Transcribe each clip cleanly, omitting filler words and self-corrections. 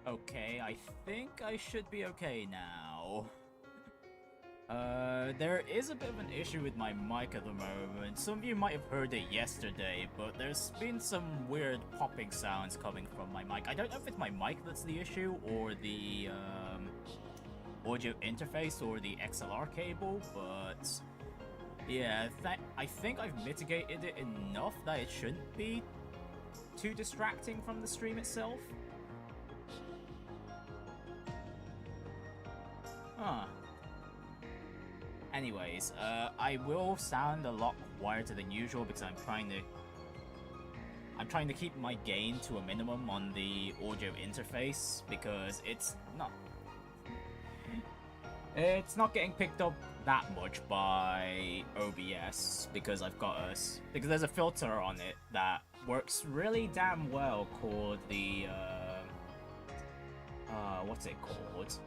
Okay, I think I should be okay now. There is a bit of an issue with my mic at the moment. Some of you might have heard it yesterday, but there's been some weird popping sounds coming from my mic. I don't know if it's my mic that's the issue, or the, audio interface, or the XLR cable, but... yeah, I think I've mitigated it enough that it shouldn't be too distracting from the stream itself. Huh. Anyways, I will sound a lot quieter than usual because I'm trying to keep my gain to a minimum on the audio interface because it's not getting picked up that much by OBS because because there's a filter on it that works really damn well called the what's it called?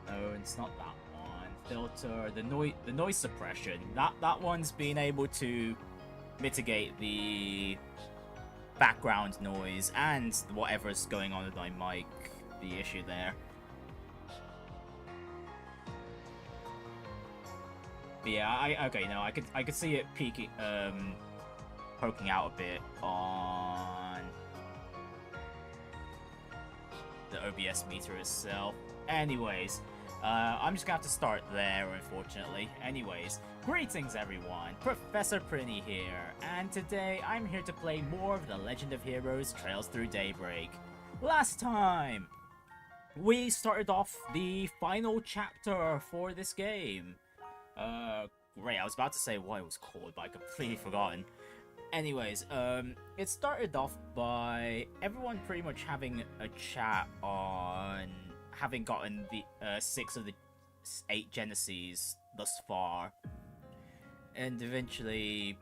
No, it's not that one. Filter, the noise suppression. That one's been able to mitigate the background noise and whatever's going on with my mic, the issue there. But yeah, I could see it peaking, poking out a bit on the OBS meter itself. Anyways, I'm just gonna have to start there, unfortunately. Anyways, greetings everyone, Professor Prinny here, and today I'm here to play more of The Legend of Heroes Trails Through Daybreak. Last time, we started off the final chapter for this game. Great, I was about to say what it was called, but I completely forgotten. Anyways, it started off by everyone pretty much having a chat on having gotten the 6 of the 8 Genesis thus far, and eventually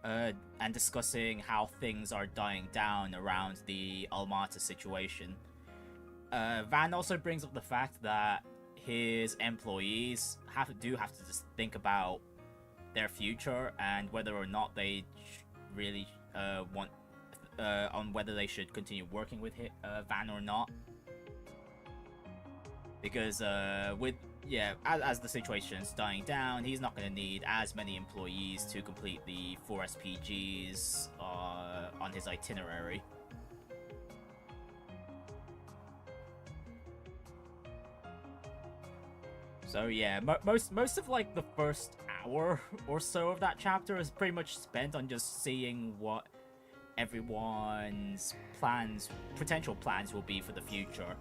and discussing how things are dying down around the Almata situation. Van also brings up the fact that his employees have to just think about their future and whether or not they really want on whether they should continue working with Van or not, because as the situation's dying down, he's not going to need as many employees to complete the 4 SPGs on his itinerary. So yeah, most of like the first hour or so of that chapter is pretty much spent on just seeing what everyone's potential plans will be for the future.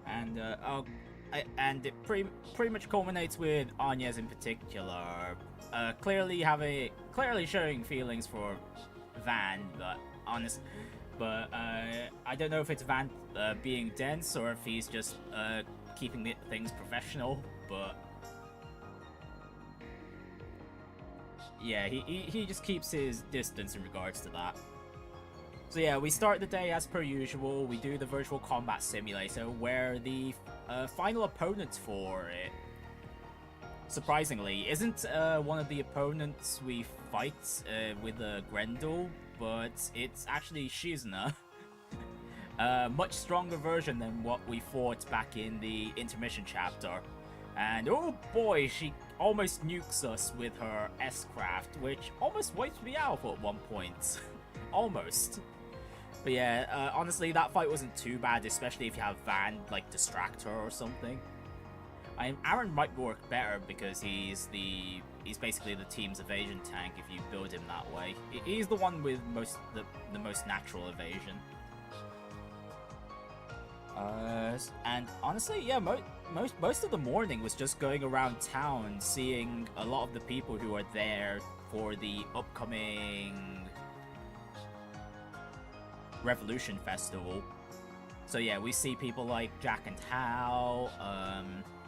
And and it pretty much culminates with Anya's in particular, clearly showing feelings for Van, but I don't know if it's Van being dense or if he's just keeping things professional, but yeah, he just keeps his distance in regards to that. So yeah, we start the day as per usual. We do the virtual combat simulator where the final opponent for it, surprisingly, isn't one of the opponents we fight with Grendel, but it's actually Shizuna. A much stronger version than what we fought back in the intermission chapter. And oh boy, she almost nukes us with her S-craft, which almost wiped me out at one point. Almost. But yeah, honestly, that fight wasn't too bad, especially if you have Van, like, distract her or something. Aaron might work better because he's basically the team's evasion tank if you build him that way. He's the one with the most natural evasion. And honestly, yeah, most of the morning was just going around town, seeing a lot of the people who are there for the upcoming Revolution Festival. So yeah, we see people like Jack and Hal,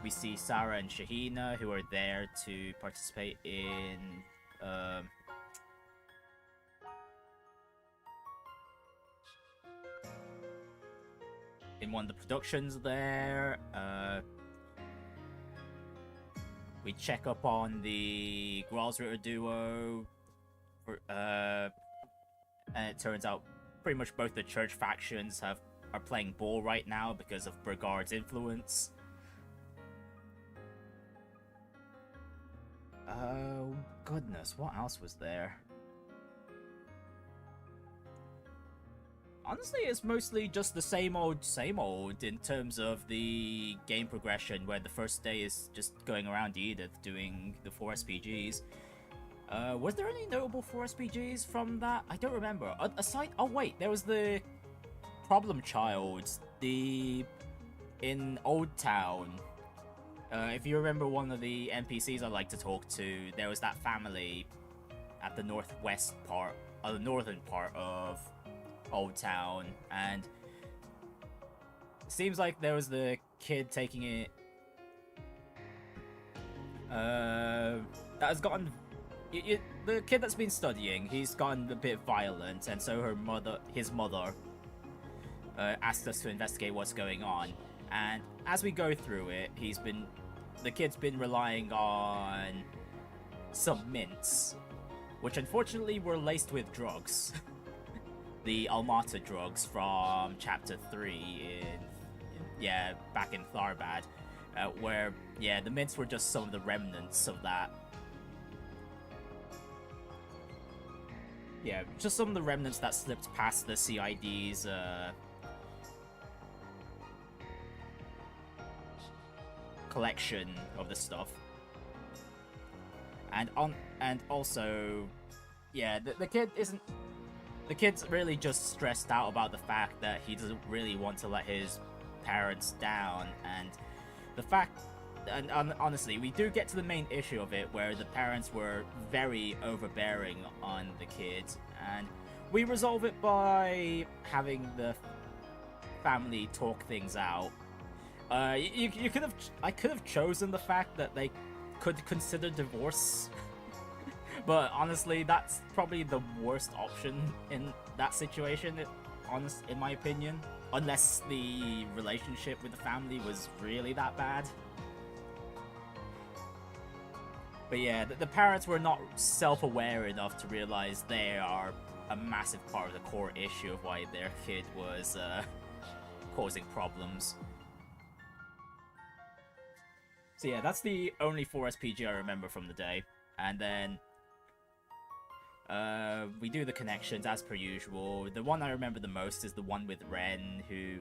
we see Sarah and Shahina who are there to participate in one of the productions there. We check up on the Gralsritter duo, and it turns out pretty much both the church factions are playing ball right now because of Bergard's influence. Oh, goodness, what else was there? Honestly, it's mostly just the same old in terms of the game progression, where the first day is just going around Edith doing the 4 SPGs. Was there any notable 4 SPGs from that? I don't remember. Aside... Oh, wait, there was the Problem Child, in Old Town. If you remember one of the NPCs I like to talk to, there was that family at the northwest part, or the northern part of Old Town, and it seems like there was the kid taking it that has gotten the kid that's been studying, he's gotten a bit violent, and so his mother asked us to investigate what's going on. And as we go through it, the kid's been relying on some mints, which unfortunately were laced with drugs. The Almata drugs from Chapter 3 back in Tharbad, where, the mints were just some of the remnants of that. Yeah, just some of the remnants that slipped past the CID's, collection of the stuff. And also, the kid's really just stressed out about the fact that he doesn't really want to let his parents down, and the fact, and honestly, we do get to the main issue of it, where the parents were very overbearing on the kid, and we resolve it by having the family talk things out. I could have chosen the fact that they could consider divorce. But honestly, that's probably the worst option in that situation, in my opinion. Unless the relationship with the family was really that bad. But yeah, the parents were not self-aware enough to realize they are a massive part of the core issue of why their kid was causing problems. So yeah, that's the only 4 SPG I remember from the day. And then we do the connections as per usual. The one I remember the most is the one with Ren, who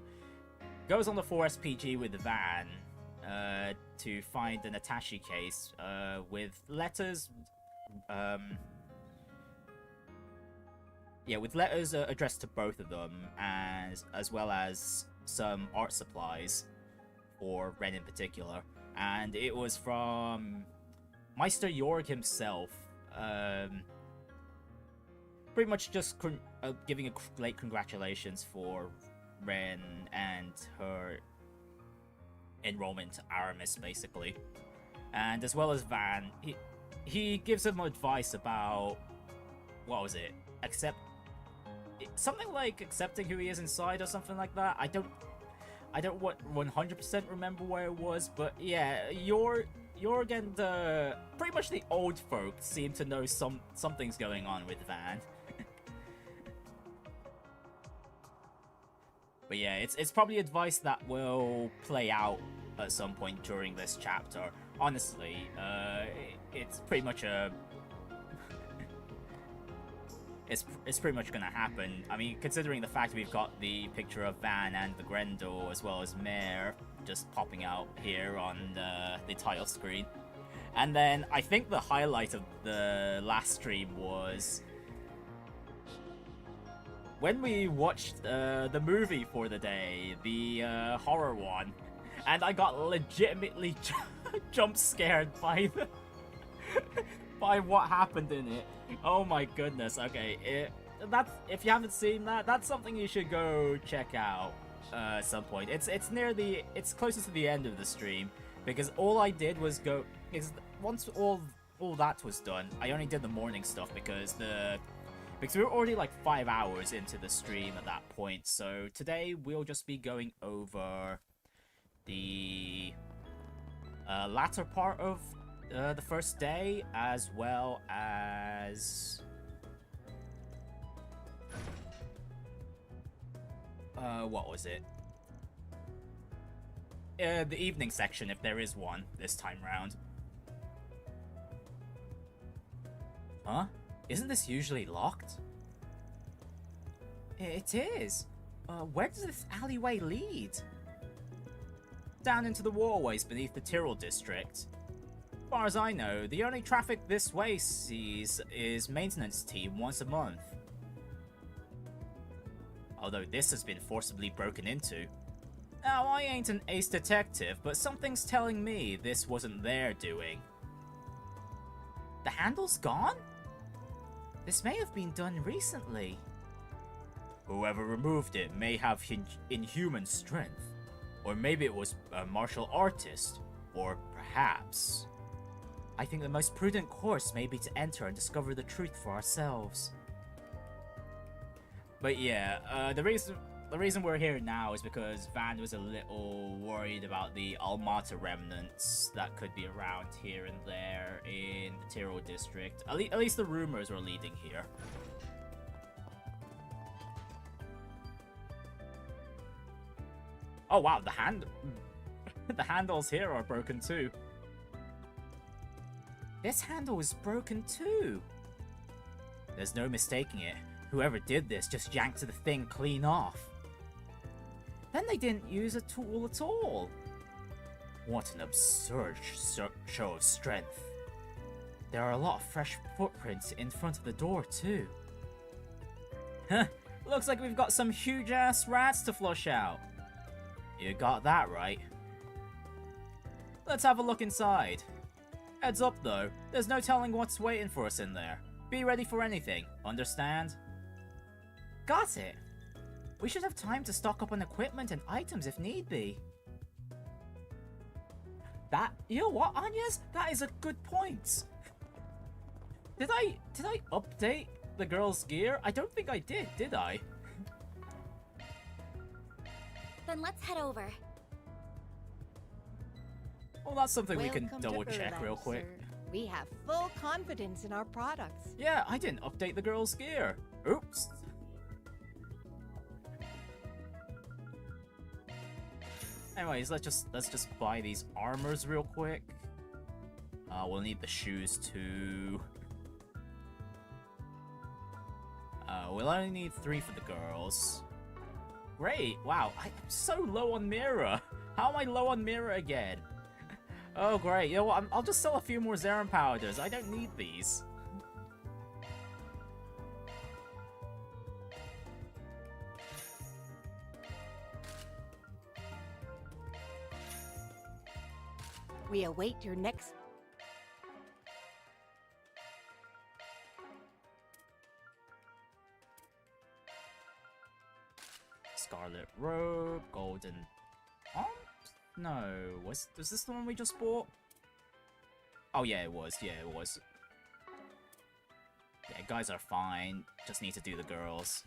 goes on the 4 SPG with Van to find an attaché case with letters. With letters addressed to both of them, as well as some art supplies for Ren in particular. And it was from Meister Jorg himself. Pretty much just giving a late congratulations for Ren and her enrollment to Aramis, basically. And as well as Van, he gives him advice about, what was it? Something like accepting who he is inside or something like that. I don't 100% remember where it was, but yeah, Jorg and pretty much the old folk seem to know something's going on with Van. But yeah, it's probably advice that will play out at some point during this chapter. Honestly, it's pretty much it's pretty much gonna happen. I mean, considering the fact we've got the picture of Van and the Grendel, as well as Mare, just popping out here on the title screen. And then, I think the highlight of the last stream was when we watched the movie for the day, the horror one, and I got legitimately jump scared by by what happened in it. Oh my goodness. Okay, if you haven't seen that, that's something you should go check out at some point. It's closest to the end of the stream, because all I did was once all that was done, I only did the morning stuff because we were already like 5 hours into the stream at that point. So today we'll just be going over the latter part of the first day, as well as what was it? The evening section, if there is one this time round. Huh? Isn't this usually locked? It is. Where does this alleyway lead? Down into the waterways beneath the Tyrell district. As far as I know, the only traffic this way sees is maintenance team once a month. Although this has been forcibly broken into. Now, I ain't an ace detective, but something's telling me this wasn't their doing. The handle's gone? This may have been done recently. Whoever removed it may have inhuman strength. Or maybe it was a martial artist. Or perhaps... I think the most prudent course may be to enter and discover the truth for ourselves. But yeah, the reason we're here now is because Van was a little worried about the Almata remnants that could be around here and there in the Tyrell district. At least the rumors are leading here. Oh wow, the handles here are broken too. This handle is broken too. There's no mistaking it. Whoever did this just yanked the thing clean off. Then they didn't use a tool at all. What an absurd show of strength. There are a lot of fresh footprints in front of the door too. Huh, looks like we've got some huge-ass rats to flush out. You got that right. Let's have a look inside. Heads up though, there's no telling what's waiting for us in there. Be ready for anything, understand? Got it! We should have time to stock up on equipment and items if need be. You know what, Anya's? That is a good point. Did I update the girl's gear? I don't think I did I? Then let's head over. Well, that's something we can Welcome double to check Bergard, real quick. sir. We have full confidence in our products. Yeah, I didn't update the girl's gear. Oops. Anyways, let's just buy these armors real quick. We'll need the shoes too. We'll only need 3 for the girls. Great! Wow, I'm so low on mirror. How am I low on mirror again? Oh great, you know what? I'll just sell a few more Zerum powders. I don't need these. We await your next... Scarlet robe, golden arms? No, was this the one we just bought? Oh yeah, it was. Yeah, it was. Yeah, guys are fine. Just need to do the girls.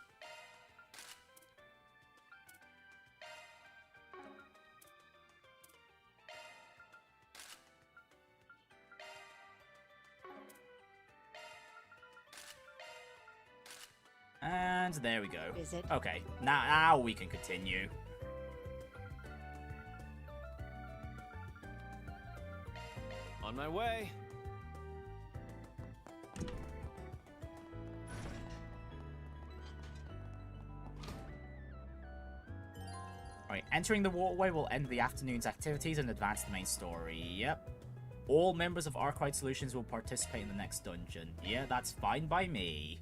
And there we go. Is it? Okay, now we can continue. On my way. Alright, entering the waterway will end the afternoon's activities and advance the main story. Yep. All members of Arkwright Solutions will participate in the next dungeon. Yeah, that's fine by me.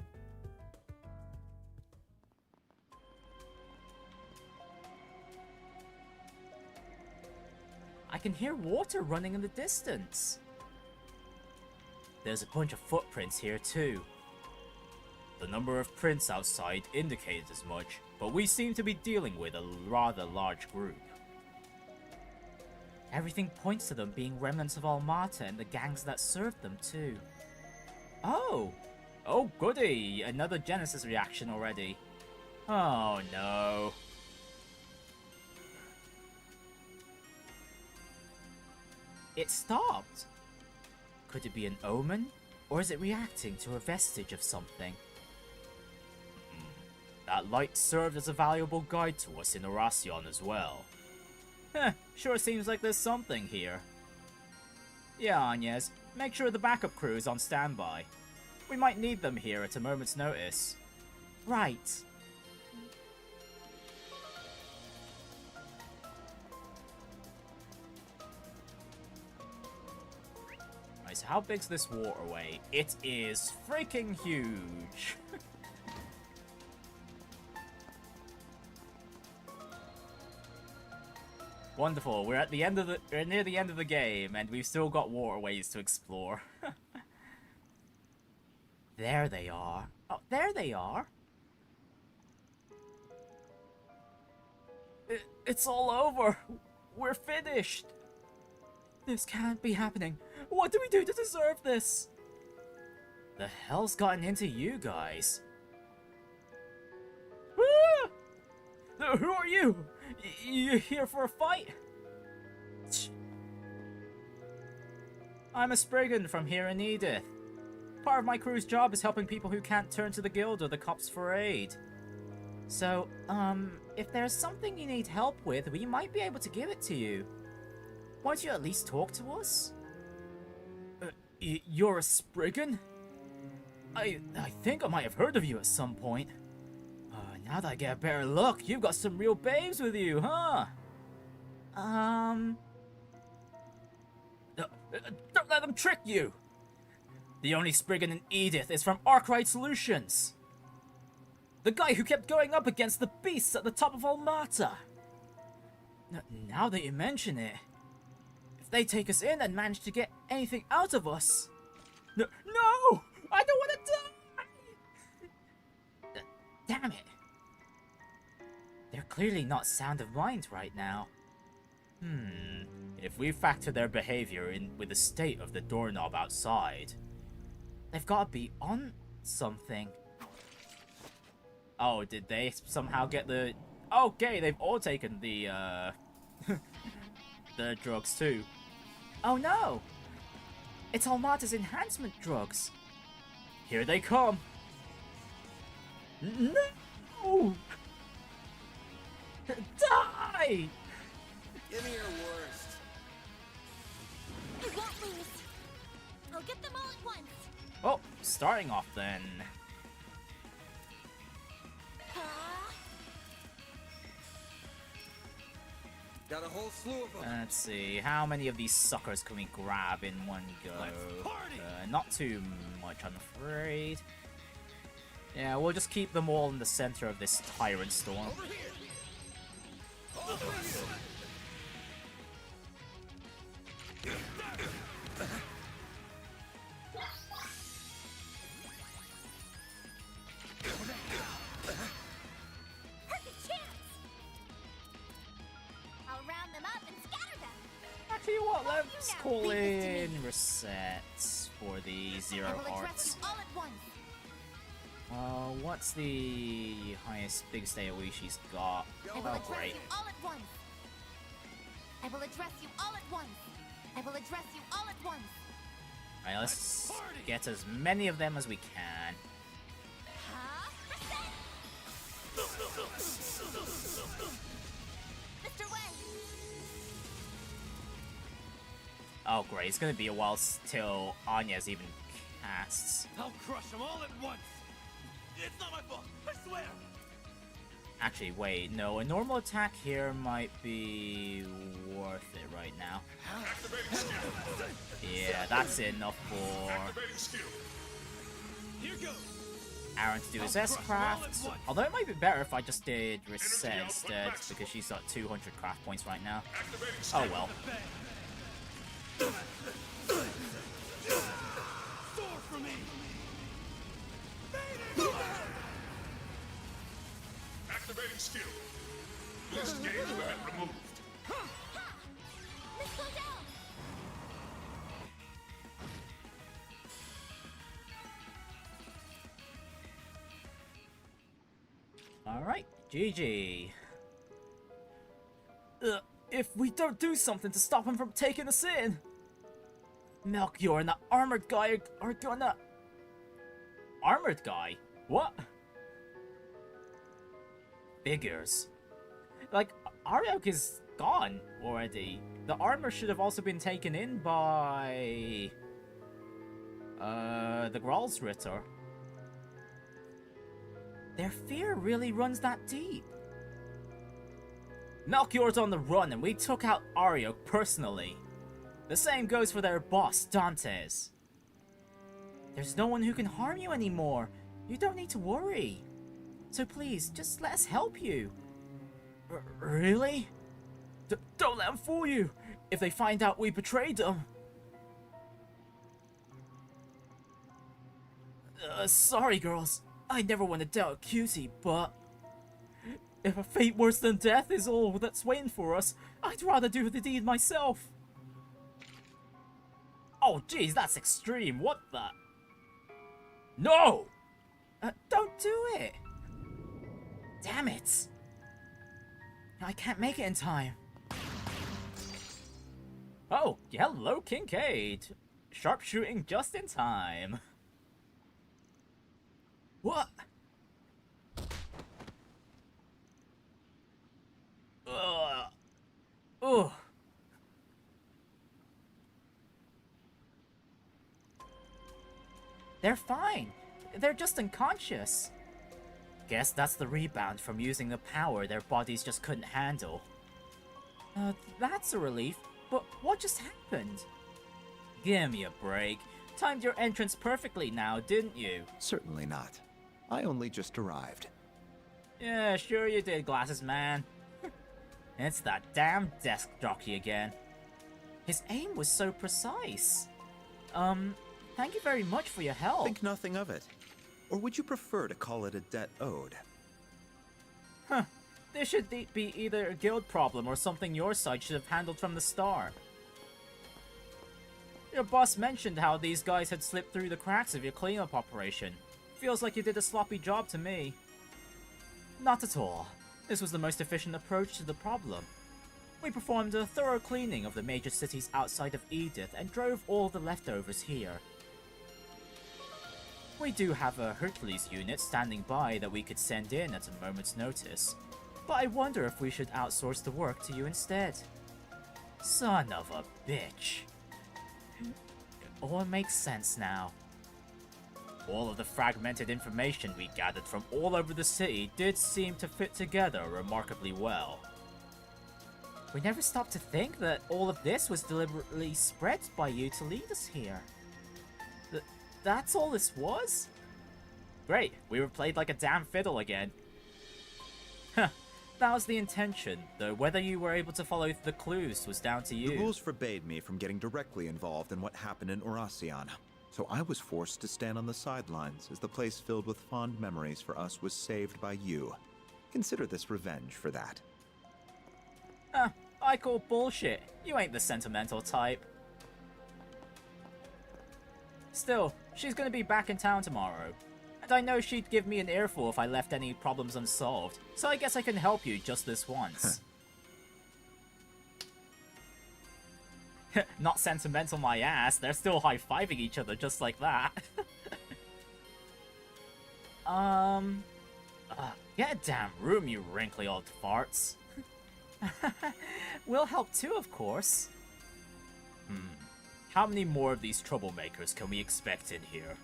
I can hear water running in the distance. There's a bunch of footprints here too. The number of prints outside indicates as much, but we seem to be dealing with a rather large group. Everything points to them being remnants of Almata and the gangs that served them too. Oh! Oh goody! Another Genesis reaction already. Oh no. It stopped. Could it be an omen? Or is it reacting to a vestige of something? That light served as a valuable guide to us in Oracion as well. Heh, sure seems like there's something here. Yeah, Agnes, make sure the backup crew is on standby. We might need them here at a moment's notice. Right. Right, so how big's this waterway? It is freaking huge. Wonderful. We're near the end of the game, and we've still got waterways to explore. There they are. Oh, there they are. It's all over. We're finished. This can't be happening. What do we do to deserve this? The hell's gotten into you guys? Ah! Who are you? You here for a fight? I'm a Spriggan from here in Edith. Part of my crew's job is helping people who can't turn to the guild or the cops for aid. So, if there's something you need help with, we might be able to give it to you. Won't you at least talk to us? You're a Spriggan? I think I might have heard of you at some point. Now that I get a better look, you've got some real babes with you, huh? Don't let them trick you! The only Spriggan in Edith is from Arkwright Solutions. The guy who kept going up against the beasts at the top of Almata. Now that you mention it, if they take us in and manage to get anything out of us... No! I don't want to die! Damn it! They're clearly not sound of mind right now. If we factor their behavior in with the state of the doorknob outside, they've got to be on something. Oh, did they somehow get the... Okay, they've all taken the, the drugs too. Oh no! It's Almata's enhancement drugs. Here they come. No! Die! Give me your worst. You won't lose. I'll get them all at once. Oh, starting off then. Got a whole slew of them. Let's see, how many of these suckers can we grab in one go? Not too much, I'm afraid. Yeah, we'll just keep them all in the center of this tyrant storm. Over here. Over here. Perfect chance. I'll round them up and scatter them. Actually, what? Let's call in resets for the zero I will address hearts. you all at once. What's the highest biggest AoE she's got? I will Oh, address great. you all at once. I will address you all at once. I will address you all at once. Alright, let's get as many of them as we can. Mr. Way. Oh, great. It's gonna be a while till Anya's even casts. I'll crush them all at once. It's not my fault. I swear. Actually, wait. No, a normal attack here might be worth it right now. Yeah, that's enough for Here goes. Aaron to do his S-Craft. Although it might be better if I just did Reset instead, because she's got 200 craft points right now. Oh well. Soar for me. Activating skill. List gauge limit removed. Miss Clodell. Alright, GG. If we don't do something to stop him from taking us in... Melchior and the armored guy are gonna... Armored guy? What? Figures. Like, Ariok is gone already. The armor should have also been taken in by... the Gralsritter. Their fear really runs that deep. Melchior's on the run and we took out Ariok personally. The same goes for their boss, Dantes. There's no one who can harm you anymore. You don't need to worry. So please, just let us help you. Really? Don't let them fool you. If they find out we betrayed them. Sorry, girls. I never want to doubt Cutie, but... if a fate worse than death is all that's waiting for us, I'd rather do the deed myself. Oh, jeez, that's extreme. What the... No! Don't do it! Damn it! I can't make it in time. Oh, hello, Kincaid. Sharpshooting just in time. What? Ugh. They're fine. They're just unconscious. Guess that's the rebound from using the power their bodies just couldn't handle. That's a relief, but what just happened? Give me a break. Timed your entrance perfectly now, didn't you? Certainly not. I only just arrived. Yeah, sure you did, Glasses Man. It's that damn desk jockey again. His aim was so precise. Thank you very much for your help. Think nothing of it. Or would you prefer to call it a debt owed? Huh. This should be either a guild problem or something your side should have handled from the start. Your boss mentioned how these guys had slipped through the cracks of your cleanup operation. Feels like you did a sloppy job to me. Not at all. This was the most efficient approach to the problem. We performed a thorough cleaning of the major cities outside of Edith and drove all the leftovers here. We do have a Hercules unit standing by that we could send in at a moment's notice, but I wonder if we should outsource the work to you instead. Son of a bitch. It all makes sense now. All of the fragmented information we gathered from all over the city did seem to fit together remarkably well. We never stopped to think that all of this was deliberately spread by you to lead us here. That's all this was? Great, we were played like a damn fiddle again. Huh, that was the intention, though whether you were able to follow the clues was down to you. The rules forbade me from getting directly involved in what happened in Oracion, so I was forced to stand on the sidelines as the place filled with fond memories for us was saved by you. Consider this revenge for that. I call bullshit. You ain't the sentimental type. Still, she's gonna be back in town tomorrow. And I know she'd give me an earful if I left any problems unsolved, so I guess I can help you just this once. Not sentimental my ass, they're still high-fiving each other just like that. Get a damn room, you wrinkly old farts. We'll help too, of course. How many more of these troublemakers can we expect in here?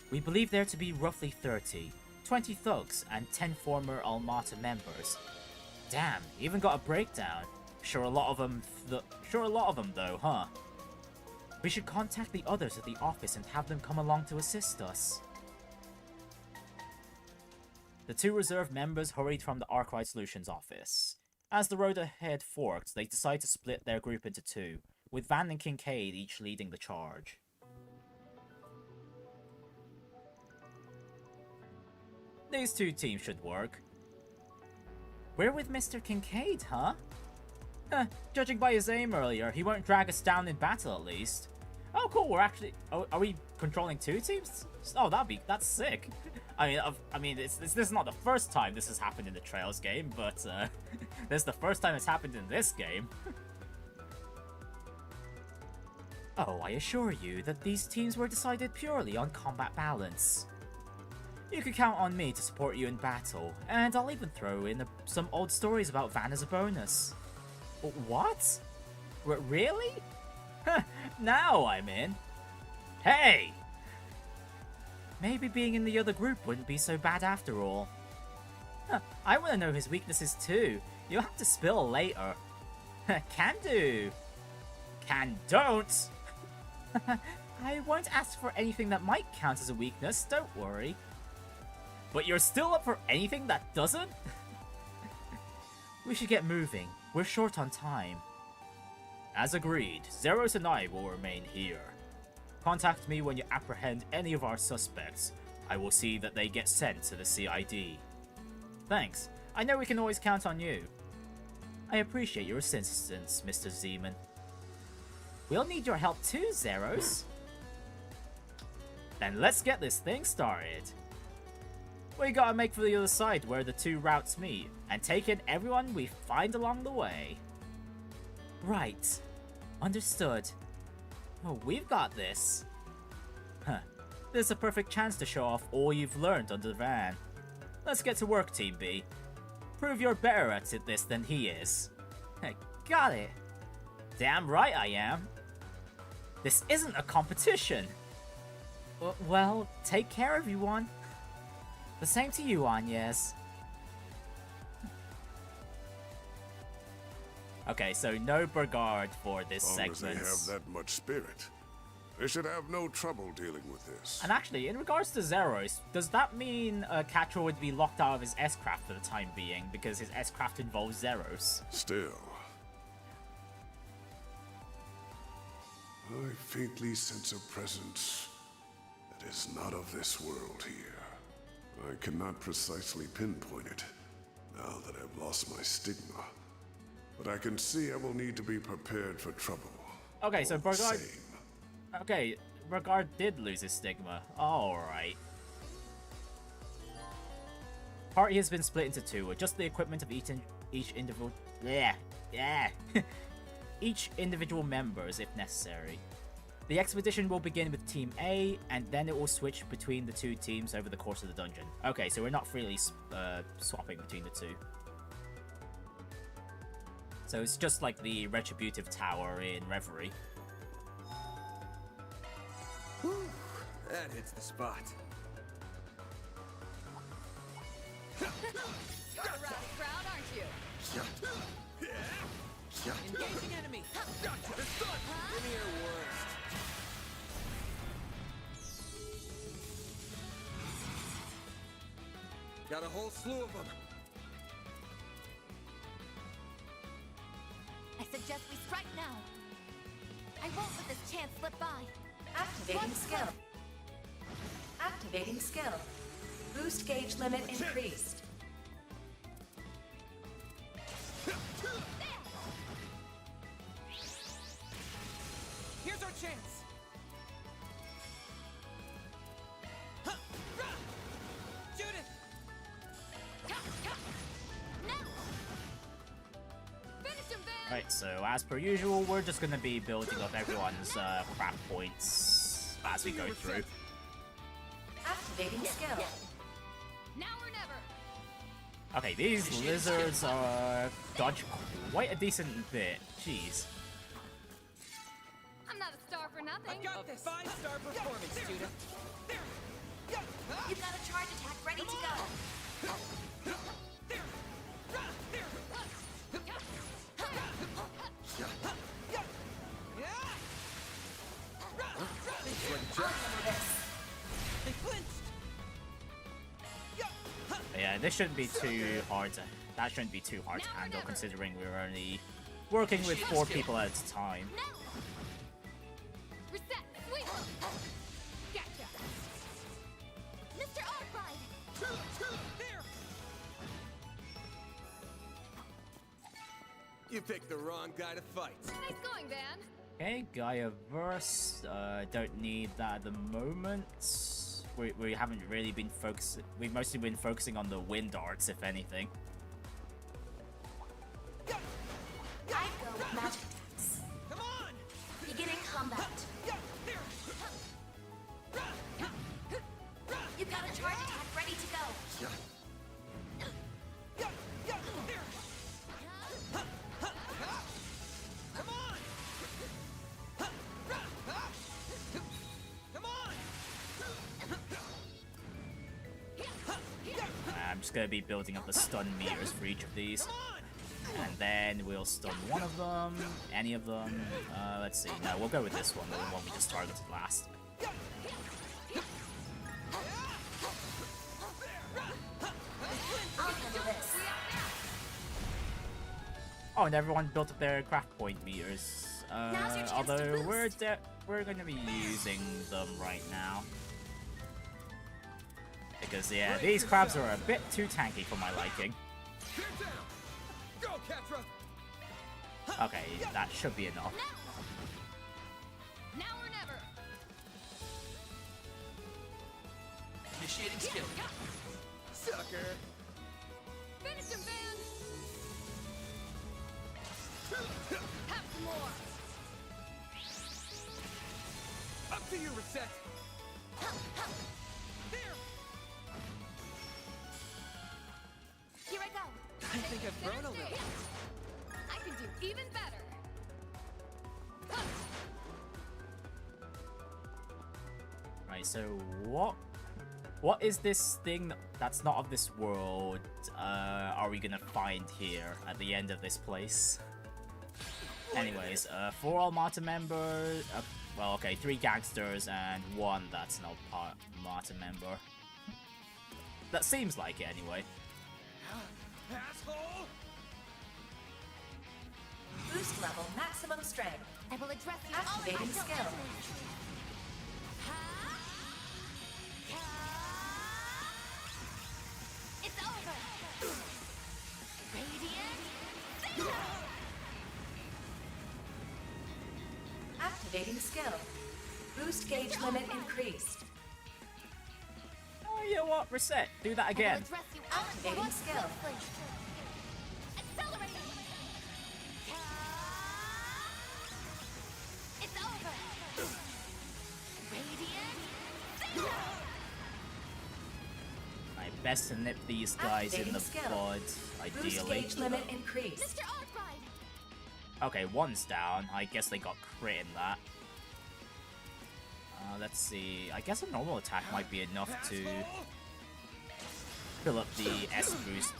We believe there to be roughly 30, 20 thugs, and 10 former Almata members. Damn, even got a breakdown. Sure a lot of them though, huh? We should contact the others at the office and have them come along to assist us. The two reserve members hurried from the Arkwright Solutions office. As the road ahead forked, they decided to split their group into two, with Van and Kincaid each leading the charge. These two teams should work. We're with Mr. Kincaid, huh? Judging by his aim earlier, he won't drag us down in battle at least. Oh cool, we're actually... Oh, are we controlling two teams? Oh, that's sick. I mean, this is not the first time this has happened in the Trails game, but this is the first time it's happened in this game. Oh, I assure you that these teams were decided purely on combat balance. You can count on me to support you in battle, and I'll even throw in some old stories about Van as a bonus. What? Really? Now I'm in. Hey! Maybe being in the other group wouldn't be so bad after all. I want to know his weaknesses too. You'll have to spill later. Can do. Can don't. I won't ask for anything that might count as a weakness, don't worry. But you're still up for anything that doesn't? We should get moving. We're short on time. As agreed, Zeros and I will remain here. Contact me when you apprehend any of our suspects. I will see that they get sent to the CID. Thanks. I know we can always count on you. I appreciate your assistance, Mr. Zeman. We'll need your help too, Zeros. Then let's get this thing started. We gotta make for the other side where the two routes meet, and take in everyone we find along the way. Right. Understood. Oh, we've got this. This is a perfect chance to show off all you've learned under the van. Let's get to work, Team B. Prove you're better at this than he is. Got it. Damn right I am. This isn't a competition. Well, take care, everyone. The same to you, Agnes. Okay, so no Bergard for this segment. As long as they have that much spirit, they should have no trouble dealing with this. And actually, in regards to Zeros, does that mean Quatre would be locked out of his S-Craft for the time being, because his S-Craft involves Zeros? Still, I faintly sense a presence that is not of this world here. I cannot precisely pinpoint it, now that I've lost my stigma. But I can see I will need to be prepared for trouble. Okay, so Bergard... Same. Okay, Bergard did lose his stigma. Alright. Party has been split into two, adjust the equipment of each individual... each individual members if necessary. The expedition will begin with Team A, and then it will switch between the two teams over the course of the dungeon. Okay, so we're not freely swapping between the two. So it's just like the Retributive Tower in Reverie. Whew, that hits the spot. You're a rowdy crowd, aren't you? Engaging enemy. Give me your worst. Got a whole slew of them. I suggest we strike now. I won't let this chance slip by. Activating skill. Activating skill. Boost gauge limit increased. Here's our chance. Judith. Now. Finish him, Van. Right, so as per usual, we're just going to be building up everyone's craft points as we go through. Activating skill. Now or never. Okay, these lizards dodge quite a decent bit. Jeez. I'm not a star for nothing. I got this. 5-star performance, Judith. You've got a charge attack ready to go. They flinched. Yeah, this shouldn't be too hard to... That shouldn't be too hard to handle, considering we're only working with 4 people at a time. Now. Reset. Sweep. Gotcha. Mr. Arkwright. There. You picked the wrong guy to fight. Nice going, Van. Okay, Gaia Verse. Don't need that at the moment. We haven't really been focusing. We've mostly been focusing on the wind arts, if anything. I go with magic attacks. Come on. Beginning combat. just gonna be building up the stun meters for each of these. And then we'll stun one of them, any of them. Let's see. No, we'll go with this one, the one we just targeted last. I'll handle this. Oh, and everyone built up their craft point meters. Now's your chance to Although boost. we're gonna be using them right now. Because yeah, these crabs are a bit too tanky for my liking. Get down! Go, Quatre! Okay, that should be enough. Now or never. Initiating skill. Sucker! Finish him, Van. Have some more. Up to you, Reset! There! Here I go. I think I've grown a little. I can do even better. Right, so what is this thing that's not of this world are we gonna find here at the end of this place? Anyways, 4 Almata members, well, okay, 3 gangsters and 1 that's not Almata member. That seems like it anyway. Asshole! Boost level maximum strength. I will address you all in my Activating skill. It's over. Radiant. Activating skill. Boost gauge limit increased. Oh, you know what? Reset. Do that again. I will address you all Activating at once. skill. Accelerating. It's over. Radiant. I best to nip these guys in the Activating skill. bud, Boost ideally. gauge limit increased. Mr. Artbride. Okay, 1's down. I guess they got crit in that. Let's see. I guess a normal attack might be enough to fill up the S boost.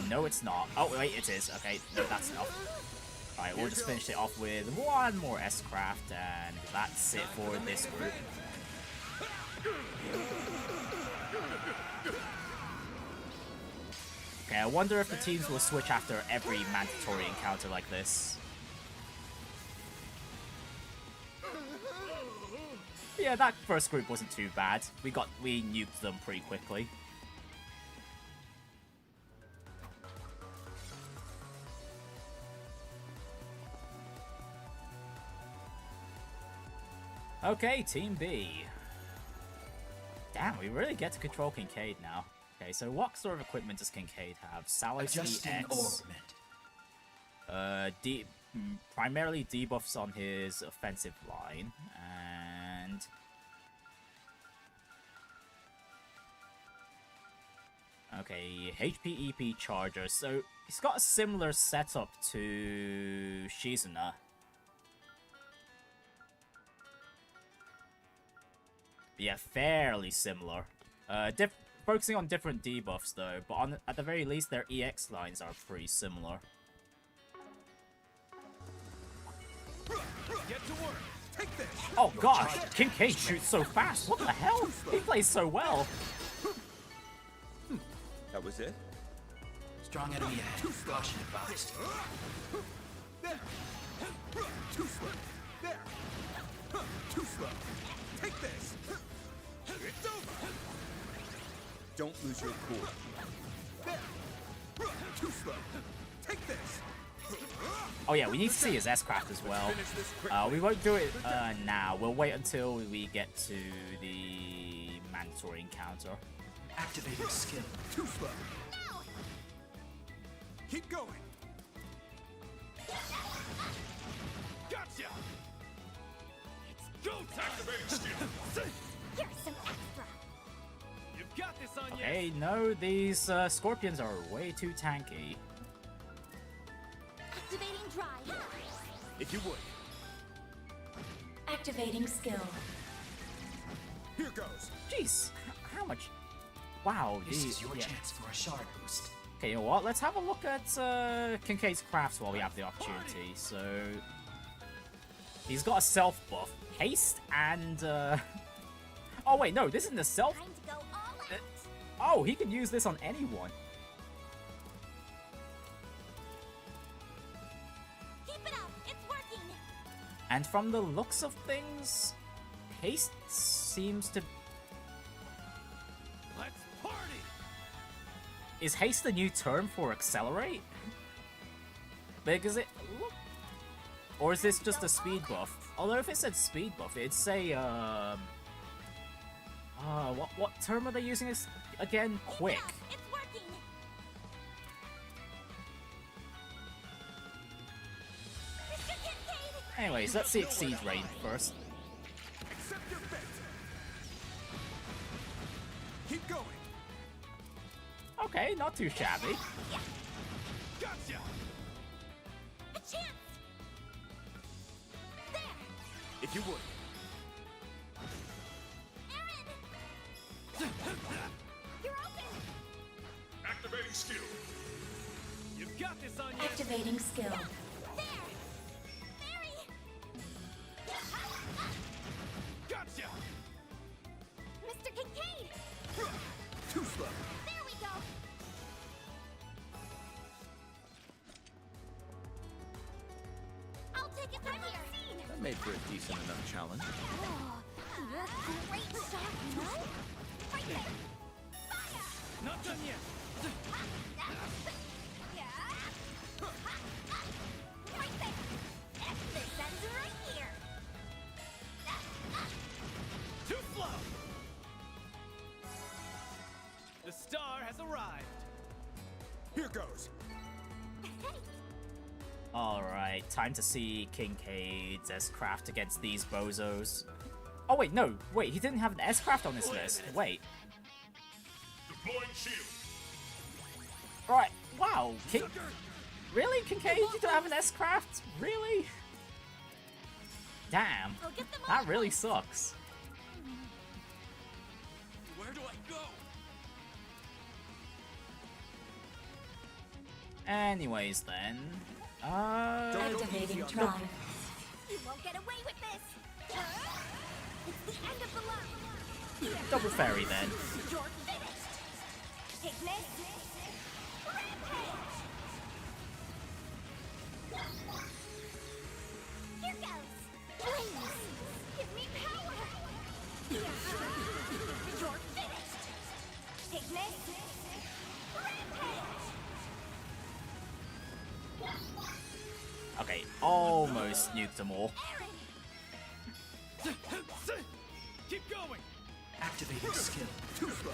No, it's not. Oh, wait, it is. Okay, no, that's enough. Alright, we'll just finish it off with 1 more S-Craft, and that's it for this group. Okay, I wonder if the teams will switch after every mandatory encounter like this. Yeah, that first group wasn't too bad. We nuked them pretty quickly. Okay, Team B. Damn, we really get to control Kincaid now. Okay, so what sort of equipment does Kincaid have? Salos EX. Primarily debuffs on his offensive line, and okay, HP EP charger. So he's got a similar setup to Shizuna. Yeah, fairly similar. Focusing on different debuffs though, but at the very least their EX lines are pretty similar. Get to work! Take this! Oh gosh, Kincaid shoots so fast. What the hell? He plays so well. That was it? Strong enemy ahead. Caution advised. There! Too slow! There! Too slow! Take this! It's over! Don't lose your cool. There! Too slow! Take this! Oh yeah, we need to see his S-Craft as well. We won't do it now. We'll wait until we get to the mandatory encounter. Activating skill. Too slow! Keep going! Gotcha! It's go time! Activating skill! Here's some extra. You've got this on you! Hey, no, these scorpions are way too tanky. Activating drive. If you would. Activating skill. Here goes! Jeez, how much? Wow, This is your chance for a shard boost. Okay, you know what? Let's have a look at Kincaid's crafts while we have the opportunity. So he's got a self buff, haste, and oh wait, no, this isn't a self. Time to go all out. Oh, he can use this on anyone. Keep it up. It's working. And from the looks of things, haste seems to. Let's party! Is haste the new term for accelerate? Because it. Or is this just a speed buff? Although if it said speed buff, it'd say what term are they using this again? Quick. It's working. Mr. Kincaid. Anyways, let's see Exceed rate first. Accept your fate! Keep going! Okay, not too shabby. Gotcha! A chance. There. If you would. Aaron. You're open. Activating skill. You've got this on you! Activating skill. There. Mary. Gotcha! Mr. Kincaid. Too slow! There we go. I'll take it from here. That made for a decent enough challenge. Oh, great shot, no? Right there. Fire. Not done yet! Right there. This ends right here. Too slow! The star has arrived! Here goes! Alright, time to see Kincaid's S-Craft against these bozos. Oh wait, no, wait, he didn't have an S-Craft on this list. Wait. Deploying shield. Right, wow, really, Kincaid? You don't have an S-Craft? Really? Damn, We'll get them all. that really sucks. Where do I go? Anyways then, Activating tron. You won't get away with this. It's the end of the line. double fairy then. You're finished. Take this. Rampage. Here goes. Please, give me power. You're finished. Take this. Rampage. Okay, almost nuked them all. Aaron. Keep going! Activating skill. Too slow!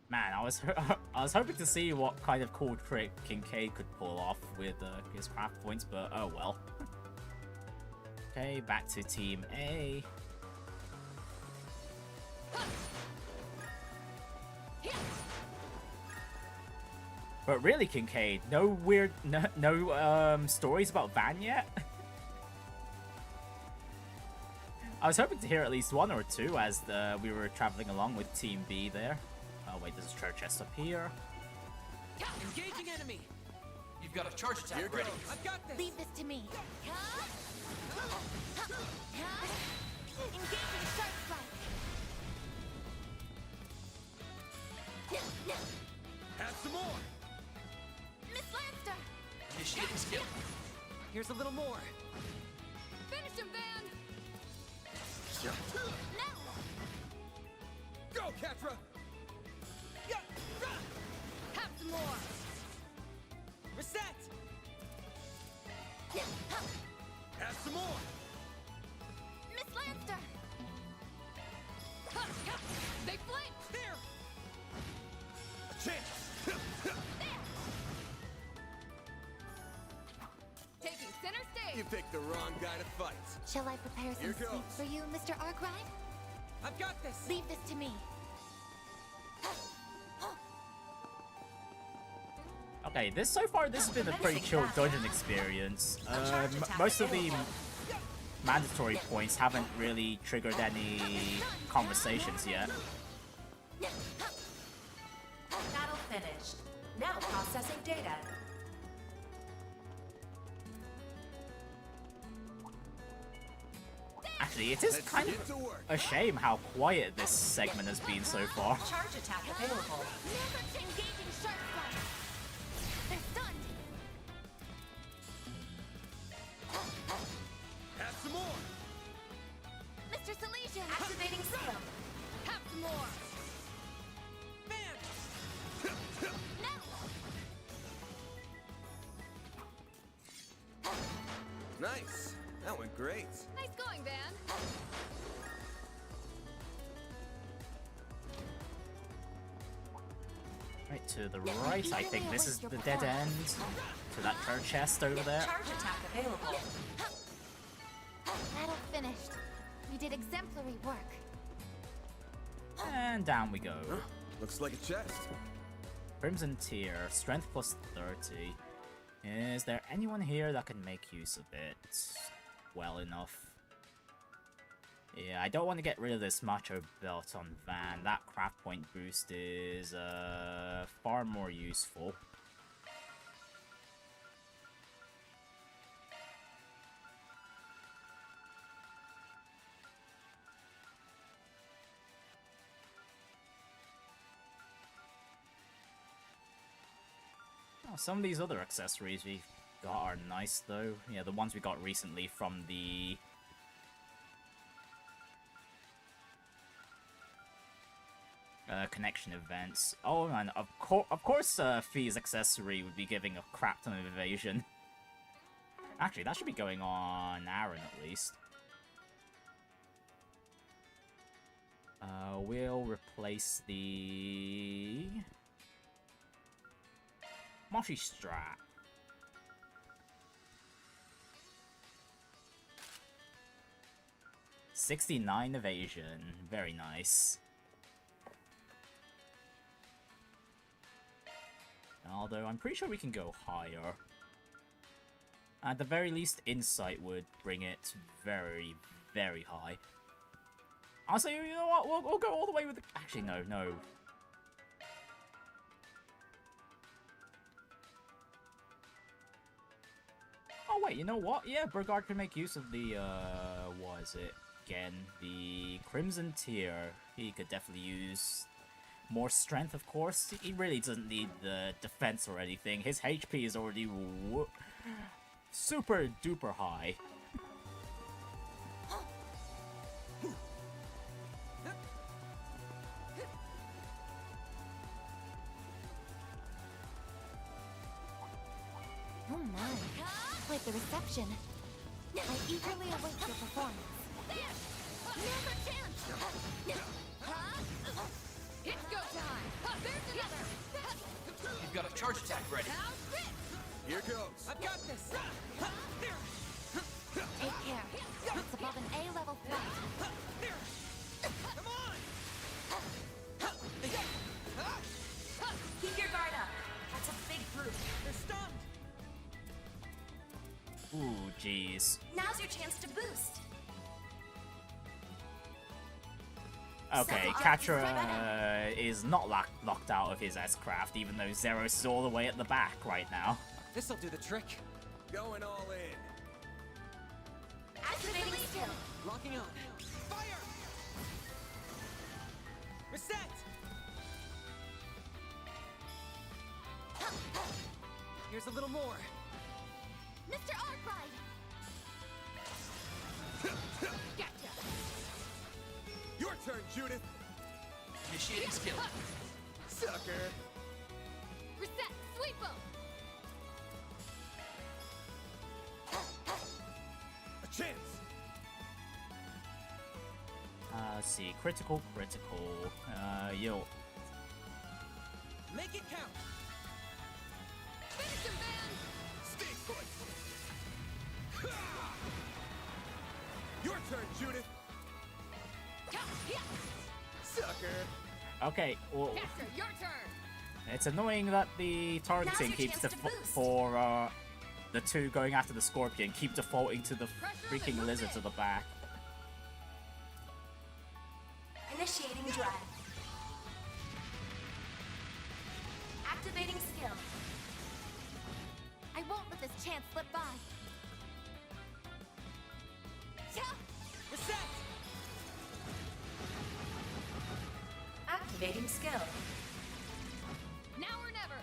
Man, I was hoping to see what kind of cool trick Kincaid could pull off with his craft points, but oh well. Okay, back to Team A. But really, Kincaid, no weird, no stories about Van yet? I was hoping to hear at least one or two as we were traveling along with Team B there. Oh wait, there's a treasure chest up here. Engaging enemy. You've got a charge attack ready. I've got this! Leave this to me. Engaging shark strike. Have some more! Miss Lanster. Initiating skill. Here's a little more. Finish him, Van. Yeah. No. Go, Quatre! Yeah. Have some more. Reset! Have some more! Miss Lanster. They flipped. Here! A chance! Taking center stage. You picked the wrong guy to fight. Shall I prepare some Here sleep goes. for you, Mr. Arkwright? I've got this! Leave this to me. Okay, so far this has been a pretty chill dungeon experience. Most of the mandatory points haven't really triggered any conversations yet. Battle finished. Now processing data. Actually, it is kind of a shame how quiet this segment has been so far. Charge attack available. Never engaging sharp strike. They're stunned. Have some more. Mr. Salesian. Activating serum. Have some more. No. Nice. That went great. Nice going, Van. Right to the right, I think this is the dead end. To that third chest over there. Charge attack available. Battle finished. We did exemplary work. And down we go. Looks like a chest. Crimson tier, strength plus 30. Is there anyone here that can make use of it well enough? Yeah, I don't want to get rid of this macho belt on Van. That craft point boost is far more useful. Oh, some of these other accessories we got are nice though. Yeah, the ones we got recently from the connection events. Oh man, of course Fee's accessory would be giving a crap ton of evasion. Actually, that should be going on Aaron at least. We'll replace the Moshi Strat. $69 evasion, very nice. Although I'm pretty sure we can go higher. At the very least, Insight would bring it very, very high. Also, you know what? We'll go all the way with the... Actually, no. Oh, wait, you know what? Yeah, Bergard can make use of the, what is it? Again, the Crimson Tier. He could definitely use more strength, of course. He really doesn't need the defense or anything. His HP is already super duper high. Oh my. Quite the reception. I eagerly await your performance. Never chance! It's go time! There's another! You've got a charge attack ready. Here goes. I've got this. Take care. It's above an A-level threat. Come on. Keep your guard up. That's a big group. They're stunned. Ooh, jeez. Now's your chance to boost. Okay, Quatre is not locked out of his S-Craft, even though Zeros is all the way at the back right now. This'll do the trick. Going all in. Activating skill. Locking on. Fire! Reset! Here's a little more. Mr. Arkwright! Gotcha! Your turn, Judith. Initiating skill. Sucker. Reset! Sweep 'em! A chance. Let's see, critical. Yo. Make it count. Finish him, man! Stay put. Your turn, Judith. Sucker. Okay, well, Quatre, your turn! it's annoying that the targeting Now's your keeps chance the to boost. for the two going after the scorpion keep defaulting to the freaking lizards at the back. Initiating drive. Activating skill. I won't let this chance slip by. Reset! Activating skill. Now or never.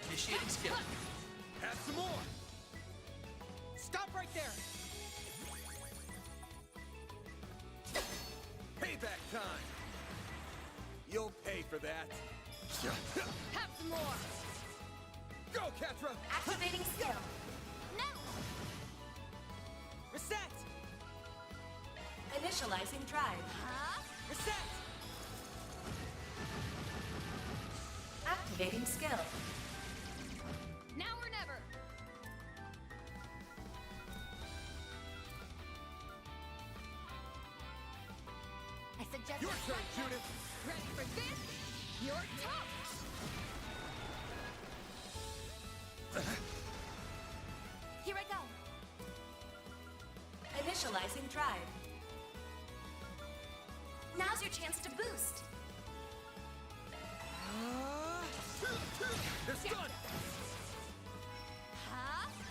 Initiating skill. Have some more! Stop right there! Payback time! You'll pay for that. Have some more. Go, Quatre! Activating skill. Now. Reset! Initializing drive. Reset! Activating skill. Now or never. I suggest Your turn, Judith! ready for this? Your top. Here I go. Initializing drive. Now's your chance to boost. They're stunned!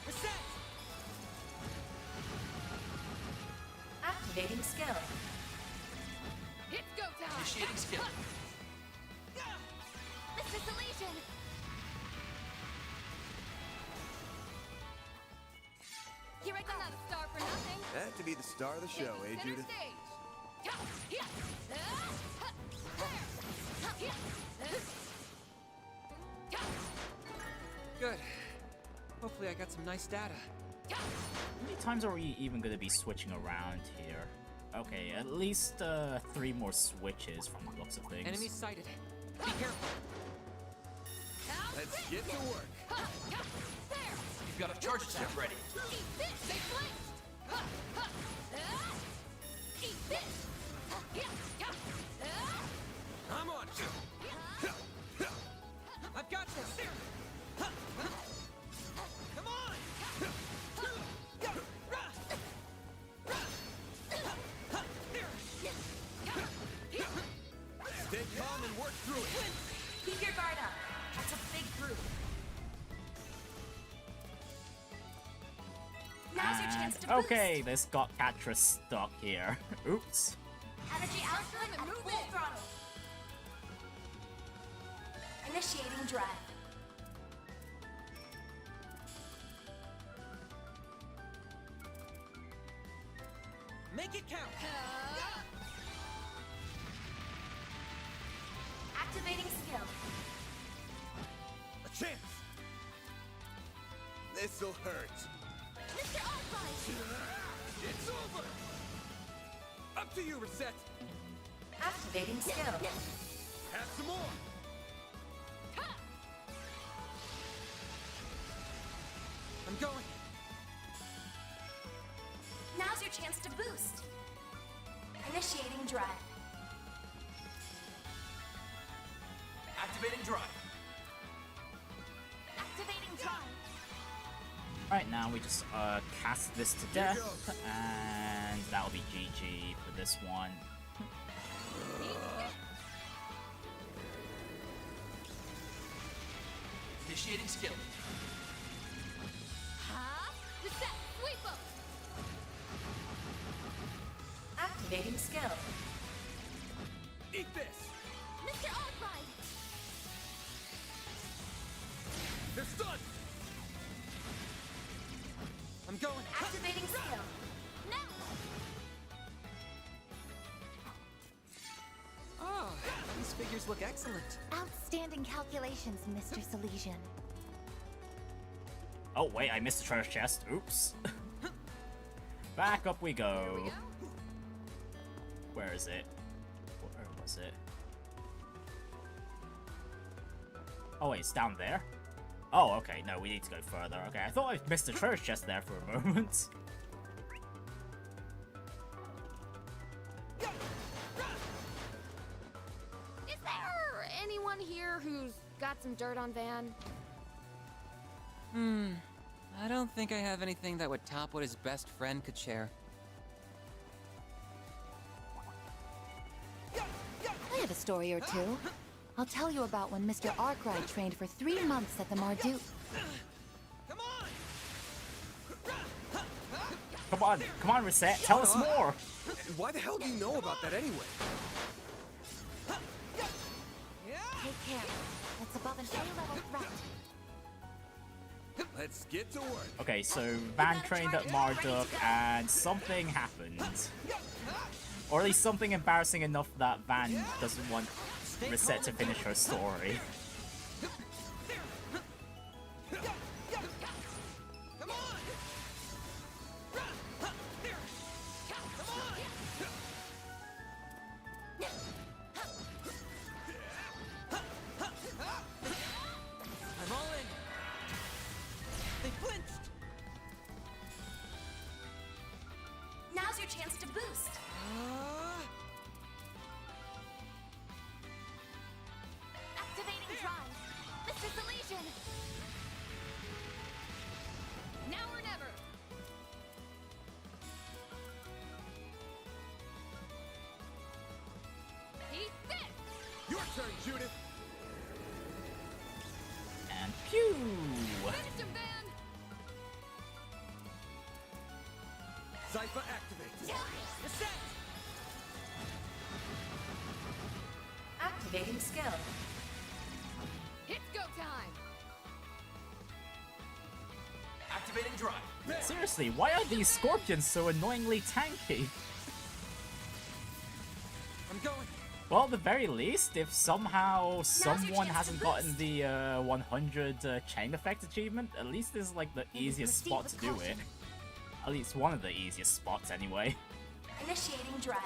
Reset! Activating skill. It's go time. Initiating skill. Mr. Salesian. Here I go. I'm not a star for nothing. That to be the star of the show, eh, Center Judith? stage. Good. Hopefully I got some nice data. How many times are we even going to be switching around here? Okay, at least 3 more switches from the looks of things. Enemy sighted. Be careful. Let's get to work. You've got a charge attack ready. Eat this. They flinched. Eat this. I'm on it. I've got this. Come on! Stay calm and work through it. Keep your guard up. That's a big group. Now's your chance to boost. Okay, this got Quatre stuck here. Oops. Energy output at full throttle. Initiating drive. Make it count. Activating skill. A chance. This'll hurt. Mr. Albright. It's over. Up to you, Reset. Activating skill. Have some more. I'm going. Now's your chance to boost. Initiating drive. Activating drive. Activating drive. Right now, we just cast this to death, and that'll be GG for this one. Initiating skill. Reset. Sweep up. Activating skill. Eat this. Mr. Albright. They're stunned. I'm going. Activating skill. Now. Oh, these figures look excellent. Outstanding calculations, Mr. Salesian. Oh wait, I missed the treasure chest. Oops. Back up we go. Here we go. Where is it? Where was it? Oh wait, it's down there? Oh, okay, no, we need to go further. Okay, I thought I missed the treasure chest there for a moment. Is there anyone here who's got some dirt on Van? I don't think I have anything that would top what his best friend could share. I have a story or two. I'll tell you about when Mr. Arkwright trained for 3 months at the Mardu. Come on, Reset, tell us more! Why the hell do you know about that anyway? Take care. That's above an A-level threat. Let's get to work. Okay, so Van trained at Marduk and something happened. Or at least something embarrassing enough that Van doesn't want Reset to finish her story. I'm all in. They flinched. Now's your chance to boost. Activating drive. Mr. Salesian. Now or never. Eat this. Your turn, Judith. And pew! Finish him, Van. Zypha activate. Reset! Activating skill. It's go time. Activating drive. Seriously, why are these scorpions so annoyingly tanky? I'm going. Well, at the very least, if somehow someone chance hasn't to gotten the 100 chain effect achievement, at least this is like the easiest proceed spot with to do caution. it. At least one of the easiest spots, anyway. Initiating drive.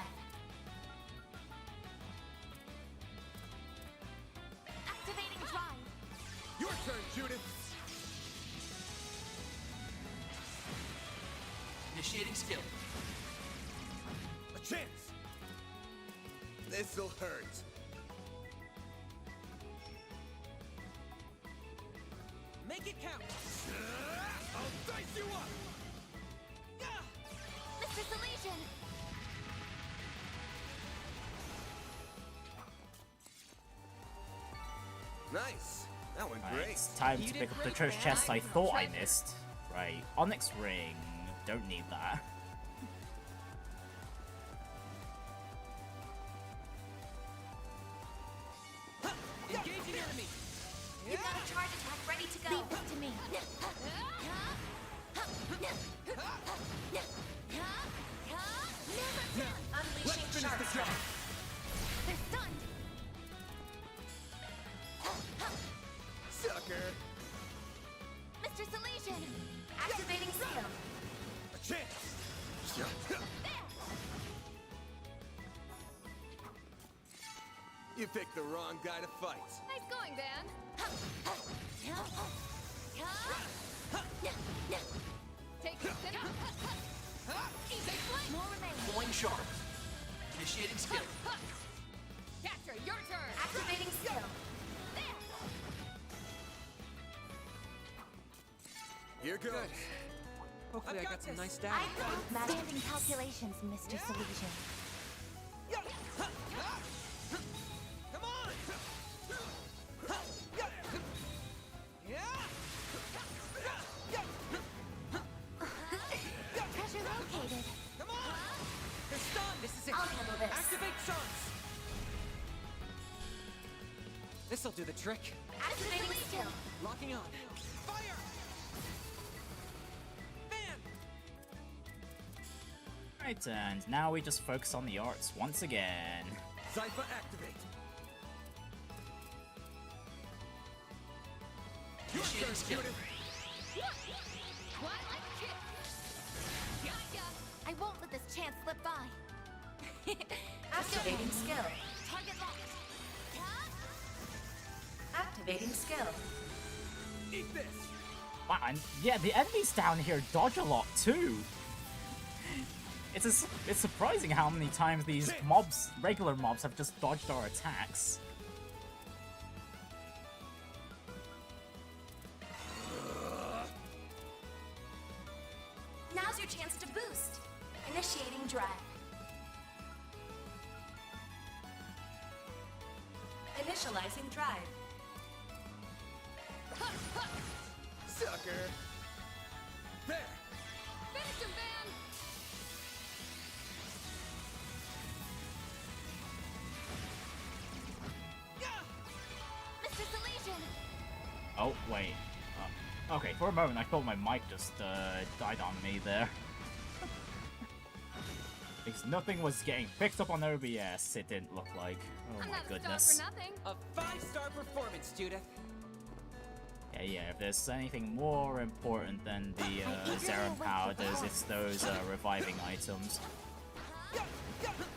Activating drive. Your turn, Judith. Initiating skill. A chance. This'll hurt. Make it count. I'll dice you up. Mr. Salesian. Nice. That went Right, great. it's time You to did pick up the great, treasure man. chest I I thought I treasure. missed. Right, Onyx Ring. Don't need that. Engaging enemy. You've got a charge attack ready to go. Leave this to me. Unleashing sharp strike. They're stunned. Sucker. Mr. Salesian. Activating skill. A chance. You picked the wrong guy to fight. Nice going, Van. Take this in. Easy flank. More remain. Going sharp. Initiating skill. Quatre, your turn. Activating skill. Here goes. Good. Hopefully I got some nice data. Outstanding calculations, Mr. Salesian. Come on. Treasure located. Come on. They're stunned. This is it. I'll handle this. Activate charms. This'll do the trick. Activating skill. Locking on. Fire! Van! Right, and now we just focus on the arts once again. Zypha activate. Your Initiating turn, skill. Judith. What? Like kick. Gotcha. I won't let this chance slip by. Activating skill. Target locked. Activating skill. Eat this. Wow, and yeah, the enemies down here dodge a lot too. It's surprising how many times these mobs, regular mobs, have just dodged our attacks. Now's your chance to boost. Initiating drive. Initializing drive. Sucker! There! Finish him, Van! Mr. Salesian! Oh, wait. Okay, for a moment I thought my mic just died on me there. Because nothing was getting picked up on OBS, it didn't look like. Oh I'm my not goodness. a star for nothing. A 5-star performance, Judith. Yeah, if there's anything more important than the Zerum powders, it's those reviving items.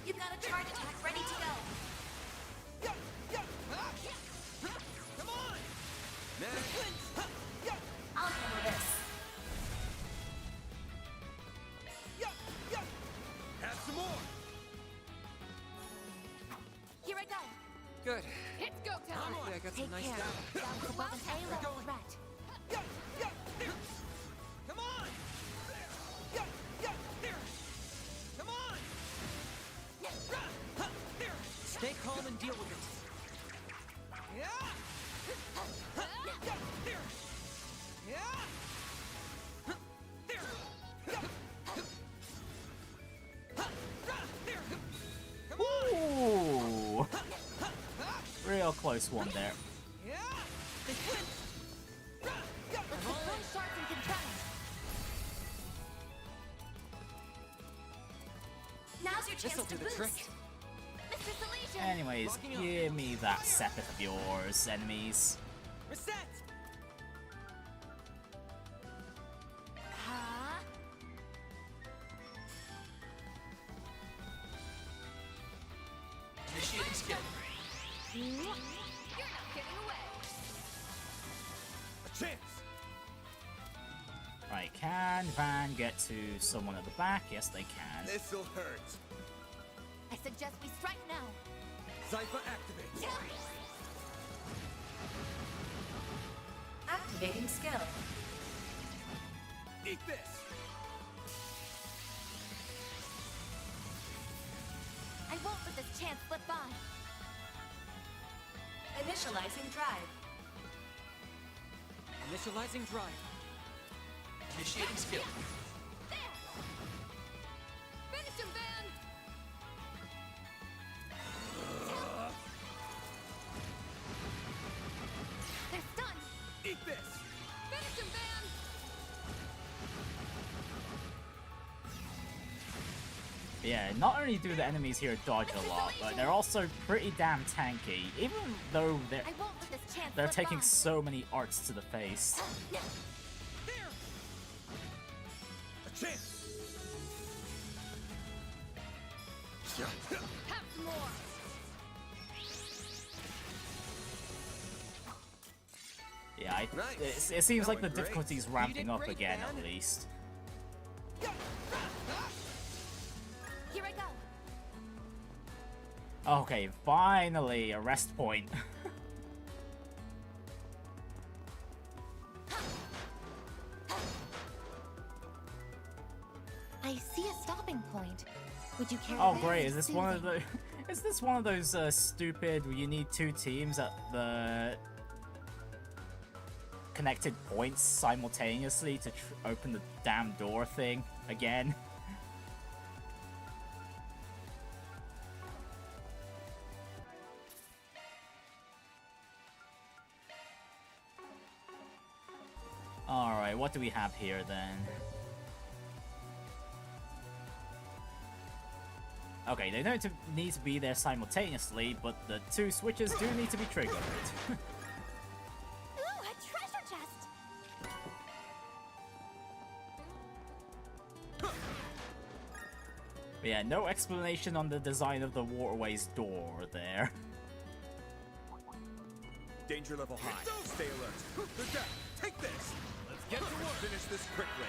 You've got a charge attack ready to go. Come on! I'll handle this. Have some more! Here I go. Good. It's go time. Yeah, I got some Take nice care. data. That was above an A-level threat. Come on! Come on! Stay calm and deal with it. Ooh! Real close one there. One sharp and confront. Now's your chance This'll to do the boost. trick. Mr. Salesian! Anyways, give me that sepet of yours, enemies. Reset! Huh? Initiating skill. You're not getting away. A chance! Right, can Van get to someone at the back? Yes, they can. This'll hurt. I suggest we strike now. Zypher activate. Activating skill. Eat this! I won't let this chance slip by. Initializing drive. Initializing drive. Initiating skill. There! Finish him, Van! They're stunned! Eat this! Finish him, Van! Yeah, not only do the enemies here dodge a lot, but they're also pretty damn tanky, even though I won't let this chance they're slip taking by. so many arts to the face. A chance! Have some more! Yeah, Nice. it seems That like the went great. difficulty's You ramping did up great, again, man. at least. Here I go! Okay, finally, a rest point. I see a stopping point. Would you care? Oh great, is this one of the is this one of those stupid you need 2 teams at the connected points simultaneously to open the damn door thing again? Alright, what do we have here then? Okay, they don't need to be there simultaneously, but the 2 switches do need to be triggered. Ooh, a treasure chest! But yeah, no explanation on the design of the Waterway's door there. Danger level high. Stay alert. They're down. Take this. Let's get to work. Finish this quickly.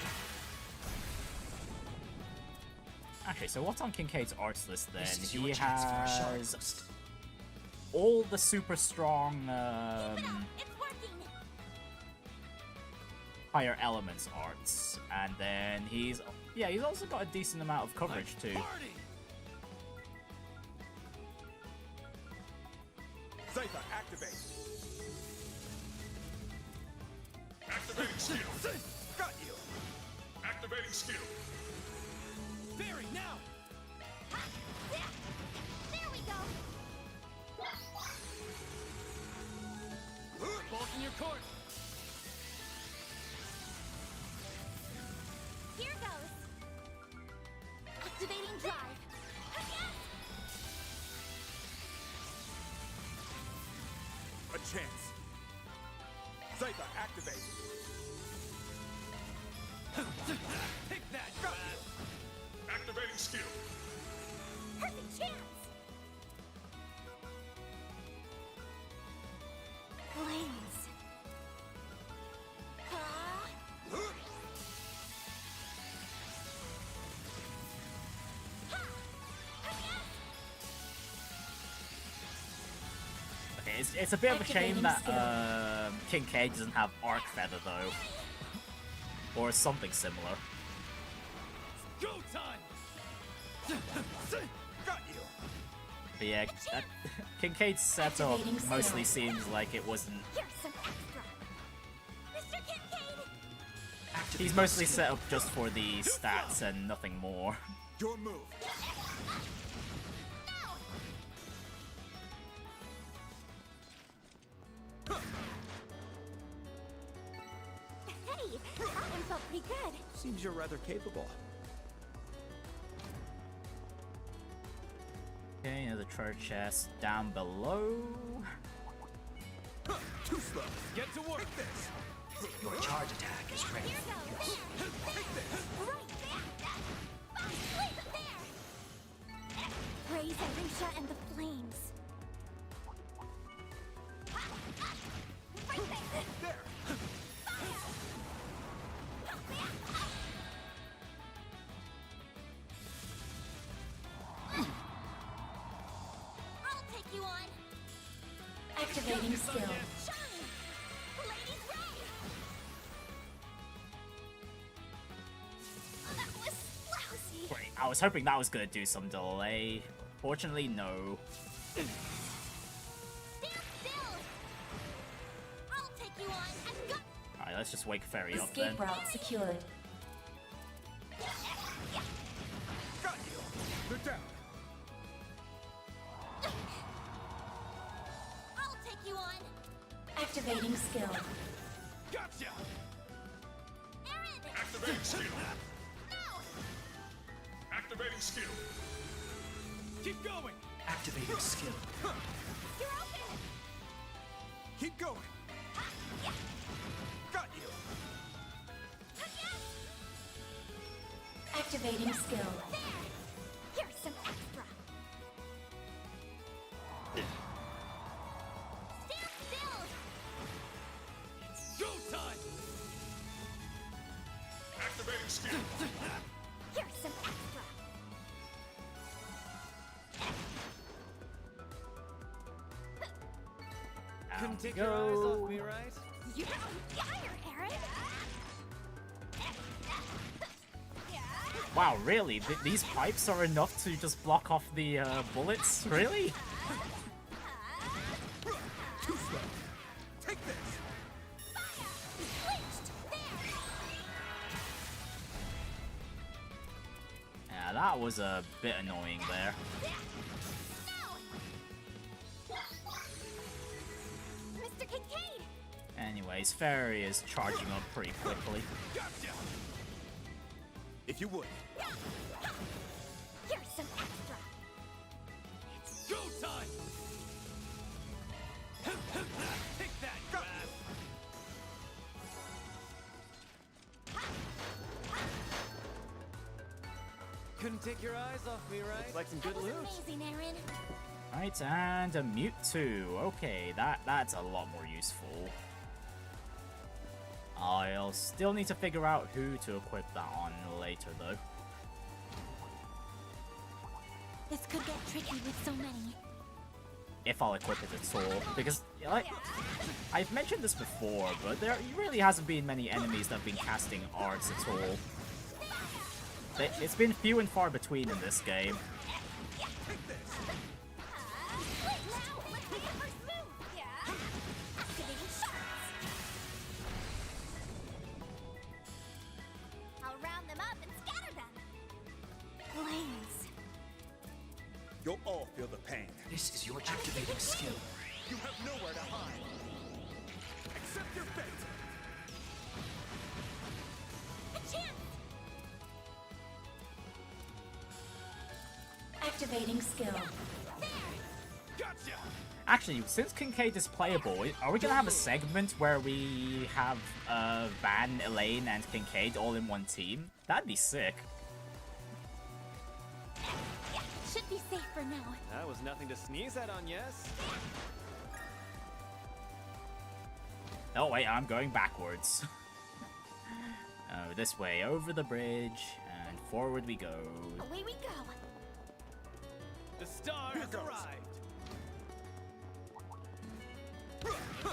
Okay, so what's on Kincaid's arts list then? This is He your chance for a shot. has all the super strong Keep it up! It's working! higher elements arts, and then he's also got a decent amount of coverage too. Zytha, activate. Activating skill. Got you. Activating skill. Barry, now. There we go. Balls in your court. Here goes. Activating drive. A chance. Zytha, activate. Take that, got you. Activating skill. Perfect chance. Flames. Okay, it's a bit of a shame that Kincaid doesn't have Arc Feather though, or something similar. Go time. Got you. But yeah, Kincaid's setup mostly seems like it wasn't. Here's some extra. Mr. Kincaid. He's mostly set up just for the stats and nothing more. Your move. Hey, that one felt pretty good. Seems you're rather capable. Okay, another treasure chest down below. Too slow. Get to work. Take this. Your charge attack is ready. Here goes. Take this. Right there. Leave it there. Raise Arisha and the flames. Right there. There. I'll take you on. Activating skill. Shine. Ladies Ray. That was lousy. Great, I was hoping that was gonna do some delay. Fortunately, no. Stand still. I'll take you on and go. Alright, let's just wake Ferry up then. Escape route secured. Got you. They're down. I'll take you on. Activating skill. Gotcha. Aaron. Activating skill. No. Activating skill. Keep going. Activating skill. You're open. Keep going. Got you. Activating skill. There. Here's some extra. Stand still. Go time. Activating skill. Here's some extra. Down Take we your eyes go. off me, right? You're on fire, Aaron. Wow, really? These pipes are enough to just block off the bullets? Really? Too slow. Take this. Lynched. There. Yeah, that was a bit annoying there. Mr. Kincaid. Anyways, Ferry is charging up pretty quickly. Gotcha. If you would. Here's some extra. Go time. Take that, grass. Couldn't take your eyes off me, right? Like some good That was loot. amazing, Aaron. Right, and a Mewtwo. Okay, that's a lot more useful. I'll still need to figure out who to equip that on later, though. This could get tricky with so many. if I'll equip it at all, because, like, I've mentioned this before, but there really hasn't been many enemies that have been casting arts at all. It's been few and far between in this game. I'll round them up and scatter them. Flames. You'll all feel the pain. This is your activating skill. You have nowhere to hide. Accept your fate. A chance. Activating skill. Gotcha. Actually, since Kincaid is playable, are we gonna have a segment where we have Van, Elaine, and Kincaid all in one team? That'd be sick. Should be safe for now. That was nothing to sneeze at on, yes? Oh wait, I'm going backwards. Oh, this way, over the bridge, and forward we go. Away we go. The star has arrived.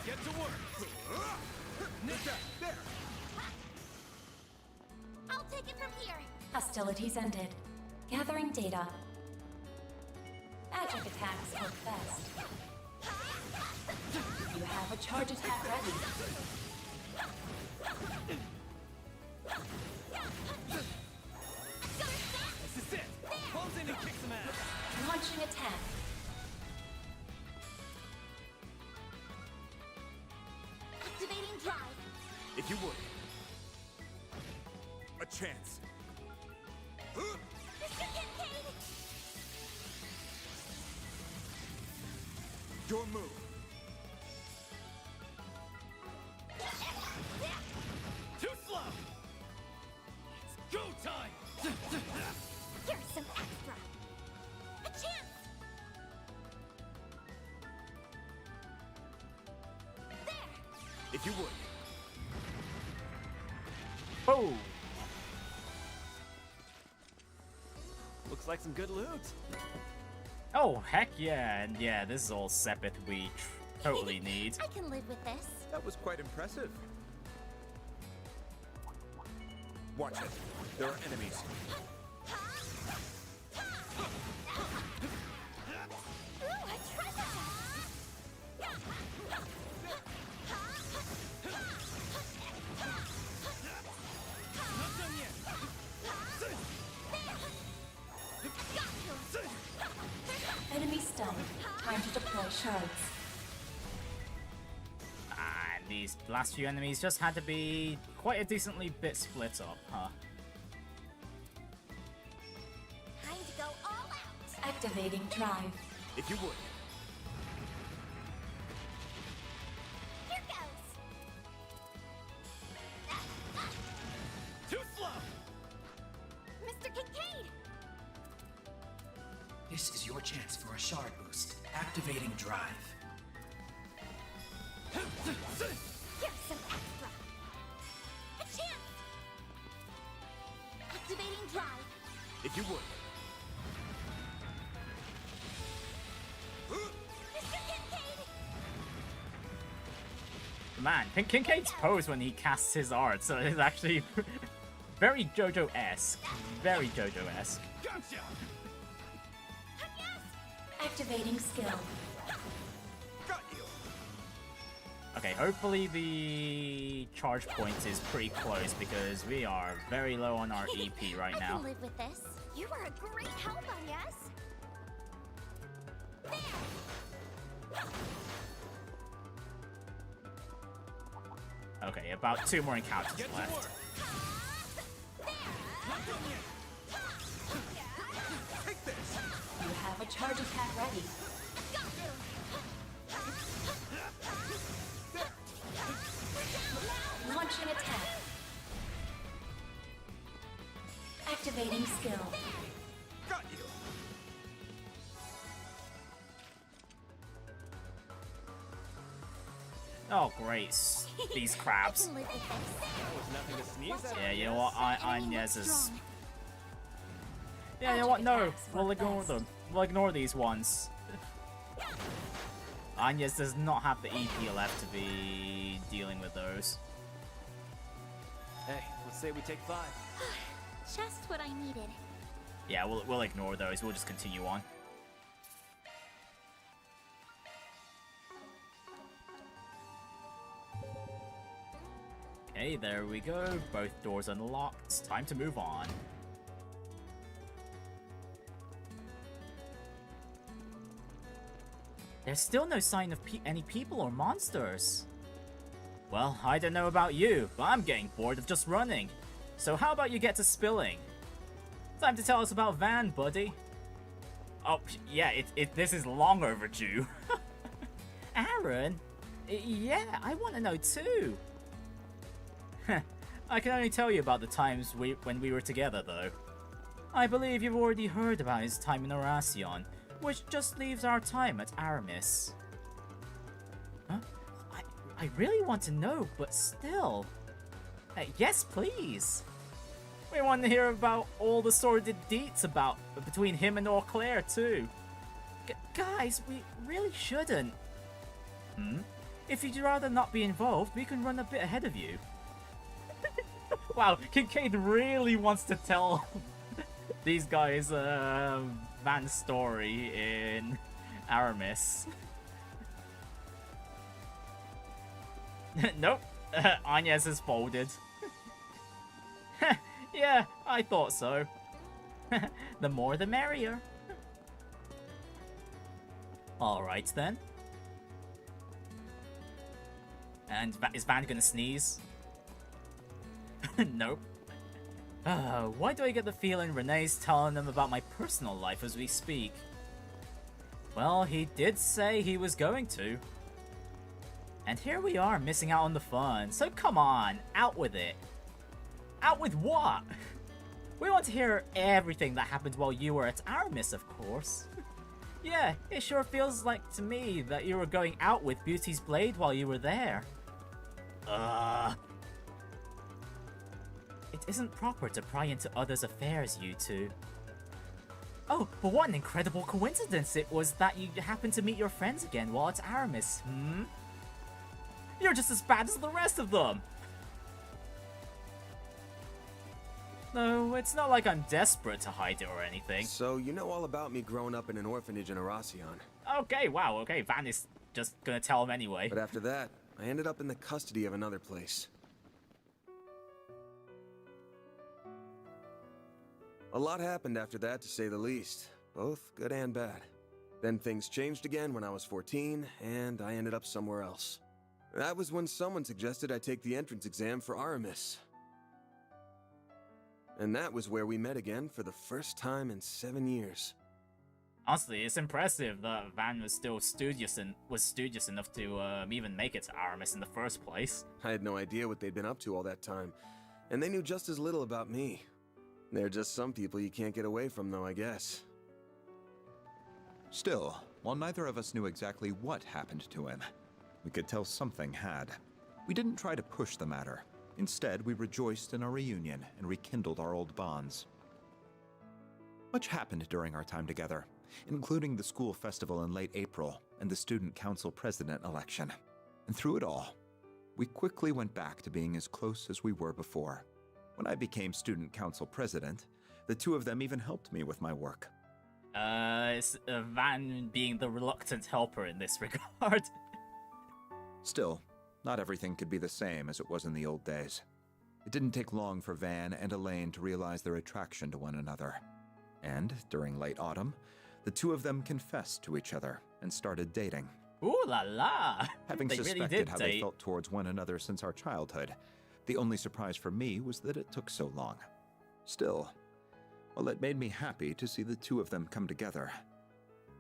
Get to work. There. I'll take it from here. Hostilities ended. Gathering data. Magic attacks work best. You have a charge attack ready. This is it. Pulls in and kicks him out. Launching attack. Activating drive. If you would. A chance. Mr. Kincaid. Your move. Too slow. It's go time. Here's some extra. A chance. There. If you would. Oh! Looks like some good loot. Oh, heck yeah, and yeah, this is all Sepith we totally need. I can live with this. That was quite impressive. Watch it. There are enemies. Ooh, a treasure. Not done yet. Enemy stunned. Time to deploy shards. And these last few enemies just had to be quite a decently bit split up, huh? Time to go all out. Activating drive. If you would. Here goes. Too slow. Mr. Kincaid. This is your chance for a shard boost. Activating drive. Here's some extra. A chance. Activating drive. If you would. Mr. Kincaid. Man, Kincaid's pose when he casts his art, so it's actually very JoJo-esque. Very JoJo-esque. Gotcha. Activating skill. Got you. Okay, hopefully the charge point is pretty close because we are very low on our EP right I now. can live with this. You were a great help on yes. Okay, about 2 more encounters Get to left. work. Not done yet. Take this. You have a charge attack ready. Launching attack. Activating skill. Got you. Oh, great. These crabs. I can live with this. That was nothing to sneeze at. Yeah, you know what? Inez is... Strong. Yeah, you know what? No, we'll ignore them. We'll ignore these ones. Agnes does not have the EP left to be dealing with those. Hey, let's say we take 5. Just what I needed. Yeah, we'll ignore those. We'll just continue on. Okay, there we go. Both doors unlocked. It's time to move on. There's still no sign of any people or monsters. Well, I don't know about you, but I'm getting bored of just running. So how about you get to spilling? Time to tell us about Van, buddy. Oh, yeah, this is long overdue. Aaron? Yeah, I want to know too. I can only tell you about the times when we were together, though. I believe you've already heard about his time in Arasion, which just leaves our time at Aramis. Huh? I really want to know, but still. Yes, please. We want to hear about all the sordid deets between him and Claire too. Guys, we really shouldn't. If you'd rather not be involved, we can run a bit ahead of you. Wow, Kincaid really wants to tell these guys Van's story in Aramis. Nope, Agnes is folded. Yeah, I thought so. The more the merrier. Alright then. And is Van gonna sneeze? Nope. Why do I get the feeling Renee's telling them about my personal life as we speak? Well, he did say he was going to. And here we are missing out on the fun, so come on, out with it. Out with what? We want to hear everything that happened while you were at Aramis, of course. Yeah, it sure feels like to me that you were going out with Beauty's Blade while you were there. It isn't proper to pry into others' affairs, you two. Oh, but what an incredible coincidence it was that you happened to meet your friends again while at Aramis, You're just as bad as the rest of them! No, it's not like I'm desperate to hide it or anything. So, you know all about me growing up in an orphanage in Arasion. Okay, wow, okay, Van is just gonna tell him anyway. But after that, I ended up in the custody of another place. A lot happened after that, to say the least. Both good and bad. Then things changed again when I was 14, and I ended up somewhere else. That was when someone suggested I take the entrance exam for Aramis. And that was where we met again for the first time in 7 years. Honestly, it's impressive that Van was still studious enough to even make it to Aramis in the first place. I had no idea what they'd been up to all that time, and they knew just as little about me. They're just some people you can't get away from, though, I guess. Still, while neither of us knew exactly what happened to him, we could tell something had. We didn't try to push the matter. Instead, we rejoiced in our reunion and rekindled our old bonds. Much happened during our time together, including the school festival in late April and the student council president election. And through it all, we quickly went back to being as close as we were before. When I became student council president, the two of them even helped me with my work. It's Van being the reluctant helper in this regard. Still, not everything could be the same as it was in the old days. It didn't take long for Van and Elaine to realize their attraction to one another. And, during late autumn, the two of them confessed to each other and started dating. Ooh la la! Having They suspected really did how date. they felt towards one another since our childhood, the only surprise for me was that it took so long. Still, while it made me happy to see the two of them come together,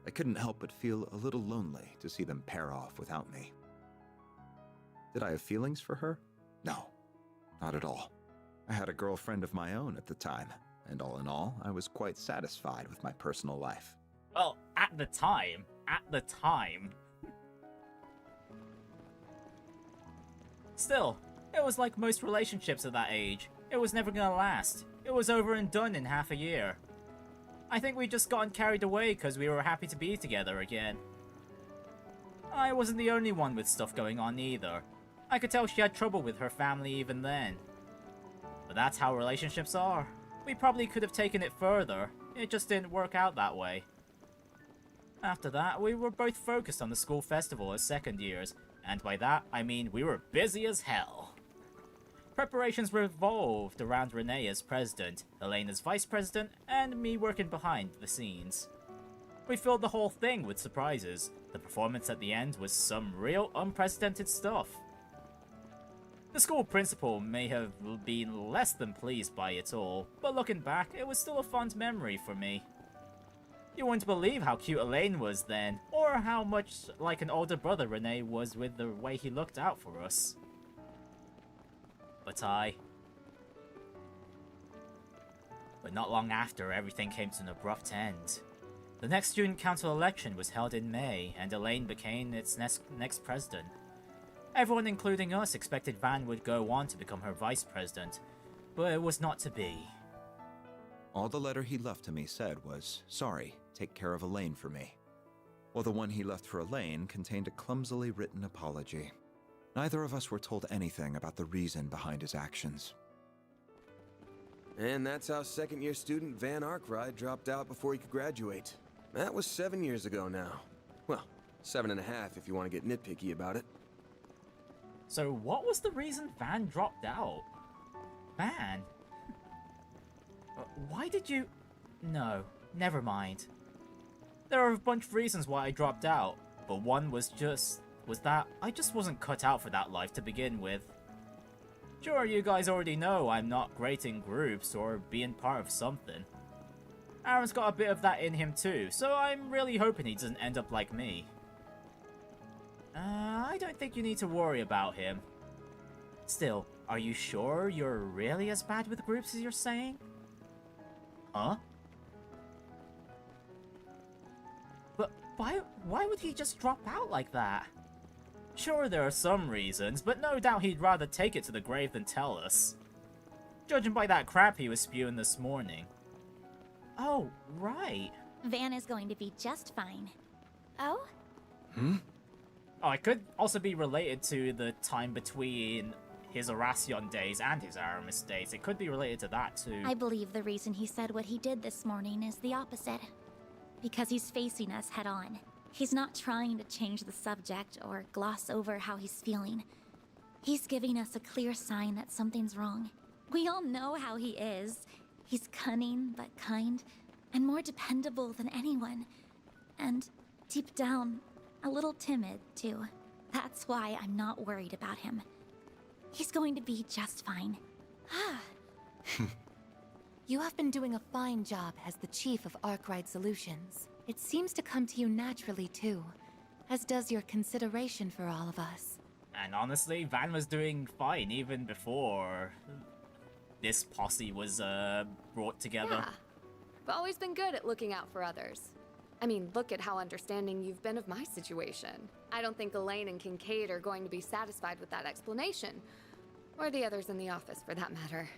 I couldn't help but feel a little lonely to see them pair off without me. Did I have feelings for her? No, not at all. I had a girlfriend of my own at the time, and all in all, I was quite satisfied with my personal life. Well, at the time. Still, it was like most relationships at that age. It was never gonna last. It was over and done in half a year. I think we just gotten carried away because we were happy to be together again. I wasn't the only one with stuff going on either. I could tell she had trouble with her family even then. But that's how relationships are. We probably could have taken it further. It just didn't work out that way. After that, we were both focused on the school festival as second years, and by that, I mean we were busy as hell. Preparations revolved around Renee as president, Elaine as vice president, and me working behind the scenes. We filled the whole thing with surprises. The performance at the end was some real unprecedented stuff. The school principal may have been less than pleased by it all, but looking back, it was still a fond memory for me. You wouldn't believe how cute Elaine was then, or how much like an older brother Renee was with the way he looked out for us. But not long after, everything came to an abrupt end. The next student council election was held in May, and Elaine became its next president. Everyone, including us, expected Van would go on to become her vice president, but it was not to be. All the letter he left to me said was, "Sorry, take care of Elaine for me." While the one he left for Elaine contained a clumsily written apology. Neither of us were told anything about the reason behind his actions. And that's how second-year student Van Arkwright dropped out before he could graduate. That was 7 years ago now. Well, 7.5 if you want to get nitpicky about it. So what was the reason Van dropped out? Van? Why did you... No, never mind. There are a bunch of reasons why I dropped out, but one was that I just wasn't cut out for that life to begin with. Sure, you guys already know I'm not great in groups or being part of something. Aaron's got a bit of that in him too, so I'm really hoping he doesn't end up like me. I don't think you need to worry about him. Still, are you sure you're really as bad with groups as you're saying? Huh? But why would he just drop out like that? Sure, there are some reasons, but no doubt he'd rather take it to the grave than tell us. Judging by that crap he was spewing this morning. Oh, right. Van is going to be just fine. Oh? Oh, it could also be related to the time between his Oracion days and his Aramis days. It could be related to that too. I believe the reason he said what he did this morning is the opposite. Because he's facing us head on. He's not trying to change the subject or gloss over how he's feeling. He's giving us a clear sign that something's wrong. We all know how he is. He's cunning but kind, and more dependable than anyone. And deep down, a little timid too. That's why I'm not worried about him. He's going to be just fine. You have been doing a fine job as the chief of Arkwright Solutions. It seems to come to you naturally too, as does your consideration for all of us. And honestly, Van was doing fine even before this posse was brought together. Yeah. I've always been good at looking out for others. I mean, look at how understanding you've been of my situation. I don't think Elaine and Kincaid are going to be satisfied with that explanation. Or the others in the office, for that matter.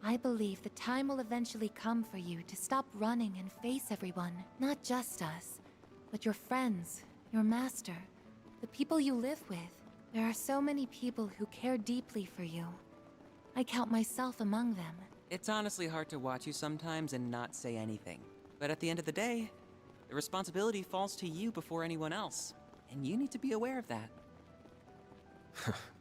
I believe the time will eventually come for you to stop running and face everyone. Not just us, but your friends, your master, the people you live with. There are so many people who care deeply for you. I count myself among them. It's honestly hard to watch you sometimes and not say anything. But at the end of the day, the responsibility falls to you before anyone else. And you need to be aware of that.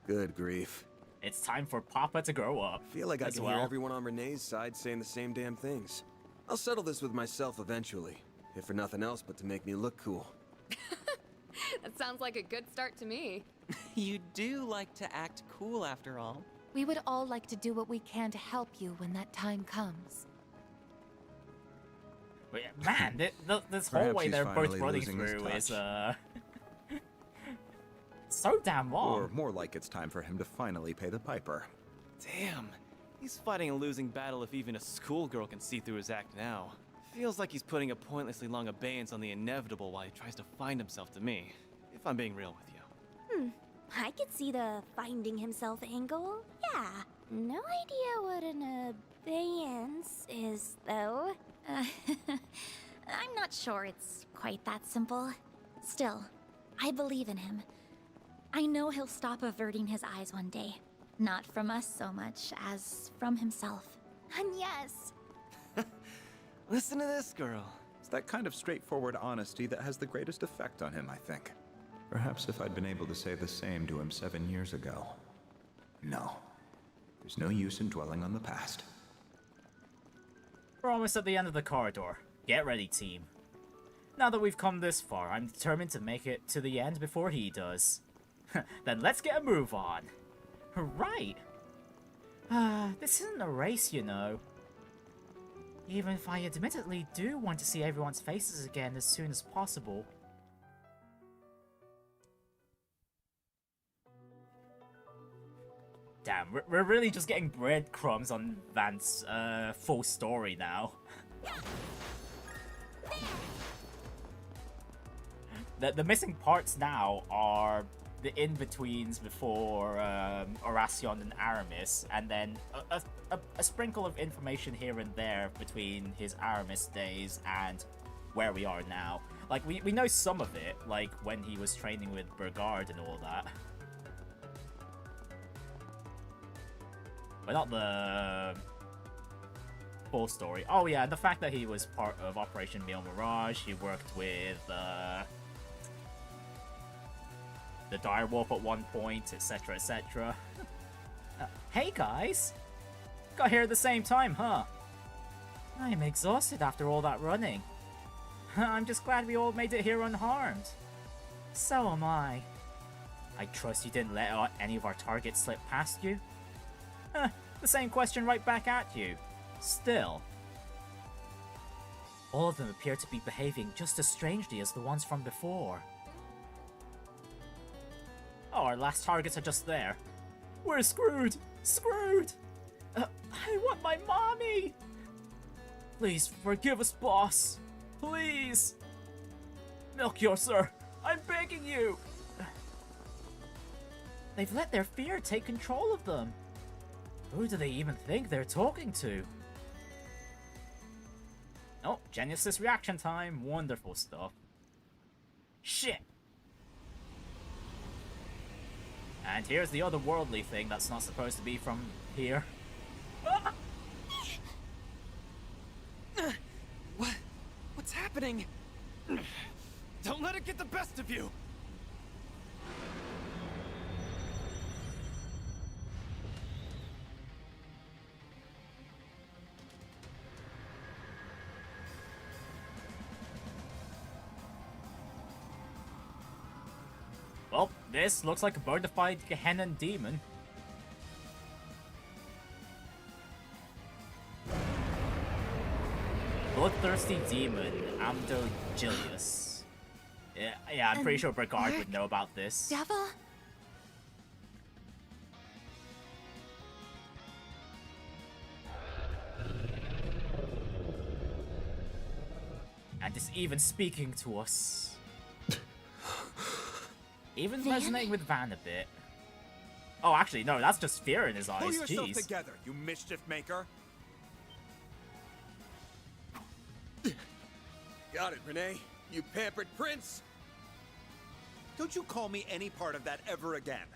Good grief. It's time for Papa to grow up. I feel like I can hear everyone on Renee's side saying the same damn things. I'll settle this with myself eventually, if for nothing else but to make me look cool. That sounds like a good start to me. You do like to act cool after all. We would all like to do what we can to help you when that time comes. But man, this whole way they're both running through is so damn long. Or more like it's time for him to finally pay the piper. Damn, he's fighting a losing battle if even a schoolgirl can see through his act now. Feels like he's putting a pointlessly long abeyance on the inevitable while he tries to find himself to me, if I'm being real with you. I could see the finding himself angle. Yeah. No idea what an abeyance is, though. I'm not sure it's quite that simple. Still, I believe in him. I know he'll stop averting his eyes one day. Not from us so much as from himself. And yes, Listen to this girl. It's that kind of straightforward honesty that has the greatest effect on him, I think. Perhaps if I'd been able to say the same to him 7 years ago. No. There's no use in dwelling on the past. We're almost at the end of the corridor. Get ready, team. Now that we've come this far, I'm determined to make it to the end before he does. Then let's get a move on. Right. This isn't a race, you know. Even if I admittedly do want to see everyone's faces again as soon as possible. Damn, we're really just getting breadcrumbs on Vance's full story now. The missing parts now are the in-betweens before Oracion and Aramis, and then a sprinkle of information here and there between his Aramis days and where we are now. Like, we know some of it, like when he was training with Bergard and all that. But not the full story. Oh yeah, and the fact that he was part of Operation Mille Mirage, he worked with the Direwolf at one point, etc, etc. Hey guys! Got here at the same time, huh? I am exhausted after all that running. I'm just glad we all made it here unharmed. So am I. I trust you didn't let any of our targets slip past you? The same question right back at you. Still. All of them appear to be behaving just as strangely as the ones from before. Oh, our last targets are just there. We're screwed! Screwed! I want my mommy! Please forgive us, boss. Please! Melchior, sir, I'm begging you! They've let their fear take control of them. Who do they even think they're talking to? Oh, Genesis reaction time. Wonderful stuff. Shit! And here's the otherworldly thing that's not supposed to be from here. What's happening? Don't let it get the best of you! Well, this looks like a bona fide Gehenna demon. Bloodthirsty demon, Amdogilius. Yeah, I'm pretty sure Bergard would know about this. Devil? And is even speaking to us. Even resonating with Van a bit. Oh, actually, no, that's just fear in his eyes. Pull yourself Jeez. together, you mischief maker. Got it, Renee. You pampered prince. Don't you call me any part of that ever again.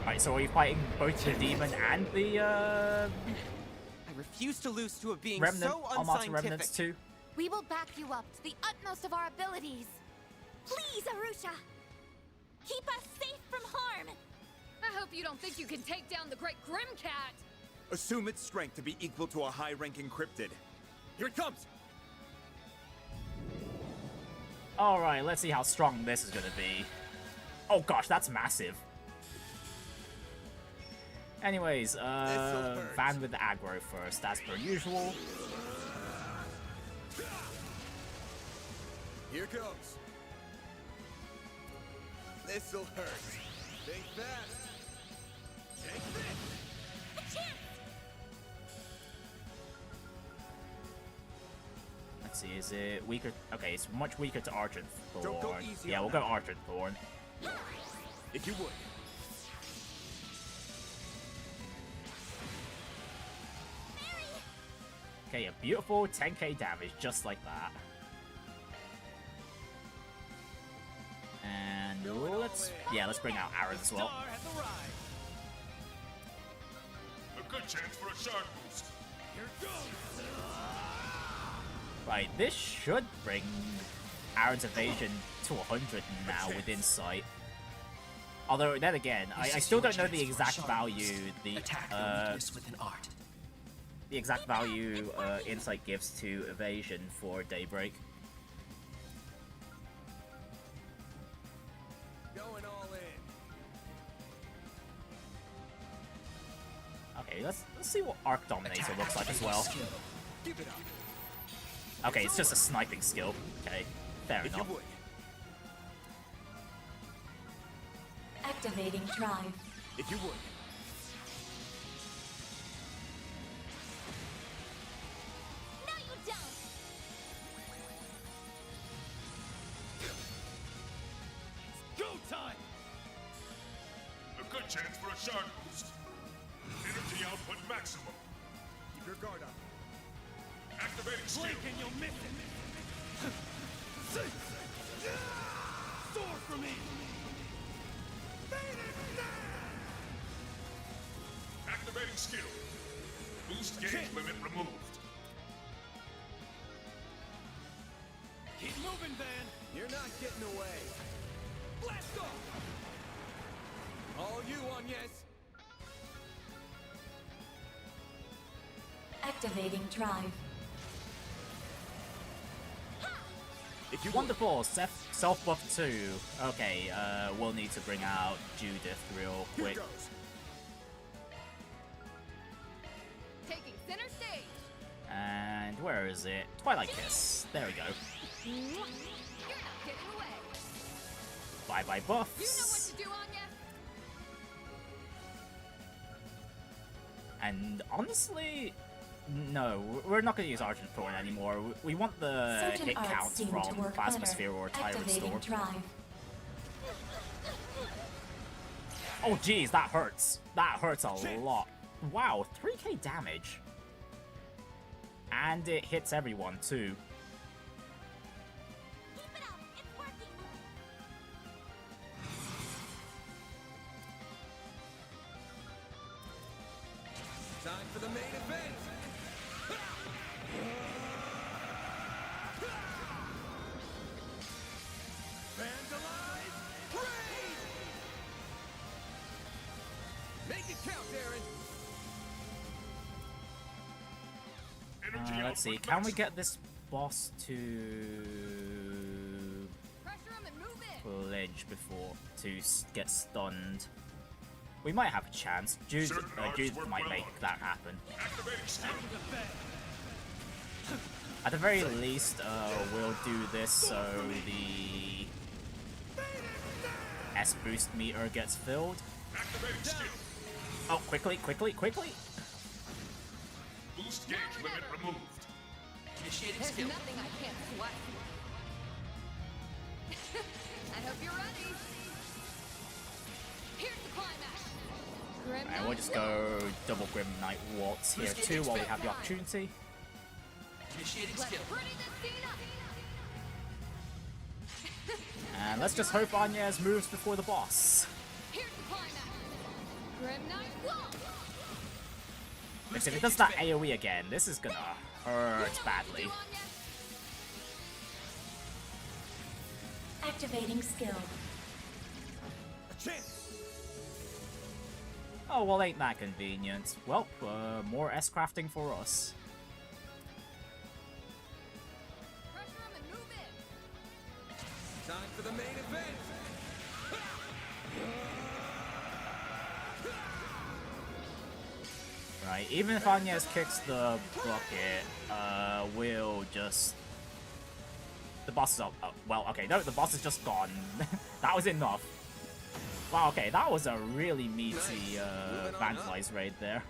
Alright, so are you fighting both the demon and the I refuse to lose to a being Remnant, so Almata unscientific. Remnants too? We will back you up to the utmost of our abilities. please, Arusha! Keep us safe from harm! I hope you don't think you can take down the Great Grimcat! Assume its strength to be equal to a high-ranking cryptid. Here it comes! Alright, let's see how strong this is gonna be. Oh gosh, that's massive. Anyways, Van with the aggro first, as per usual. Here goes. This'll hurt. Think fast. Take this. Let's see, is it weaker? Okay, it's much weaker to Argent Thorn. Don't go easy Yeah, on we'll that. go Argent Thorn. If you would. Okay, a beautiful 10k damage, just like that. And let's bring out Aaron as well. A good chance for a shard boost. Here goes. Right, this should bring Aaron's evasion to 100 now with insight. Although then again, I still don't know the exact value the exact value insight gives to evasion for Daybreak. Going all in. Okay, let's see what Arc Dominator looks like as well. Keep it up. Okay, it's just a sniping skill. Okay, fair enough. Activating drive. If you would. No, you don't. Go time. A good chance for a shard boost. Energy output maximum. Keep your guard up. Activating skill. Blink and you'll miss it. Soar for me. Activating skill. Boost gauge limit removed. Keep moving, Van. You're not getting away. Blast off. All you on yes. Activating drive. Wonderful! Self-buff 2. Okay, we'll need to bring out Judith real quick. Taking center stage. And where is it? Twilight Kiss. There we go. You're not getting away. Bye-bye buffs. You know what to do, Anya? And honestly, no, we're not going to use Argent Thorn anymore. We want the Certain hit arts count seem to from work Plasma better. Sphere or Tyrant Activating Storm. drive. Oh jeez, that hurts. That hurts a lot. Wow, 3k damage. And it hits everyone too. Keep it up. It's working. Time for the main event. Fans alive. Raid! Make it count, Aaron. Let's see, can we get this boss to Pressure him and move in. flinch before to get stunned? We might have a chance. Judith might make that happen. At the very least, we'll do this so the S boost meter gets filled. Oh, quickly! Boost gauge limit removed. Initiating There's skill. nothing I can't swipe. I hope you're ready. Here's the climax. And we'll just go double Grim Knight Waltz here too while we have the opportunity. Initiating Let's skill. pretty this scene up. And let's just hope Anya's moves before the boss. Here's the climax. Grim Knight Waltz. Because if it does that AoE again, this is gonna hurt badly. Activating skill. A chance. Oh, well, ain't that convenient. Well, more S-crafting for us. Pressure him and move in. Time for the main event. Right, even if Agnes kicks the bucket, we'll just... The boss is up. Oh, well, okay, no, the boss is just gone. That was enough. Wow, okay, that was a really meaty Vandalize raid there.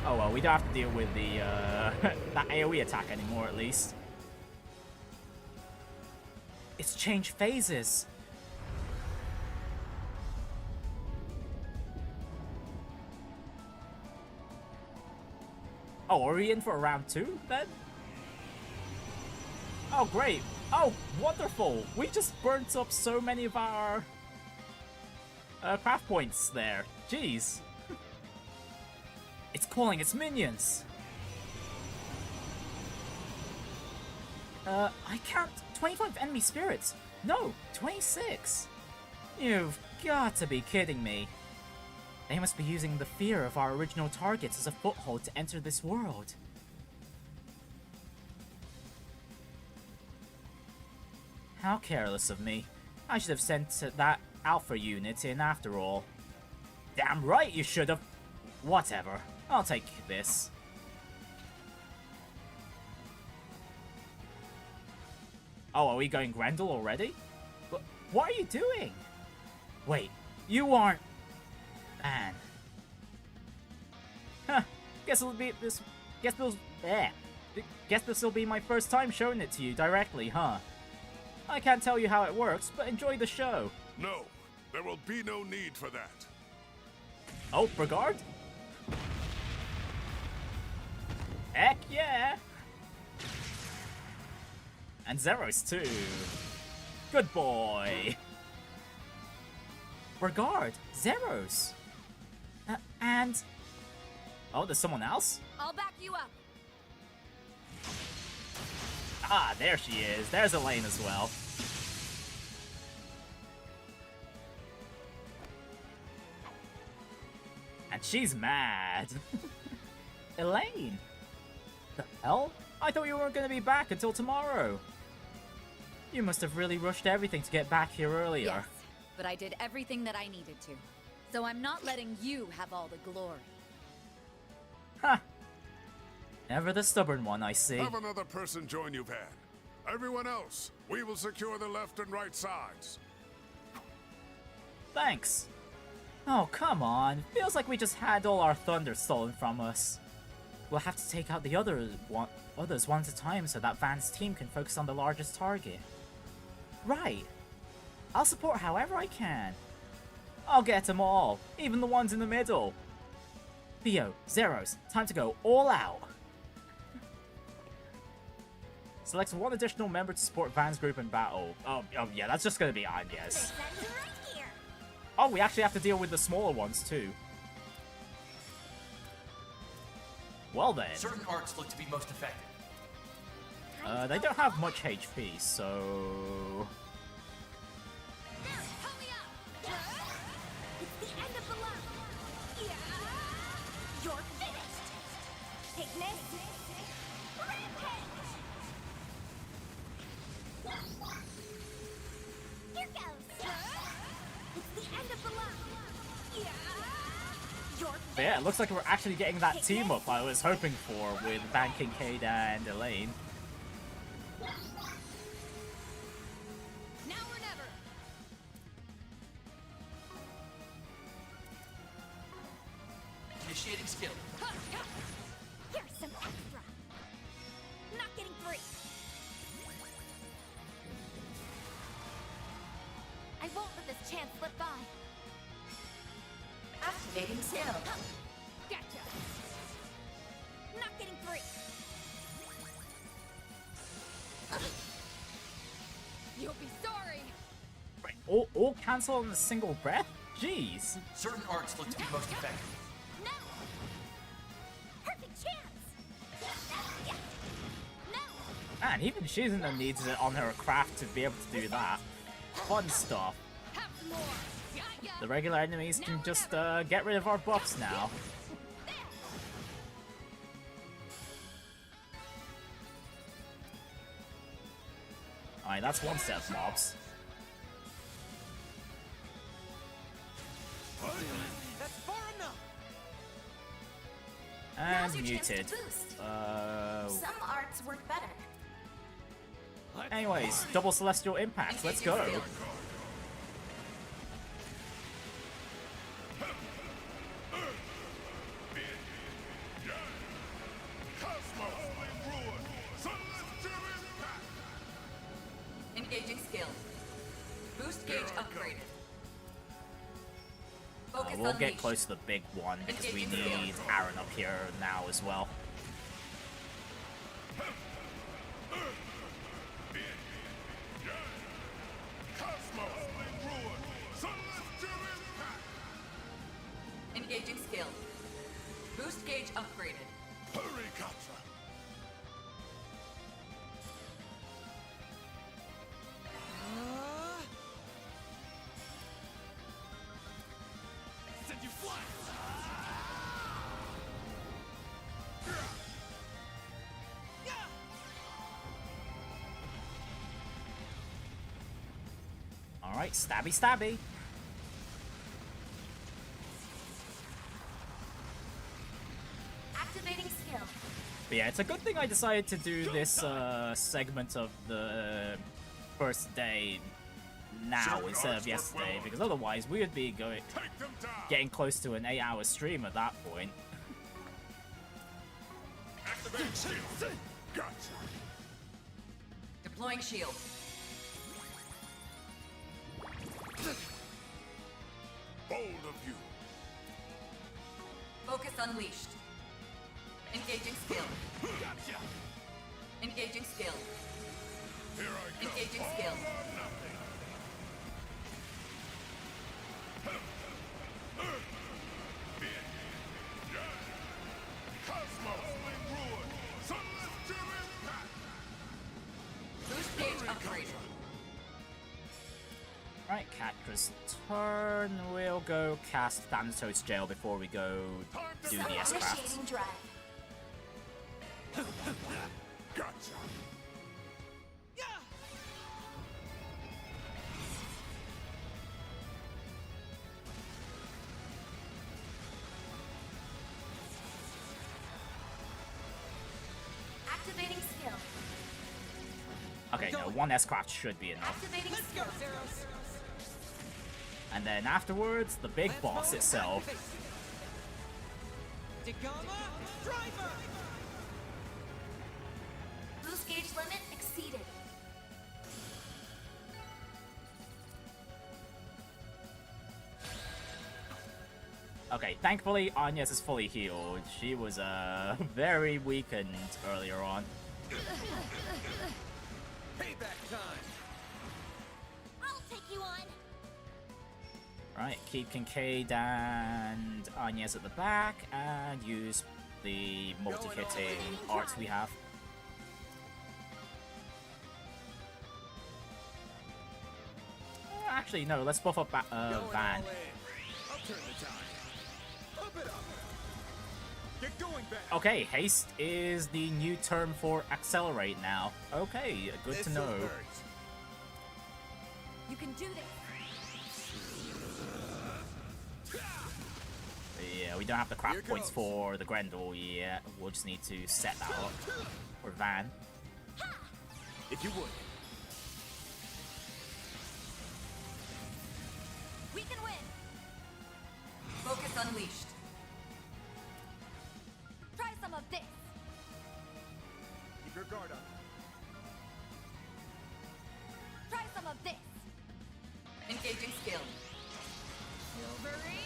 Oh well, we don't have to deal with the that AoE attack anymore, at least. It's changed phases. Oh, are we in for a round 2 then? Oh, great. Oh, wonderful. We just burnt up so many of our craft points there. Jeez. It's calling its minions. I count 25 enemy spirits. No, 26. You've got to be kidding me. They must be using the fear of our original targets as a foothold to enter this world. How careless of me. I should have sent that Alpha unit in after all. Damn right you should have. Whatever. I'll take this. Oh, are we going Grendel already? But what are you doing? Wait, you aren't... Man. Huh. Guess it'll be this... Guess this will be my first time showing it to you directly, huh? I can't tell you how it works, but enjoy the show. No, there will be no need for that. Oh, Bergard? Heck yeah! And Zeros too. Good boy. Bergard, Zeros. And... Oh, there's someone else? I'll back you up. Ah, there she is. There's Elaine as well. And she's mad. Elaine! The hell? I thought you weren't going to be back until tomorrow. You must have really rushed everything to get back here earlier. Yes, but I did everything that I needed to. So I'm not letting you have all the glory. Huh. Never the stubborn one, I see. Have another person join you, Van. Everyone else, we will secure the left and right sides. Thanks. Oh, come on. Feels like we just had all our thunder stolen from us. We'll have to take out the others one at a time so that Van's team can focus on the largest target. Right. I'll support however I can. I'll get them all, even the ones in the middle. Theo, Zeros, time to go all out. Select one additional member to support Van's group in battle. Oh yeah, that's just gonna be Agnes. Oh, we actually have to deal with the smaller ones too. Well then. Certain arts look to be most effective. They don't have much HP, so... It's the end of the line. Yeah. You're finished. Take this. Rampage. Here goes. It's the end of the line. Yeah. You're finished. But yeah, it looks like we're actually getting that team up I was hoping for with Van, Kincaid, and Elaine. Now or never. Initiating skill. Here's some extra. Not getting free. I won't let this chance slip by. Activating skill. Gotcha. Not getting free. You'll be sorry. Right, all cancel in a single breath? Jeez. Certain arts look to be most effective. No. Perfect chance. No. Man, even Shizuno needs it on her craft to be able to do that. Fun stuff. Have some more. The regular enemies can just get rid of our buffs now. Alright, that's one set of mobs. That's far enough. And Now's your chance to muted. boost. Some arts work better. Anyways, double celestial impact, let's go. Engaging skill. Boost gauge upgraded. Focus We'll get unleashed. close to the big one because we need Aaron up here now as well. gauge upgraded. Hurry, Quatre! Send you flying! Alright, stabby stabby. Activating skill. But yeah, it's a good thing I decided to do this segment of the first day now instead of yesterday, because otherwise we would be getting close to an 8-hour stream at that point. Activate shield! Gotcha! Deploying shield. Bold of you! Focus unleashed. Engaging skill. Gotcha! Engaging skill. Here I go! Engaging skill. All or nothing! Cosmos! Ruin! Celestial impact! Boost gauge upgraded. Right, Quatre's turn. We'll go cast Thanatos Jail before we go do the S-Craft. Initiating drive. Gotcha! Activating skill. Okay, no, one S-Craft should be enough. Activating skill. And then afterwards, the big boss itself. Driver! Boost gauge limit exceeded. Okay, thankfully Agnes is fully healed. She was very weakened earlier on. Payback time! I'll take you on. Right, keep Kincaid and Agnes at the back and use the multi-hitting arts we have. Actually, no, let's buff up Van. I'll turn the tide. Up it up. Get going back. Okay, haste is the new term for accelerate now. Okay, good to know. You can do this. Yeah, we don't have the craft points for the Grendel yet. We'll just need to set that up for Van. If you would. We can win. Focus unleashed. Try some of this. Keep your guard up. Try some of this. Engaging skill. Silvery.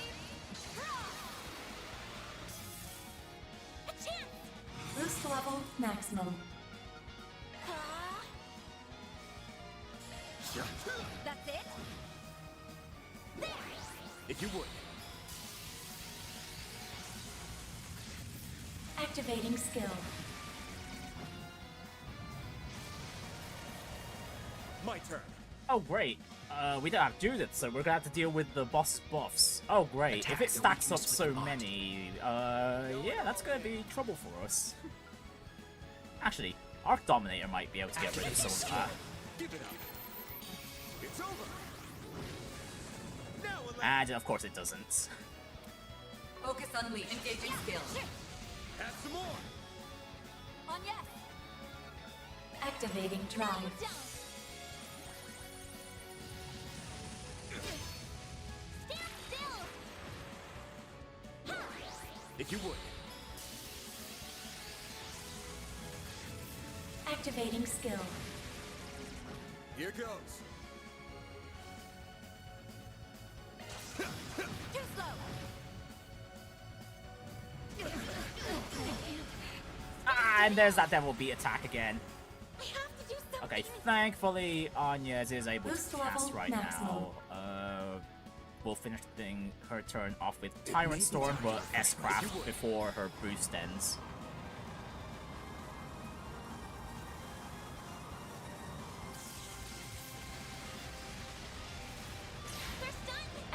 A chance. Boost level maximum. That's it. There. If you would. Activating skill. My turn. Oh, great. We don't have Judith, so we're gonna have to deal with the boss buffs. Oh, great. If it stacks up so many, yeah, that's gonna be trouble for us. Actually, Arc Dominator might be able to get rid of some of that. Give it up. It's over. Now, Elaine. And of course it doesn't. Focus unleashed. Engaging skill. Have some more. On yes. Activating drive. Stand still. If you would. Activating skill. Here goes. Too slow. Ah, and there's that Devil Beat attack again. I have to do something. Okay, thankfully Agnes is able Boost to cast level right maximum. now. will finish her turn off with Tyrant Storm, but S-Craft before her boost ends.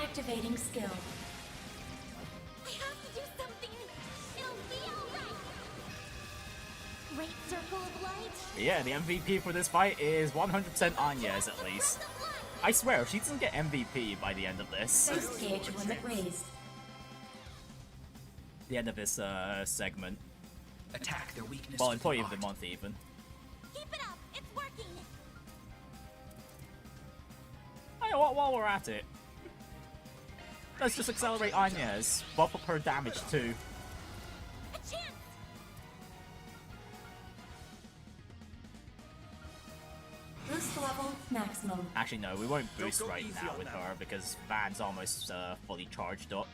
Activating skill. I have to do something. It'll be alright. Great circle of light. Yeah, the MVP for this fight is 100% Anya's at least. I swear, if she doesn't get MVP by the end of this. Base gauge limit raised. The end of this segment. Attack their weakness. Well, Employee of the Month even. Keep it up. It's working. I know what, while we're at it, let's just accelerate Anya's. Buff up her damage too. A chance. Boost level maximum. Actually, no, we won't boost right now with her because Van's almost fully charged up.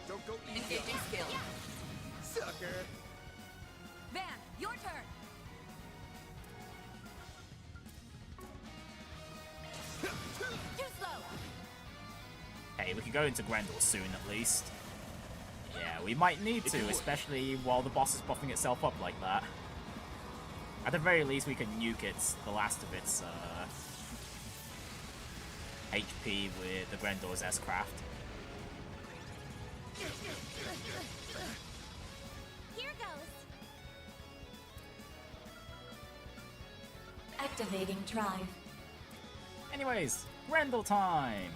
Don't go easy. Engaging skill. Sucker. Van, your turn. Too slow. Hey, we can go into Grendel soon at least. Yeah, we might need to, especially while the boss is buffing itself up like that. At the very least, we can nuke the last of its HP with the Grendel's S-Craft. Here goes. Activating drive. Anyways, Grendel time!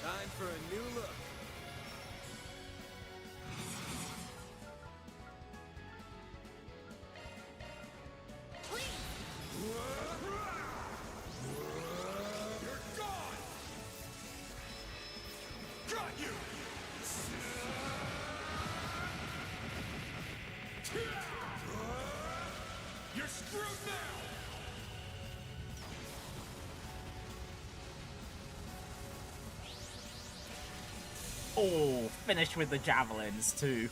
Time for a new look. You're gone! Got you! You're screwed now! Oh, finished with the javelins too.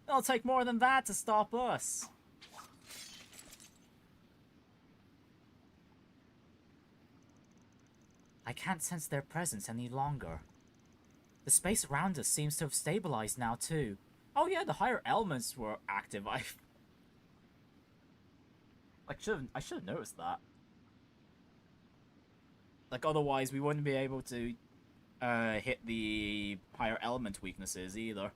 It'll take more than that to stop us. I can't sense their presence any longer. The space around us seems to have stabilized now too. Oh yeah, the higher elements were active. I should have noticed that. Like otherwise we wouldn't be able to hit the higher element weaknesses either.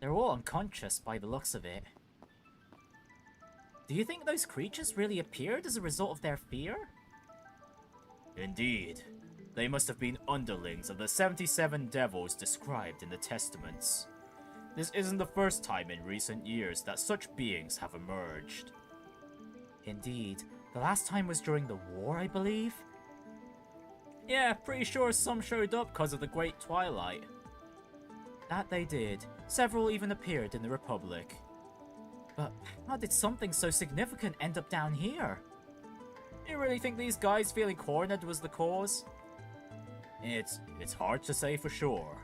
They're all unconscious by the looks of it. Do you think those creatures really appeared as a result of their fear? Indeed. They must have been underlings of the 77 devils described in the Testaments. This isn't the first time in recent years that such beings have emerged. Indeed. The last time was during the war, I believe? Yeah, pretty sure some showed up because of the Great Twilight. That they did. Several even appeared in the Republic. But how did something so significant end up down here? You really think these guys feeling cornered was the cause? It's hard to say for sure.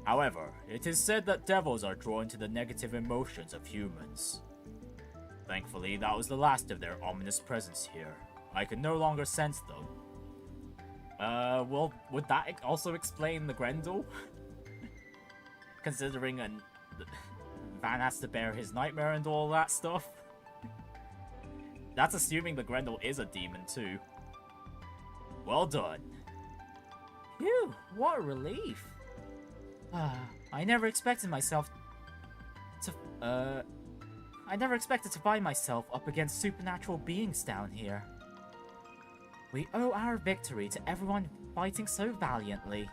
However, it is said that devils are drawn to the negative emotions of humans. Thankfully, that was the last of their ominous presence here. I can no longer sense them. Well, would that also explain the Grendel? Considering Van has to bear his nightmare and all that stuff. That's assuming the Grendel is a demon too. Well done. Phew, what a relief. I never expected to find myself up against supernatural beings down here. We owe our victory to everyone fighting so valiantly.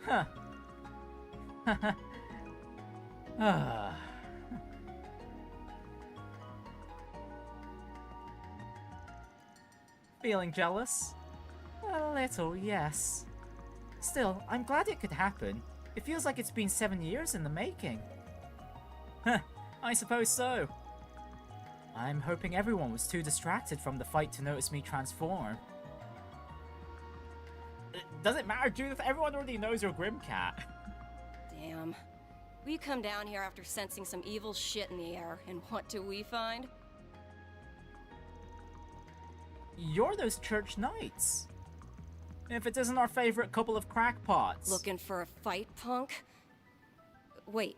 Huh. Feeling jealous? A little, yes. Still, I'm glad it could happen. It feels like it's been 7 years in the making. Huh, I suppose so. I'm hoping everyone was too distracted from the fight to notice me transform. Does it matter, Judith? Everyone already knows you're Grimcat. Damn. We come down here after sensing some evil shit in the air, and what do we find? You're those church knights. If it isn't our favorite couple of crackpots. Looking for a fight, punk? Wait,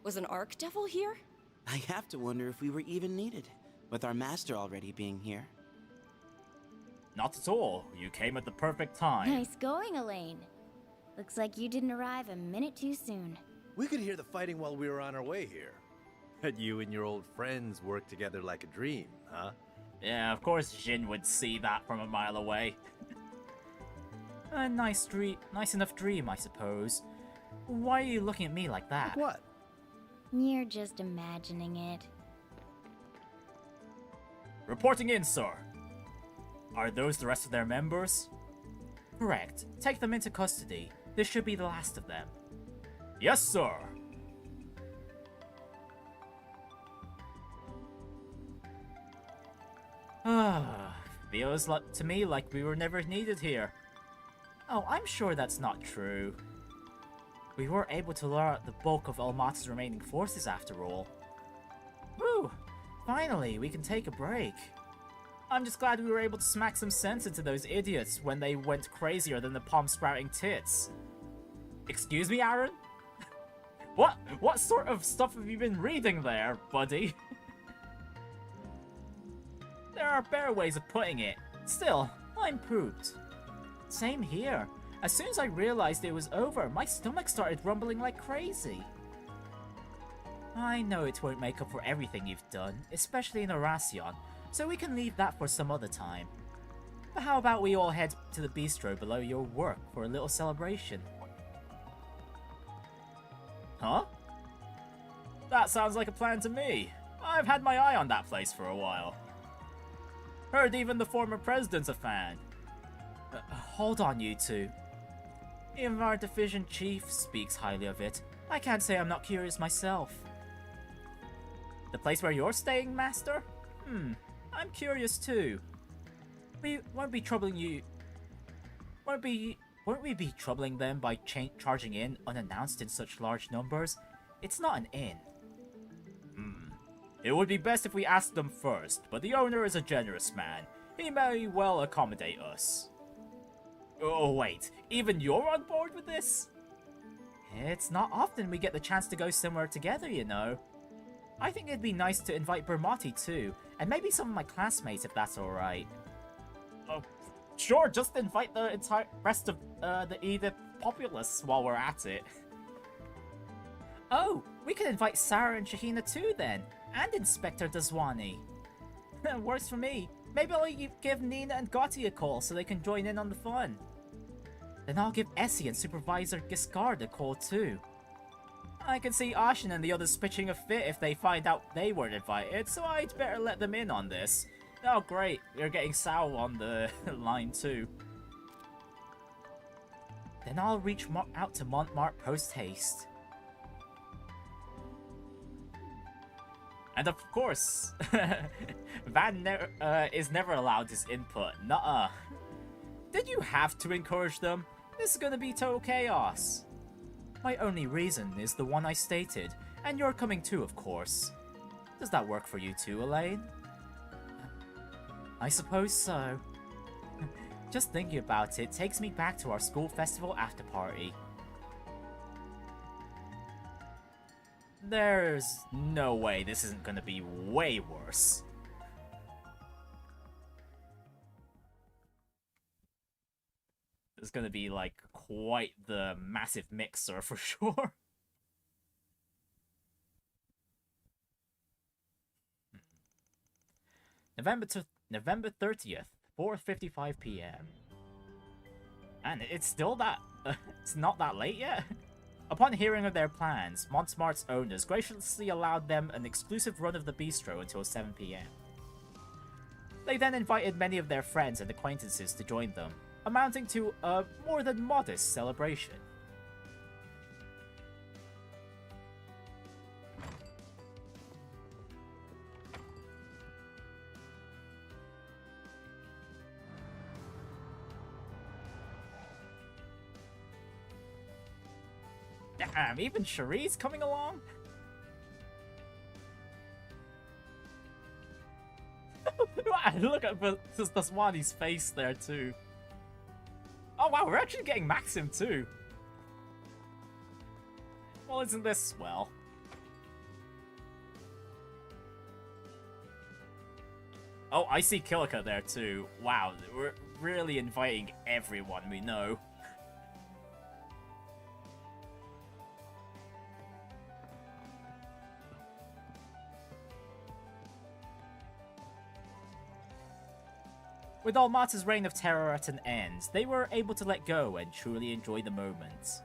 was an Archdevil here? I have to wonder if we were even needed, with our master already being here. Not at all. You came at the perfect time. Nice going, Elaine. Looks like you didn't arrive a minute too soon. We could hear the fighting while we were on our way here. But you and your old friends work together like a dream, huh? Yeah, of course Jin would see that from a mile away. A nice enough dream, I suppose. Why are you looking at me like that? What? You're just imagining it. Reporting in, sir. Are those the rest of their members? Correct. Take them into custody. This should be the last of them. Yes, sir. Feels like to me like we were never needed here. Oh, I'm sure that's not true. We were able to lure out the bulk of Almata's remaining forces after all. Woo! Finally, we can take a break. I'm just glad we were able to smack some sense into those idiots when they went crazier than the palm-sprouting tits. Excuse me, Aaron? What sort of stuff have you been reading there, buddy? There are better ways of putting it. Still, I'm pooped. Same here. As soon as I realized it was over, my stomach started rumbling like crazy. I know it won't make up for everything you've done, especially in Oracion, so we can leave that for some other time. But how about we all head to the bistro below your work for a little celebration? Huh? That sounds like a plan to me. I've had my eye on that place for a while. Heard even the former president's a fan. Hold on, you two. Even our division chief speaks highly of it. I can't say I'm not curious myself. The place where you're staying, Master? I'm curious too. We won't be troubling you. Won't we be troubling them by charging in unannounced in such large numbers? It's not an inn. It would be best if we asked them first, but the owner is a generous man. He may well accommodate us. Oh wait, even you're on board with this? It's not often we get the chance to go somewhere together, you know. I think it'd be nice to invite Bermati too, and maybe some of my classmates if that's alright. Oh, sure, just invite the entire rest of the Edith populace while we're at it. Oh, we could invite Sarah and Shahina too then, and Inspector Dazwani. Works for me. Maybe I'll give Nina and Gotti a call so they can join in on the fun. Then I'll give Essie and Supervisor Giscard a call too. I can see Ashen and the others pitching a fit if they find out they weren't invited, so I'd better let them in on this. Oh great, we're getting Sao on the line too. Then I'll reach out to Montmartre post-haste. And of course, Van is never allowed his input. Nuh-uh. Did you have to encourage them? This is gonna be total chaos. My only reason is the one I stated, and you're coming too, of course. Does that work for you too, Elaine? I suppose so. Just thinking about it takes me back to our school festival after party. There's no way this isn't gonna be way worse. It's gonna be like quite the massive mixer for sure. November 30th, 4:55 p.m. And it's still that it's not that late yet. Upon hearing of their plans, Montmartre's owners graciously allowed them an exclusive run of the bistro until 7 p.m. They then invited many of their friends and acquaintances to join them, amounting to a more than modest celebration. Damn, even Cherie's coming along? Look at the Swani's face there too. Oh wow, we're actually getting Maxim too. Well, isn't this swell? Oh, I see Kilika there too. Wow, we're really inviting everyone we know. With Almata's reign of terror at an end, they were able to let go and truly enjoy the moment.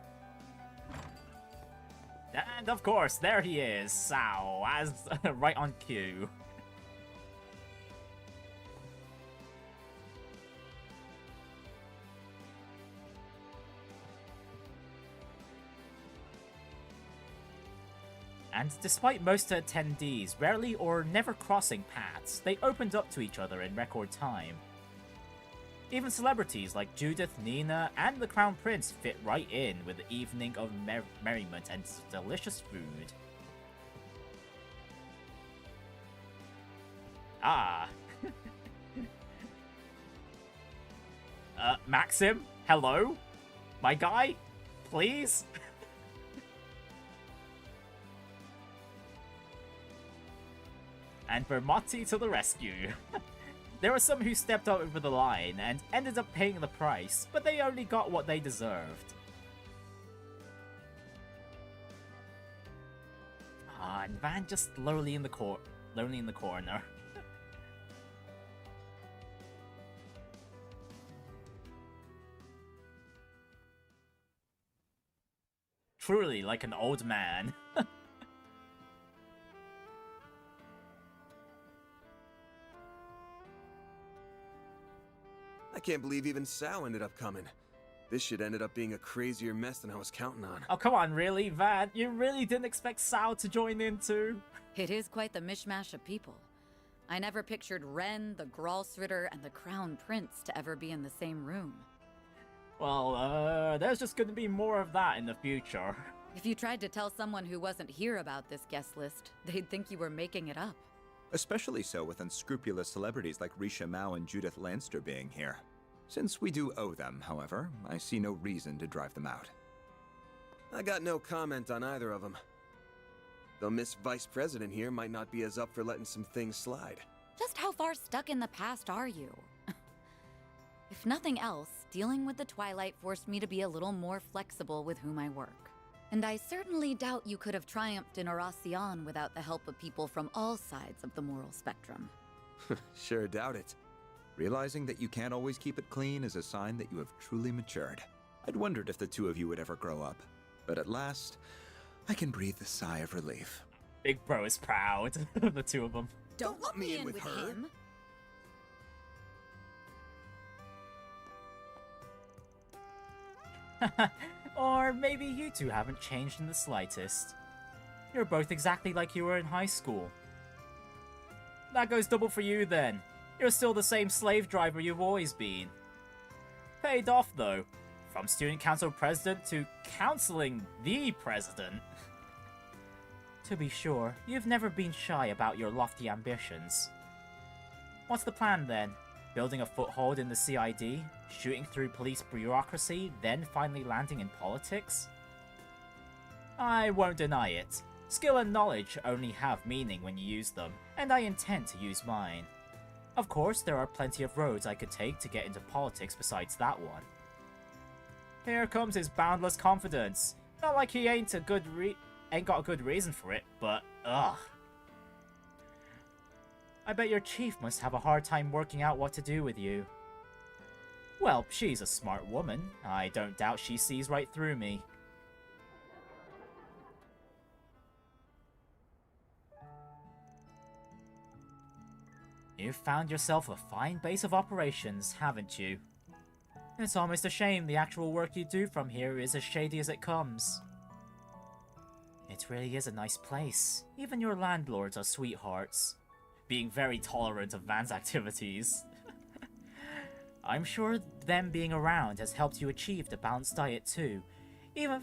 And of course, there he is, Sao, as right on cue. And despite most attendees rarely or never crossing paths, they opened up to each other in record time. Even celebrities like Judith, Nina, and the Crown Prince fit right in with the evening of merriment and delicious food. Ah. Maxim? Hello? My guy? Please? And Bermotti to the rescue. There were some who stepped over the line and ended up paying the price, but they only got what they deserved. Ah, and Van just lonely in the corner. Truly like an old man. I can't believe even Sao ended up coming. This shit ended up being a crazier mess than I was counting on. Oh, come on, really, Van? You really didn't expect Sao to join in too? It is quite the mishmash of people. I never pictured Ren, the Gralsritter, and the Crown Prince to ever be in the same room. Well, there's just gonna be more of that in the future. If you tried to tell someone who wasn't here about this guest list, they'd think you were making it up. Especially so with unscrupulous celebrities like Risha Mao and Judith Lanster being here. Since we do owe them, however, I see no reason to drive them out. I got no comment on either of them. Though Miss Vice President here might not be as up for letting some things slide. Just how far stuck in the past are you? If nothing else, dealing with the Twilight forced me to be a little more flexible with whom I work. And I certainly doubt you could have triumphed in Oracion without the help of people from all sides of the moral spectrum. Sure doubt it. Realizing that you can't always keep it clean is a sign that you have truly matured. I'd wondered if the two of you would ever grow up. But at last, I can breathe a sigh of relief. Big Bro is proud of the two of them. Don't let me in with him! Or maybe you two haven't changed in the slightest. You're both exactly like you were in high school. That goes double for you then. You're still the same slave driver you've always been. Paid off though. From student council president to counseling the president. To be sure, you've never been shy about your lofty ambitions. What's the plan then? Building a foothold in the CID, shooting through police bureaucracy, then finally landing in politics? I won't deny it. Skill and knowledge only have meaning when you use them, and I intend to use mine. Of course, there are plenty of roads I could take to get into politics besides that one. Here comes his boundless confidence. Not like he ain't got a good reason for it, but ugh. I bet your chief must have a hard time working out what to do with you. Well, she's a smart woman. I don't doubt she sees right through me. You've found yourself a fine base of operations, haven't you? It's almost a shame the actual work you do from here is as shady as it comes. It really is a nice place. Even your landlords are sweethearts, being very tolerant of Van's activities. I'm sure them being around has helped you achieve the balanced diet too, even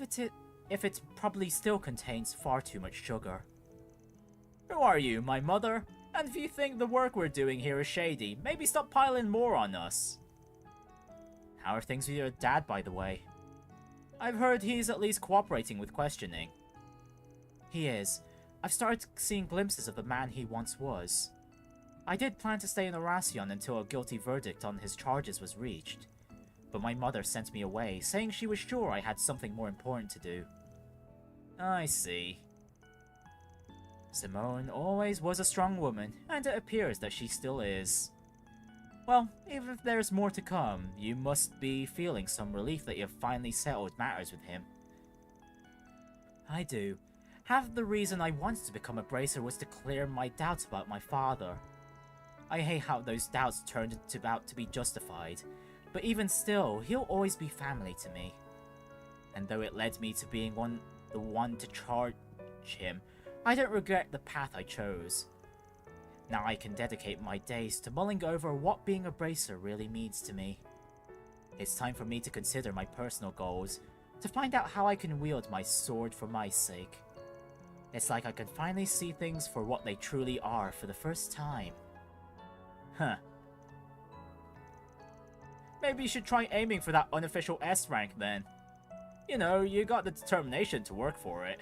if it probably still contains far too much sugar. Who are you, my mother? And if you think the work we're doing here is shady, maybe stop piling more on us. How are things with your dad, by the way? I've heard he's at least cooperating with questioning. He is. I've started seeing glimpses of the man he once was. I did plan to stay in Oracion until a guilty verdict on his charges was reached, but my mother sent me away, saying she was sure I had something more important to do. I see. Simone always was a strong woman, and it appears that she still is. Well, even if there's more to come, you must be feeling some relief that you've finally settled matters with him. I do. Half the reason I wanted to become a bracer was to clear my doubts about my father. I hate how those doubts turned out to be justified, but even still, he'll always be family to me. And though it led me to being the one to charge him, I don't regret the path I chose. Now I can dedicate my days to mulling over what being a bracer really means to me. It's time for me to consider my personal goals, to find out how I can wield my sword for my sake. It's like I can finally see things for what they truly are for the first time. Huh. Maybe you should try aiming for that unofficial S rank then. You know, you got the determination to work for it.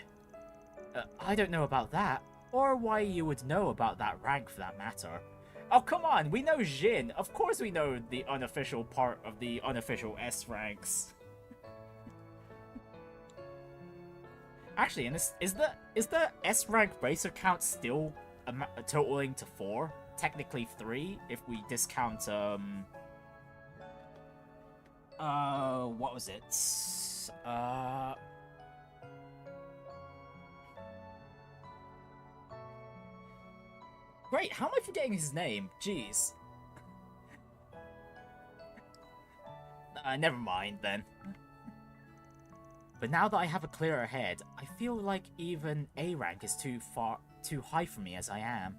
I don't know about that, or why you would know about that rank for that matter. Oh, come on, we know Jin. Of course we know the unofficial part of the unofficial S ranks. Actually, is the S rank bracer count still totaling to 4? Technically 3 if we discount what was it? Great, how am I forgetting his name? Jeez. Never mind then. But now that I have a clearer head, I feel like even A rank is too high for me as I am.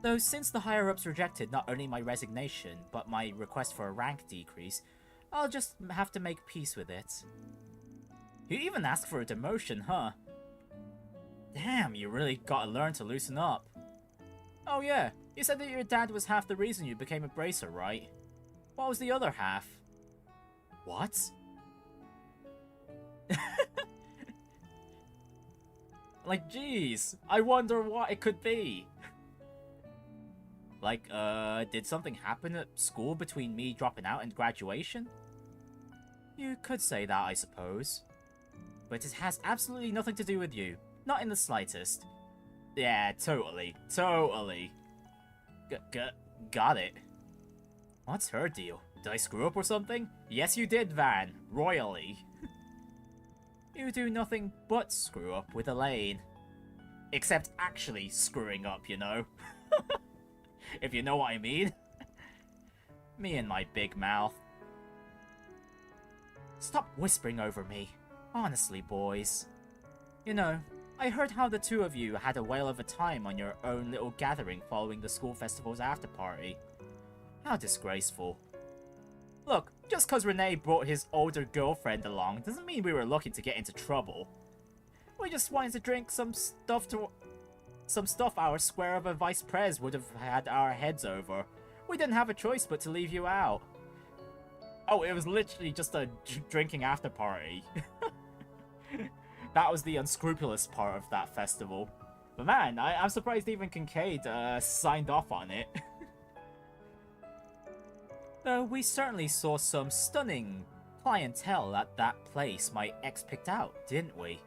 Though since the higher-ups rejected not only my resignation, but my request for a rank decrease, I'll just have to make peace with it. You even asked for a demotion, huh? Damn, you really gotta learn to loosen up. Oh yeah, you said that your dad was half the reason you became a bracer, right? What was the other half? What? Like, jeez, I wonder what it could be. Like, did something happen at school between me dropping out and graduation? You could say that, I suppose. But it has absolutely nothing to do with you. Not in the slightest. Yeah, totally. Totally. Got it. What's her deal? Did I screw up or something? Yes, you did, Van. Royally. You do nothing but screw up with Elaine. Except actually screwing up, you know? If you know what I mean. Me and my big mouth. Stop whispering over me. Honestly, boys. You know, I heard how the two of you had a whale of a time on your own little gathering following the school festival's after-party. How disgraceful. Look, just cause Renee brought his older girlfriend along doesn't mean we were looking to get into trouble. We just wanted to drink some stuff our square of a vice pres would have had our heads over. We didn't have a choice but to leave you out. Oh, it was literally just a drinking after party. That was the unscrupulous part of that festival. But man, I'm surprised even Kincaid signed off on it. Though we certainly saw some stunning clientele at that place my ex picked out, didn't we?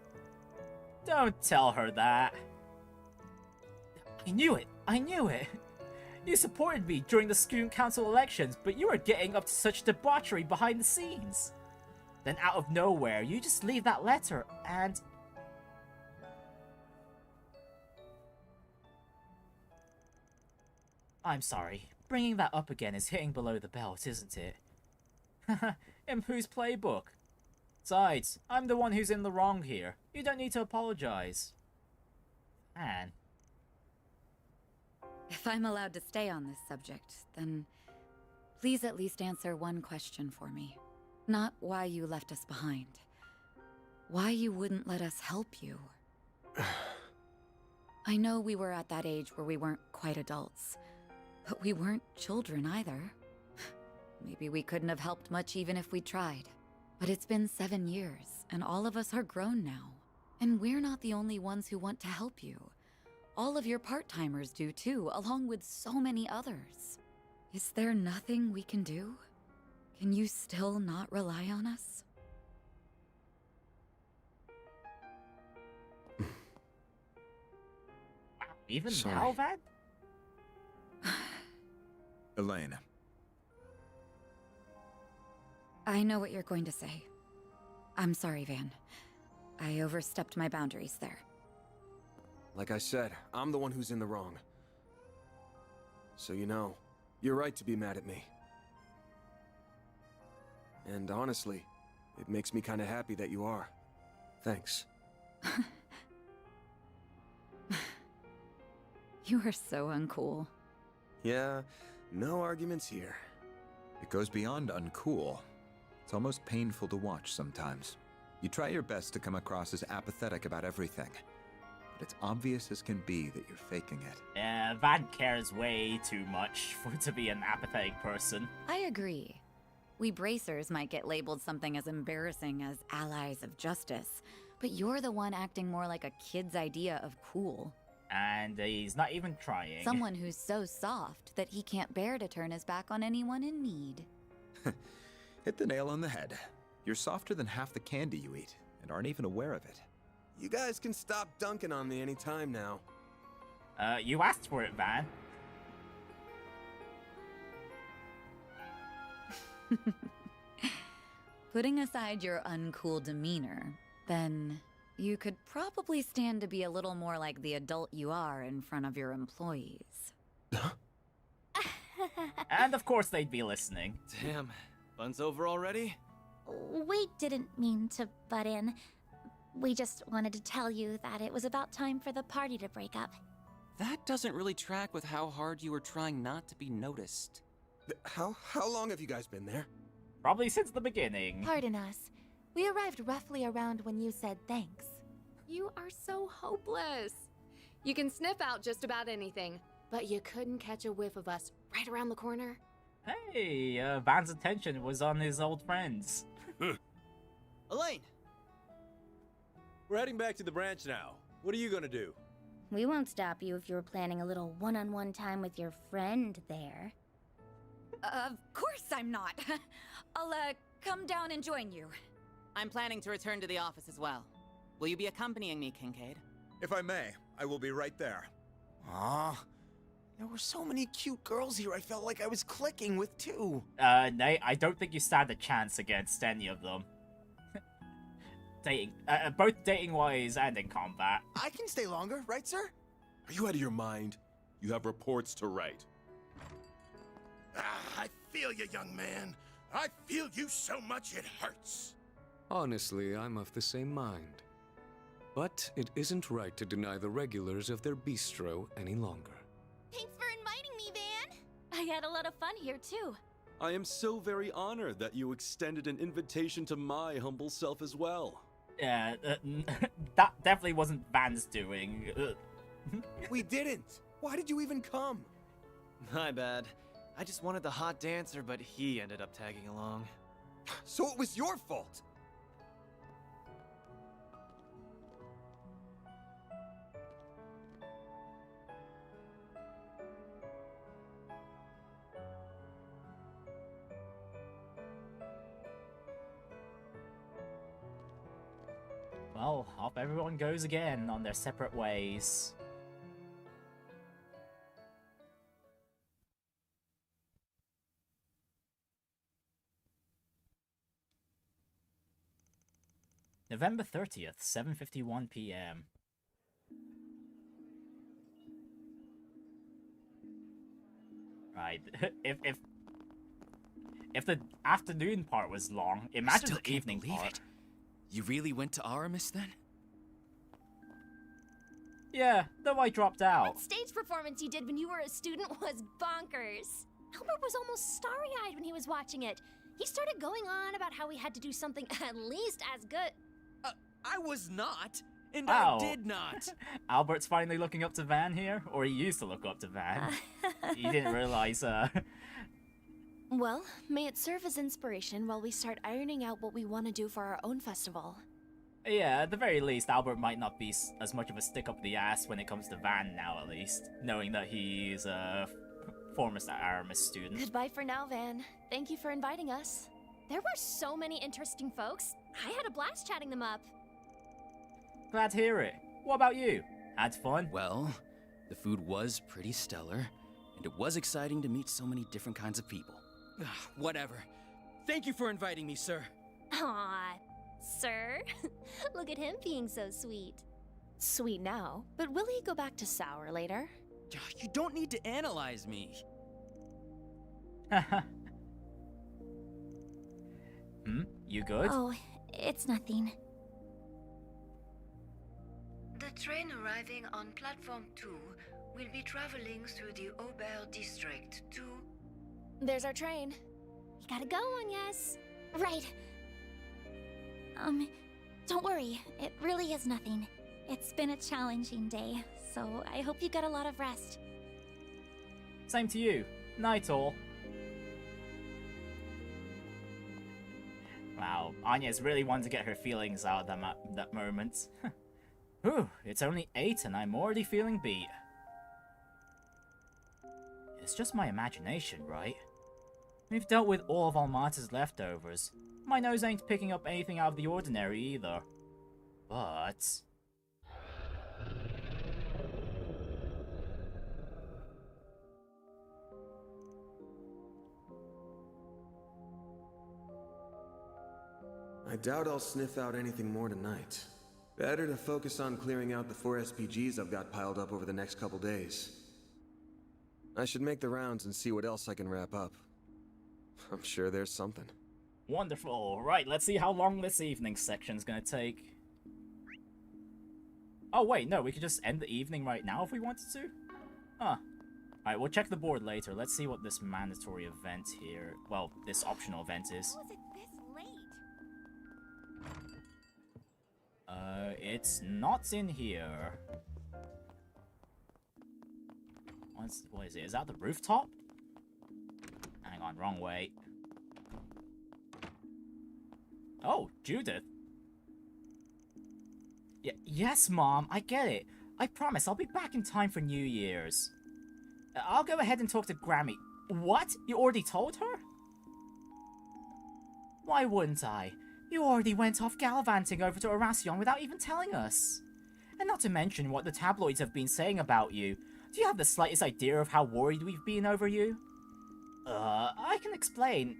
Don't tell her that. I knew it! I knew it! You supported me during the student council elections, but you were getting up to such debauchery behind the scenes. Then out of nowhere, you just leave that letter and... I'm sorry. Bringing that up again is hitting below the belt, isn't it? In whose playbook? Besides, I'm the one who's in the wrong here. You don't need to apologize. Man. If I'm allowed to stay on this subject, then please at least answer one question for me. Not why you left us behind. Why you wouldn't let us help you. I know we were at that age where we weren't quite adults, but we weren't children either. Maybe we couldn't have helped much even if we tried. But it's been 7 years, and all of us are grown now. And we're not the only ones who want to help you. All of your part-timers do too, along with so many others. Is there nothing we can do? Can you still not rely on us? Even Sorry. now, Van? Elaine. I know what you're going to say. I'm sorry, Van. I overstepped my boundaries there. Like I said, I'm the one who's in the wrong. So you know, you're right to be mad at me. And honestly, it makes me kind of happy that you are. Thanks. You are so uncool. Yeah, no arguments here. It goes beyond uncool. It's almost painful to watch sometimes. You try your best to come across as apathetic about everything, but it's obvious as can be that you're faking it. Yeah, Van cares way too much for to be an apathetic person. I agree. We bracers might get labeled something as embarrassing as allies of justice, but you're the one acting more like a kid's idea of cool. And he's not even trying. Someone who's so soft that he can't bear to turn his back on anyone in need. Hit the nail on the head. You're softer than half the candy you eat, and aren't even aware of it. You guys can stop dunking on me any time now. You asked for it, Van. Putting aside your uncool demeanor, then you could probably stand to be a little more like the adult you are in front of your employees. And of course they'd be listening. Damn, fun's over already? We didn't mean to butt in. We just wanted to tell you that it was about time for the party to break up. That doesn't really track with how hard you were trying not to be noticed. How long have you guys been there? Probably since the beginning. Pardon us. We arrived roughly around when you said thanks. You are so hopeless. You can sniff out just about anything, but you couldn't catch a whiff of us right around the corner. Hey, Van's attention was on his old friends. Elaine! We're heading back to the branch now. What are you gonna do? We won't stop you if you were planning a little one-on-one time with your friend there. Of course I'm not. I'll, come down and join you. I'm planning to return to the office as well. Will you be accompanying me, Kincaid? If I may, I will be right there. Aw. There were so many cute girls here I felt like I was clicking with too. Nate, I don't think you stand a chance against any of them. Both dating-wise and in combat. I can stay longer, right, sir? Are you out of your mind? You have reports to write. I feel you, young man. I feel you so much it hurts. Honestly, I'm of the same mind. But it isn't right to deny the regulars of their bistro any longer. Thanks for inviting me, Van. I had a lot of fun here, too. I am so very honored that you extended an invitation to my humble self as well. Yeah, that definitely wasn't Van's doing. We didn't! Why did you even come? My bad. I just wanted the hot dancer, but he ended up tagging along. So it was your fault! Well, off everyone goes again on their separate ways. November 30th, 7:51 p.m. Right. If the afternoon part was long, imagine the evening part. You really went to Aramis then? Yeah, though I dropped out. That stage performance you did when you were a student was bonkers. Albert was almost starry-eyed when he was watching it. He started going on about how we had to do something at least as good. I was not, and Ow. I did not. Albert's finally looking up to Van here, or he used to look up to Van. He didn't realize, Well, may it serve as inspiration while we start ironing out what we want to do for our own festival. Yeah, at the very least, Albert might not be as much of a stick up the ass when it comes to Van now, at least, knowing that he's a former Aramis student. Goodbye for now, Van. Thank you for inviting us. There were so many interesting folks. I had a blast chatting them up. Glad to hear it. What about you? Had fun? Well, the food was pretty stellar, and it was exciting to meet so many different kinds of people. Whatever. Thank you for inviting me, sir. Aw, sir. Look at him being so sweet. Sweet now, but will he go back to sour later? You don't need to analyze me. You good? Oh, it's nothing. The train arriving on platform 2 will be traveling through the Aubert district to... There's our train. You gotta go on, yes. Right. Don't worry. It really is nothing. It's been a challenging day, so I hope you got a lot of rest. Same to you. Night all. Wow, Anya's really wanted to get her feelings out at that moment. Whew, it's only 8 and I'm already feeling beat. It's just my imagination, right? We've dealt with all of Almata's leftovers. My nose ain't picking up anything out of the ordinary either. But... I doubt I'll sniff out anything more tonight. Better to focus on clearing out the 4 SPGs I've got piled up over the next couple days. I should make the rounds and see what else I can wrap up. I'm sure there's something. Wonderful. Right, let's see how long this evening section's gonna take. Oh wait, no, we could just end the evening right now if we wanted to? Huh. Alright, we'll check the board later. Let's see what this mandatory event here, well, this optional event is. How is it this late? It's not in here. What is it? Is that the rooftop? Hang on, wrong way. Oh, Judith. Yes, Mom, I get it. I promise I'll be back in time for New Year's. I'll go ahead and talk to Grammy. What? You already told her? Why wouldn't I? You already went off gallivanting over to Arasion without even telling us. And not to mention what the tabloids have been saying about you. Do you have the slightest idea of how worried we've been over you? I can explain.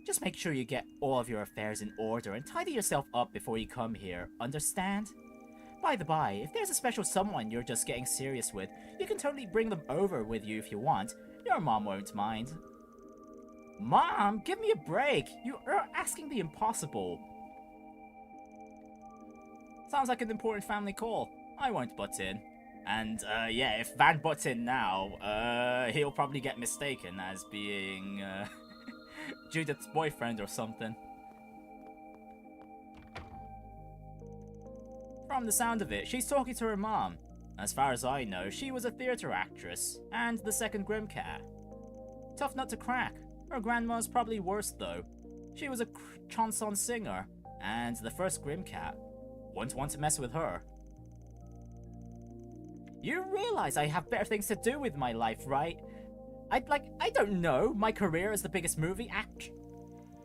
Just make sure you get all of your affairs in order and tidy yourself up before you come here, understand? By the by, if there's a special someone you're just getting serious with, you can totally bring them over with you if you want. Your mom won't mind. Mom, give me a break! You are asking the impossible. Sounds like an important family call. I won't butt in. And, yeah, if Van butts in now, he'll probably get mistaken as being, Judith's boyfriend or something. From the sound of it, she's talking to her mom. As far as I know, she was a theater actress, and the second Grimcat. Tough nut to crack. Her grandma's probably worse, though. She was a chanson singer, and the first Grimcat. Wouldn't want to mess with her. You realize I have better things to do with my life, right? I don't know, my career as the biggest movie act.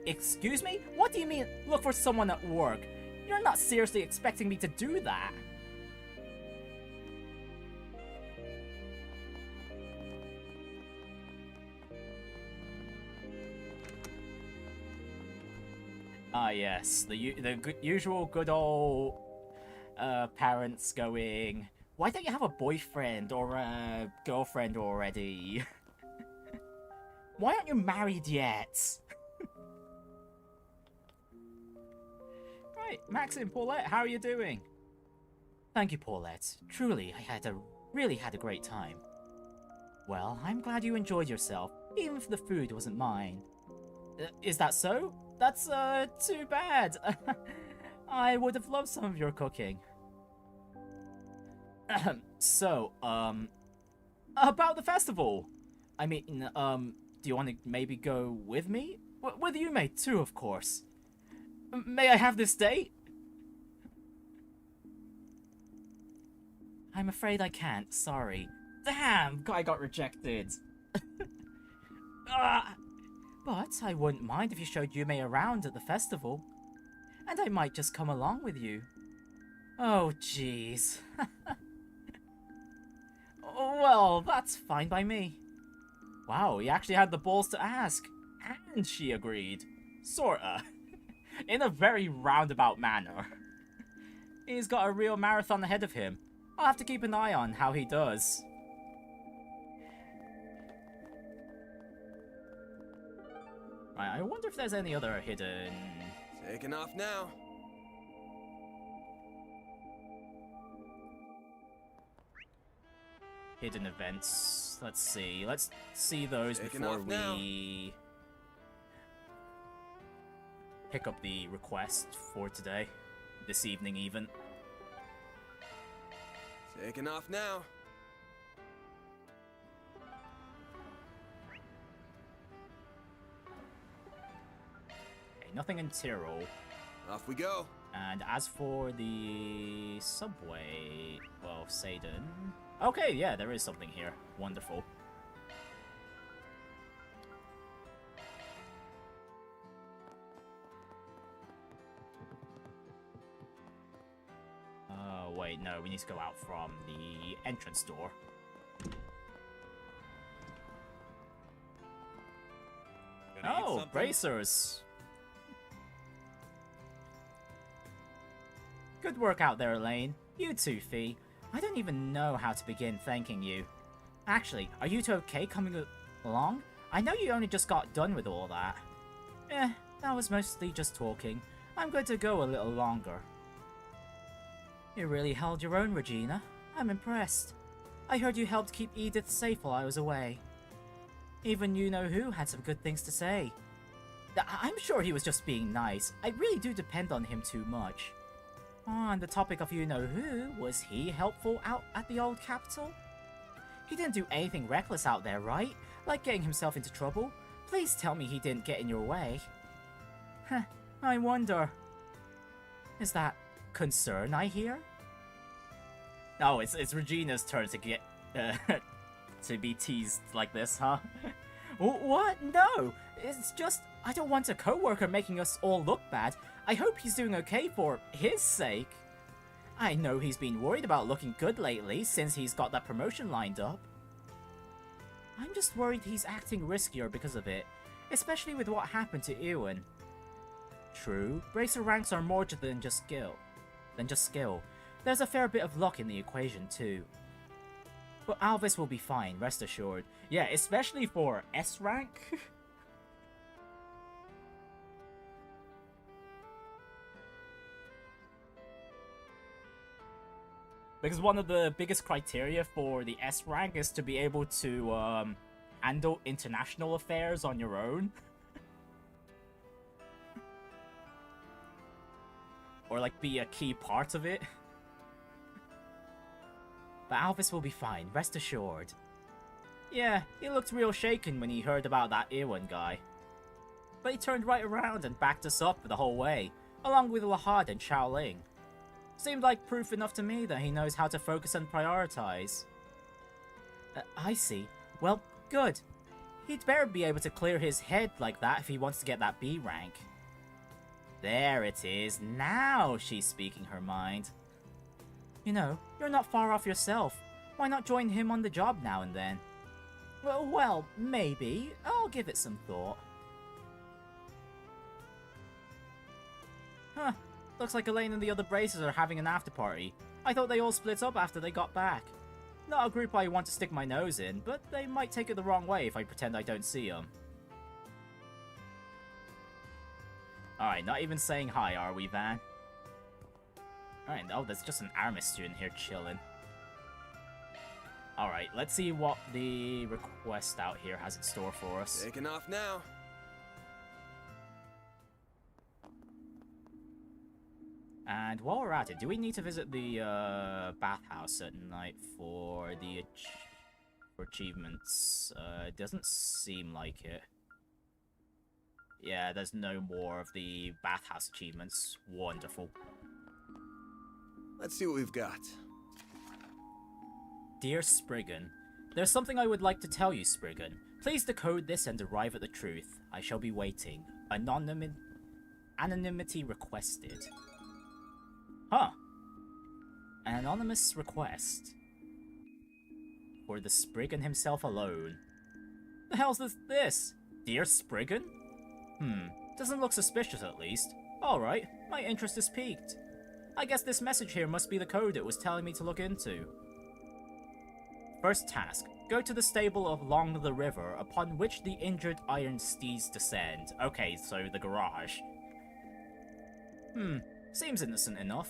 Excuse me? What do you mean, look for someone at work? You're not seriously expecting me to do that. Ah yes, the usual good old parents going, Why don't you have a boyfriend or a girlfriend already? Why aren't you married yet? Right, Max and Paulette, how are you doing? Thank you, Paulette. Truly, I really had a great time. Well, I'm glad you enjoyed yourself, even if the food wasn't mine. Is that so? That's, too bad. I would have loved some of your cooking. So, about the festival. I mean, do you want to maybe go with me? With you, mate, too, of course. May I have this date? I'm afraid I can't, sorry. Damn, I got rejected. But I wouldn't mind if you showed Yume around at the festival. And I might just come along with you. Oh, jeez. Well, that's fine by me. Wow, he actually had the balls to ask. And she agreed. Sorta. In a very roundabout manner. He's got a real marathon ahead of him. I'll have to keep an eye on how he does. Right, I wonder if there's any other hidden... Taking off now. Hidden events. Let's see those before we pick up the request for today. This evening, even. Taking off now. Okay, nothing in Tyrell. Off we go. And as for the subway, well, Satan. Okay, yeah, there is something here. Wonderful. Wait, no, we need to go out from the entrance door. Oh, bracers! Good work out there, Elaine. You too, Fee. I don't even know how to begin thanking you. Actually, are you two okay coming along? I know you only just got done with all that. That was mostly just talking. I'm going to go a little longer. You really held your own, Regina. I'm impressed. I heard you helped keep Edith safe while I was away. Even you-know-who had some good things to say. I'm sure he was just being nice. I really do depend on him too much. On the topic of you-know-who, was he helpful out at the old capital? He didn't do anything reckless out there, right? Like getting himself into trouble? Please tell me he didn't get in your way. I wonder... Is that concern I hear? Oh, it's Regina's turn to get... to be teased like this, huh? What? No! It's just... I don't want a co-worker making us all look bad. I hope he's doing okay for his sake. I know he's been worried about looking good lately since he's got that promotion lined up. I'm just worried he's acting riskier because of it, especially with what happened to Ewan. True, bracer ranks are more than just skill. There's a fair bit of luck in the equation too. But Alvis will be fine, rest assured. Yeah, especially for S rank. Because one of the biggest criteria for the S rank is to be able to handle international affairs on your own. Or like be a key part of it. But Alvis will be fine, rest assured. Yeah, he looked real shaken when he heard about that Ewan guy. But he turned right around and backed us up the whole way, along with Lahad and Shaoling. Seemed like proof enough to me that he knows how to focus and prioritize. I see. Well, good. He'd better be able to clear his head like that if he wants to get that B rank. There it is. Now she's speaking her mind. You know, you're not far off yourself. Why not join him on the job now and then? Well, maybe. I'll give it some thought. Huh. Looks like Elaine and the other braces are having an after party. I thought they all split up after they got back. Not a group I want to stick my nose in, but they might take it the wrong way if I pretend I don't see them. Alright, not even saying hi, are we, Van? Alright, oh, there's just an Aramis student here chilling. Alright, let's see what the request out here has in store for us. Taking off now. And while we're at it, do we need to visit the bathhouse at night for the for achievements? It doesn't seem like it. Yeah, there's no more of the bathhouse achievements. Wonderful. Let's see what we've got. Dear Spriggan, there's something I would like to tell you, Spriggan. Please decode this and arrive at the truth. I shall be waiting. Anonymity requested. Huh. An anonymous request. For the Spriggan himself alone. The hell's this? Dear Spriggan? Doesn't look suspicious at least. Alright, my interest is piqued. I guess this message here must be the code it was telling me to look into. First task. Go to the stable along the river upon which the injured iron steeds descend. Okay, so the garage. Seems innocent enough.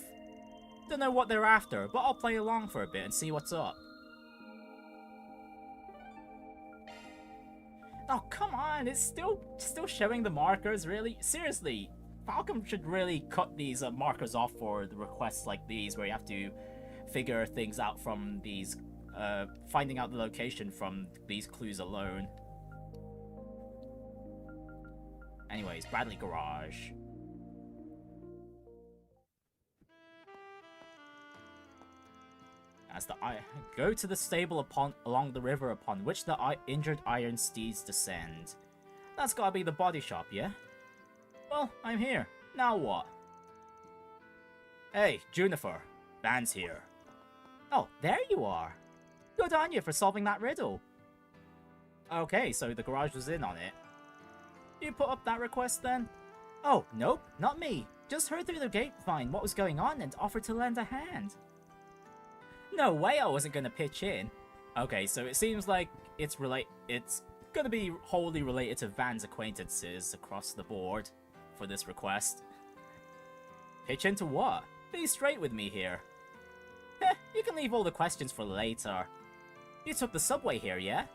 Don't know what they're after, but I'll play along for a bit and see what's up. Oh, come on, it's still showing the markers, really? Seriously, Falcom should really cut these markers off for the requests like these, where you have to figure things out from these, finding out the location from these clues alone. Anyways, Bradley Garage. As go to the stable along the river upon which the injured iron steeds descend. That's gotta be the body shop, yeah? Well, I'm here. Now what? Hey, Juniper. Van's here. Oh, there you are. Good on you for solving that riddle. Okay, so the garage was in on it. You put up that request then? Oh, nope, not me. Just heard through the grapevine what was going on and offered to lend a hand. No way I wasn't gonna pitch in. Okay, so it seems like it's gonna be wholly related to Van's acquaintances across the board for this request. Pitch into what? Be straight with me here. You can leave all the questions for later. You took the subway here, yeah?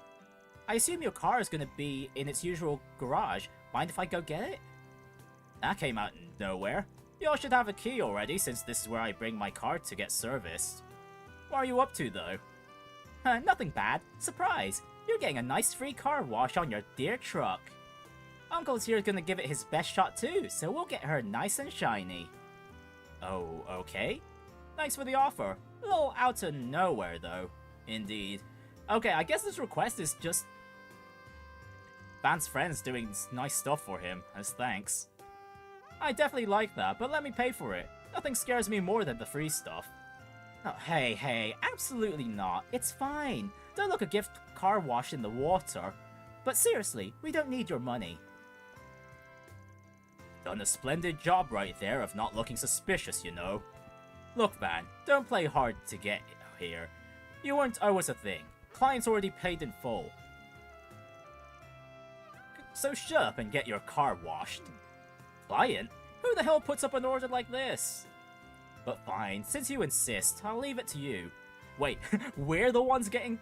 I assume your car is gonna be in its usual garage. Mind if I go get it? That came out of nowhere. Y'all should have a key already, since this is where I bring my car to get serviced. What are you up to, though? Nothing bad. Surprise! You're getting a nice free car wash on your dear truck. Uncle's here gonna give it his best shot too, so we'll get her nice and shiny. Oh, okay. Thanks for the offer. A little out of nowhere, though. Indeed. Okay, I guess this request is just Van's friends doing nice stuff for him, as thanks. I definitely like that, but let me pay for it. Nothing scares me more than the free stuff. Oh, hey, absolutely not. It's fine. Don't look a gift car wash in the water. But seriously, we don't need your money. Done a splendid job right there of not looking suspicious, you know. Look, Van, don't play hard to get here. You weren't always a thing. Client's already paid in full. So shut up and get your car washed. Client? Who the hell puts up an order like this? But fine, since you insist, I'll leave it to you. Wait, we're the ones getting...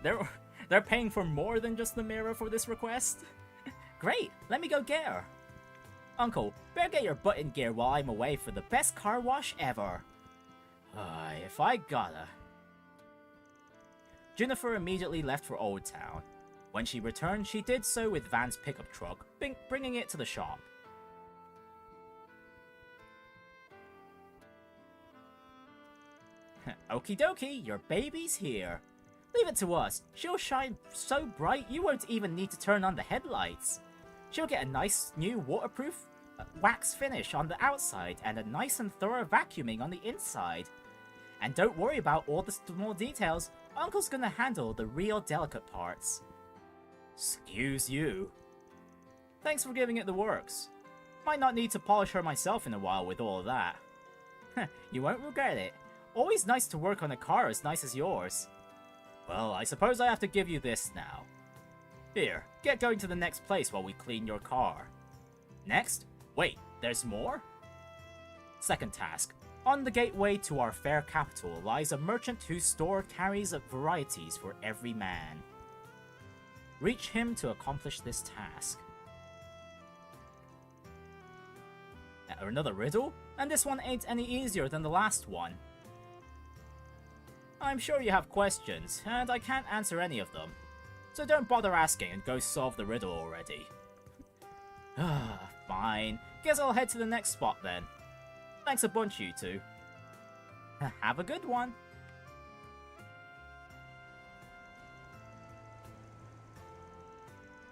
They're paying for more than just the mirror for this request? Great, let me go get her. Uncle, better get your butt in gear while I'm away for the best car wash ever. If I gotta... Juniper immediately left for Old Town. When she returned, she did so with Van's pickup truck, bringing it to the shop. Okie dokie, your baby's here. Leave it to us. She'll shine so bright you won't even need to turn on the headlights. She'll get a nice new waterproof wax finish on the outside and a nice and thorough vacuuming on the inside. And don't worry about all the small details. Uncle's gonna handle the real delicate parts. Excuse you. Thanks for giving it the works. Might not need to polish her myself in a while with all of that. You won't regret it. Always nice to work on a car as nice as yours. Well, I suppose I have to give you this now. Here, get going to the next place while we clean your car. Next? Wait, there's more? Second task. On the gateway to our fair capital lies a merchant whose store carries varieties for every man. Reach him to accomplish this task. Another riddle? And this one ain't any easier than the last one. I'm sure you have questions, and I can't answer any of them. So don't bother asking and go solve the riddle already. Fine. Guess I'll head to the next spot then. Thanks a bunch, you two. Have a good one.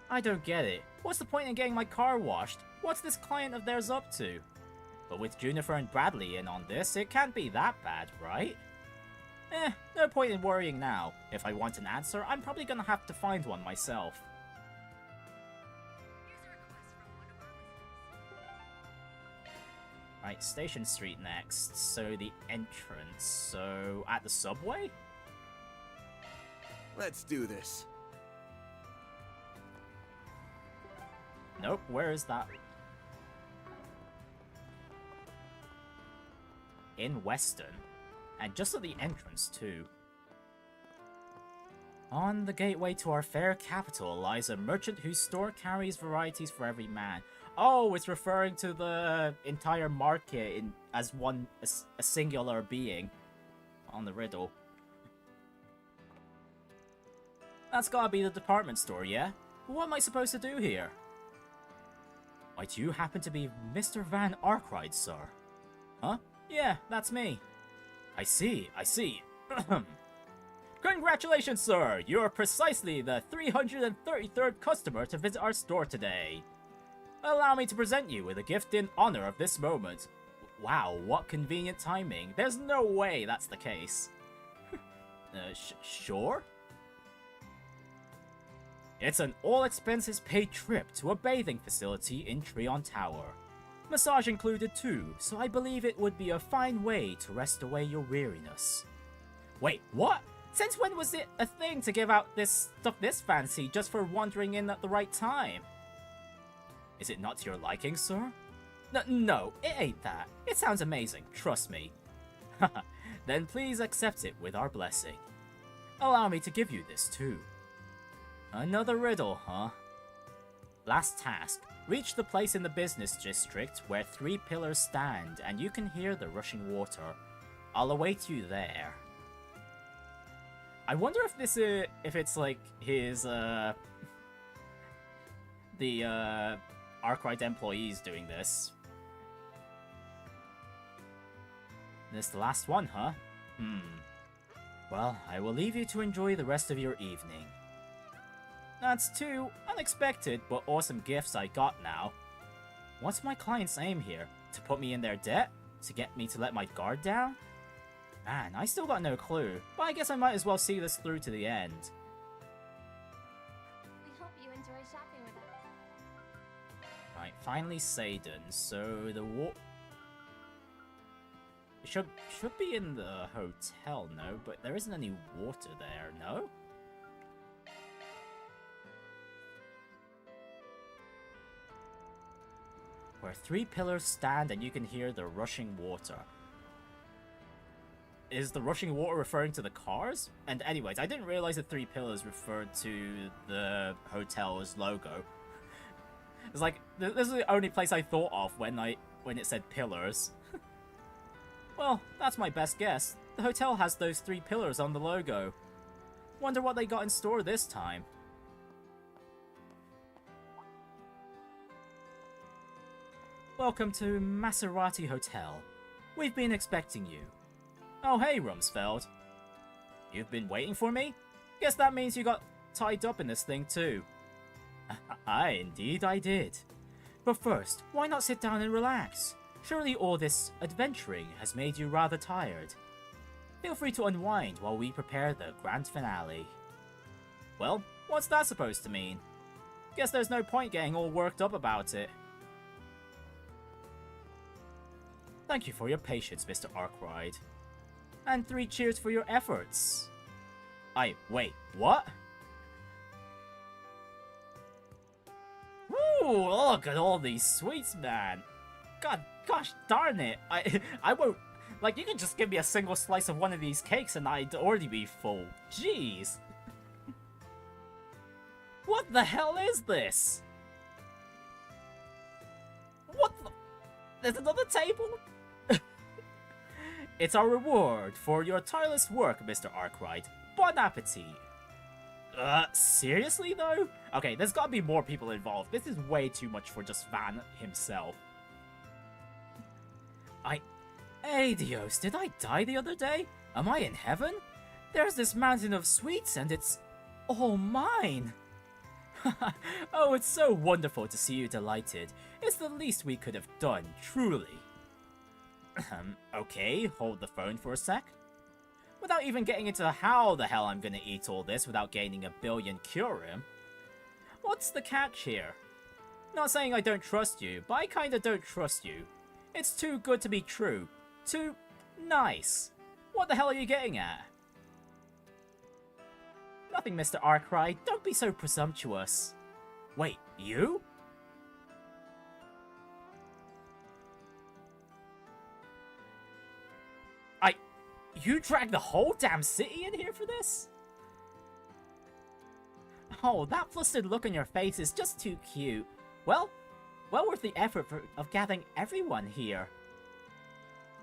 I don't get it. What's the point in getting my car washed? What's this client of theirs up to? But with Juniper and Bradley in on this, it can't be that bad, right? No point in worrying now. If I want an answer, I'm probably gonna have to find one myself. Right, Station Street next. So the entrance. So at the subway? Let's do this. Nope, where is that? In Western. And just at the entrance, too. On the gateway to our fair capital lies a merchant whose store carries varieties for every man. Oh, it's referring to the entire market as a singular being on the riddle. That's gotta be the department store, yeah? But what am I supposed to do here? Why, do you happen to be Mr. Van Arkwright, sir? Huh? Yeah, that's me. I see. Congratulations, sir! You are precisely the 333rd customer to visit our store today. Allow me to present you with a gift in honor of this moment. Wow, what convenient timing. There's no way that's the case. Sure? It's an all-expenses-paid trip to a bathing facility in Treon Tower. Massage included too, so I believe it would be a fine way to rest away your weariness. Wait, what? Since when was it a thing to give out this stuff this fancy just for wandering in at the right time? Is it not to your liking, sir? No, it ain't that. It sounds amazing, trust me. Then please accept it with our blessing. Allow me to give you this too. Another riddle, huh? Last task. Reach the place in the business district where 3 pillars stand and you can hear the rushing water. I'll await you there. I wonder if this is, if it's like his, the, Arkwright employees doing this. This the last one, huh? Well, I will leave you to enjoy the rest of your evening. That's 2 unexpected but awesome gifts I got now. What's my client's aim here? To put me in their debt? To get me to let my guard down? Man, I still got no clue, but I guess I might as well see this through to the end. We hope you enjoy shopping with us. Right, finally Seyden. So the it should be in the hotel, no? But there isn't any water there, no? Where 3 pillars stand and you can hear the rushing water. Is the rushing water referring to the cars? And anyways, I didn't realize the 3 pillars referred to the hotel's logo. It's like, this is the only place I thought of when it said pillars. Well, that's my best guess. The hotel has those 3 pillars on the logo. Wonder what they got in store this time. Welcome to Maserati Hotel. We've been expecting you. Oh hey, Rumsfeld. You've been waiting for me? Guess that means you got tied up in this thing too. Aye, indeed I did. But first, why not sit down and relax? Surely all this adventuring has made you rather tired. Feel free to unwind while we prepare the grand finale. Well, what's that supposed to mean? Guess there's no point getting all worked up about it. Thank you for your patience, Mr. Arkwright. And 3 cheers for your efforts. Wait, what? Ooh, look at all these sweets, man. Gosh darn it. I won't, like, you can just give me a single slice of one of these cakes and I'd already be full. Jeez. What the hell is this? What the? There's another table? It's our reward for your tireless work, Mr. Arkwright. Bon appetit. Seriously though? Okay, there's gotta be more people involved. This is way too much for just Van himself. Hey Dios, did I die the other day? Am I in heaven? There's this mountain of sweets and it's all mine. Oh, it's so wonderful to see you delighted. It's the least we could have done, truly. Okay, hold the phone for a sec. Without even getting into how the hell I'm gonna eat all this without gaining a billion curim. What's the catch here? Not saying I don't trust you, but I kinda don't trust you. It's too good to be true. Too nice. What the hell are you getting at? Nothing, Mr. Arkwright. Don't be so presumptuous. Wait, you? You dragged the whole damn city in here for this? Oh, that flustered look on your face is just too cute. Well worth the effort of gathering everyone here.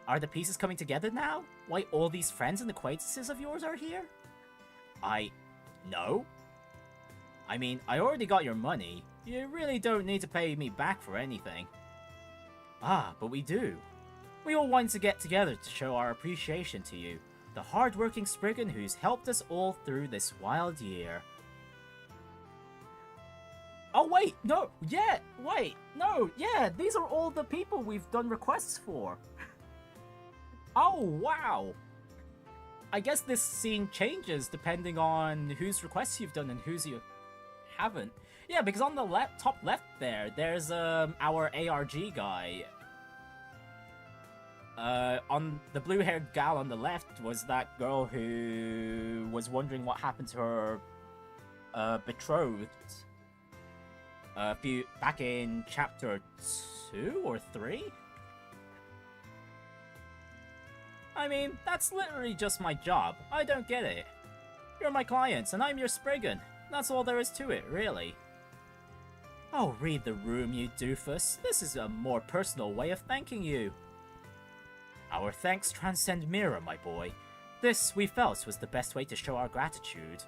Are the pieces coming together now? Why all these friends and acquaintances of yours are here? No. I mean, I already got your money. You really don't need to pay me back for anything. But we do. We all want to get together to show our appreciation to you, the hard-working Spriggan who's helped us all through this wild year. Oh wait, no, yeah, wait, no, yeah, these are all the people we've done requests for. Oh, wow. I guess this scene changes depending on whose requests you've done and whose you haven't. Yeah, because on the top left there's our ARG guy. On the blue-haired gal on the left was that girl who was wondering what happened to her betrothed back in chapter 2 or 3. I mean, that's literally just my job. I don't get it. You're my clients, and I'm your Spriggan. That's all there is to it, really. Oh, read the room, you doofus. This is a more personal way of thanking you. Our thanks transcend mirror, my boy. This, we felt, was the best way to show our gratitude.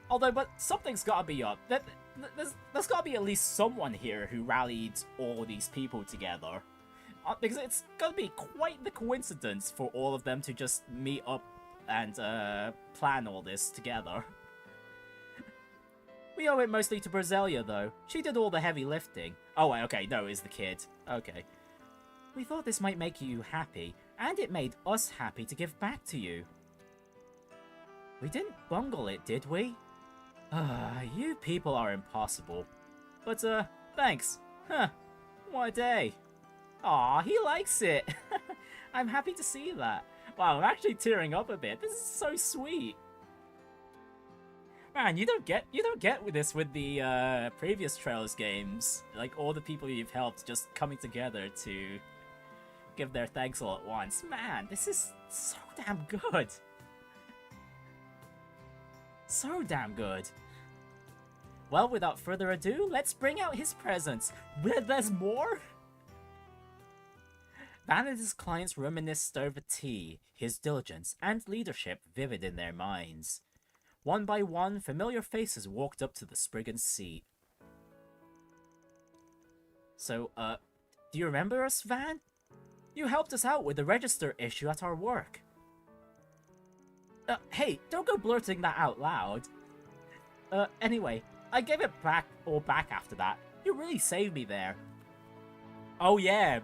But something's gotta be up. There's gotta be at least someone here who rallied all these people together. Because it's gonna be quite the coincidence for all of them to just meet up and plan all this together. We owe it mostly to Berzelia, though. She did all the heavy lifting. Oh, wait, okay, no, it's the kid. Okay. We thought this might make you happy, and it made us happy to give back to you. We didn't bungle it, did we? You people are impossible. But, thanks. Huh, what a day. Aw, he likes it. I'm happy to see that. Wow, I'm actually tearing up a bit. This is so sweet. Man, you don't get with this with the previous Trails games. Like all the people you've helped just coming together to give their thanks all at once. Man, this is so damn good. So damn good. Well, without further ado, let's bring out his presents. There's more? Van and his clients reminisced over tea, his diligence and leadership vivid in their minds. One by one, familiar faces walked up to the Spriggan's seat. So, do you remember us, Van? You helped us out with the register issue at our work. Hey, don't go blurting that out loud. Anyway, I gave it back after that. You really saved me there. Oh yeah,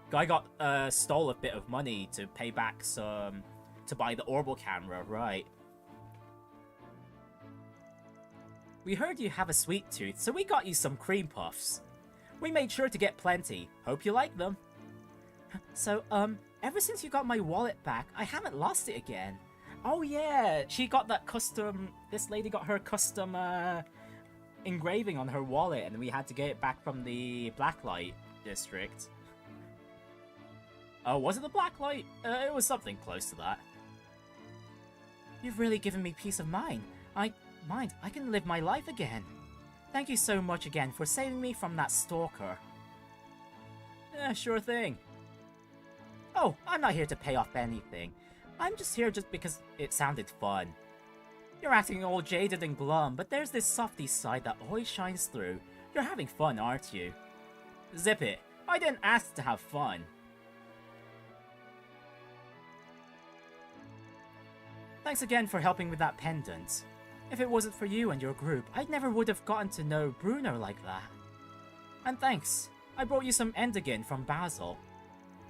guy got stole a bit of money to pay back some to buy the Orbital camera, right? We heard you have a sweet tooth, so we got you some cream puffs. We made sure to get plenty. Hope you like them. So, ever since you got my wallet back, I haven't lost it again. Oh yeah, she got that custom, this lady got her custom, engraving on her wallet, and we had to get it back from the Blacklight district. Oh, was it the Blacklight? It was something close to that. You've really given me peace of mind. I can live my life again. Thank you so much again for saving me from that stalker. Sure thing. Oh, I'm not here to pay off anything. I'm just here just because it sounded fun. You're acting all jaded and glum, but there's this softy side that always shines through. You're having fun, aren't you? Zip it. I didn't ask to have fun. Thanks again for helping with that pendant. If it wasn't for you and your group, I never would have gotten to know Bruno like that. And thanks. I brought you some Endigan from Basil.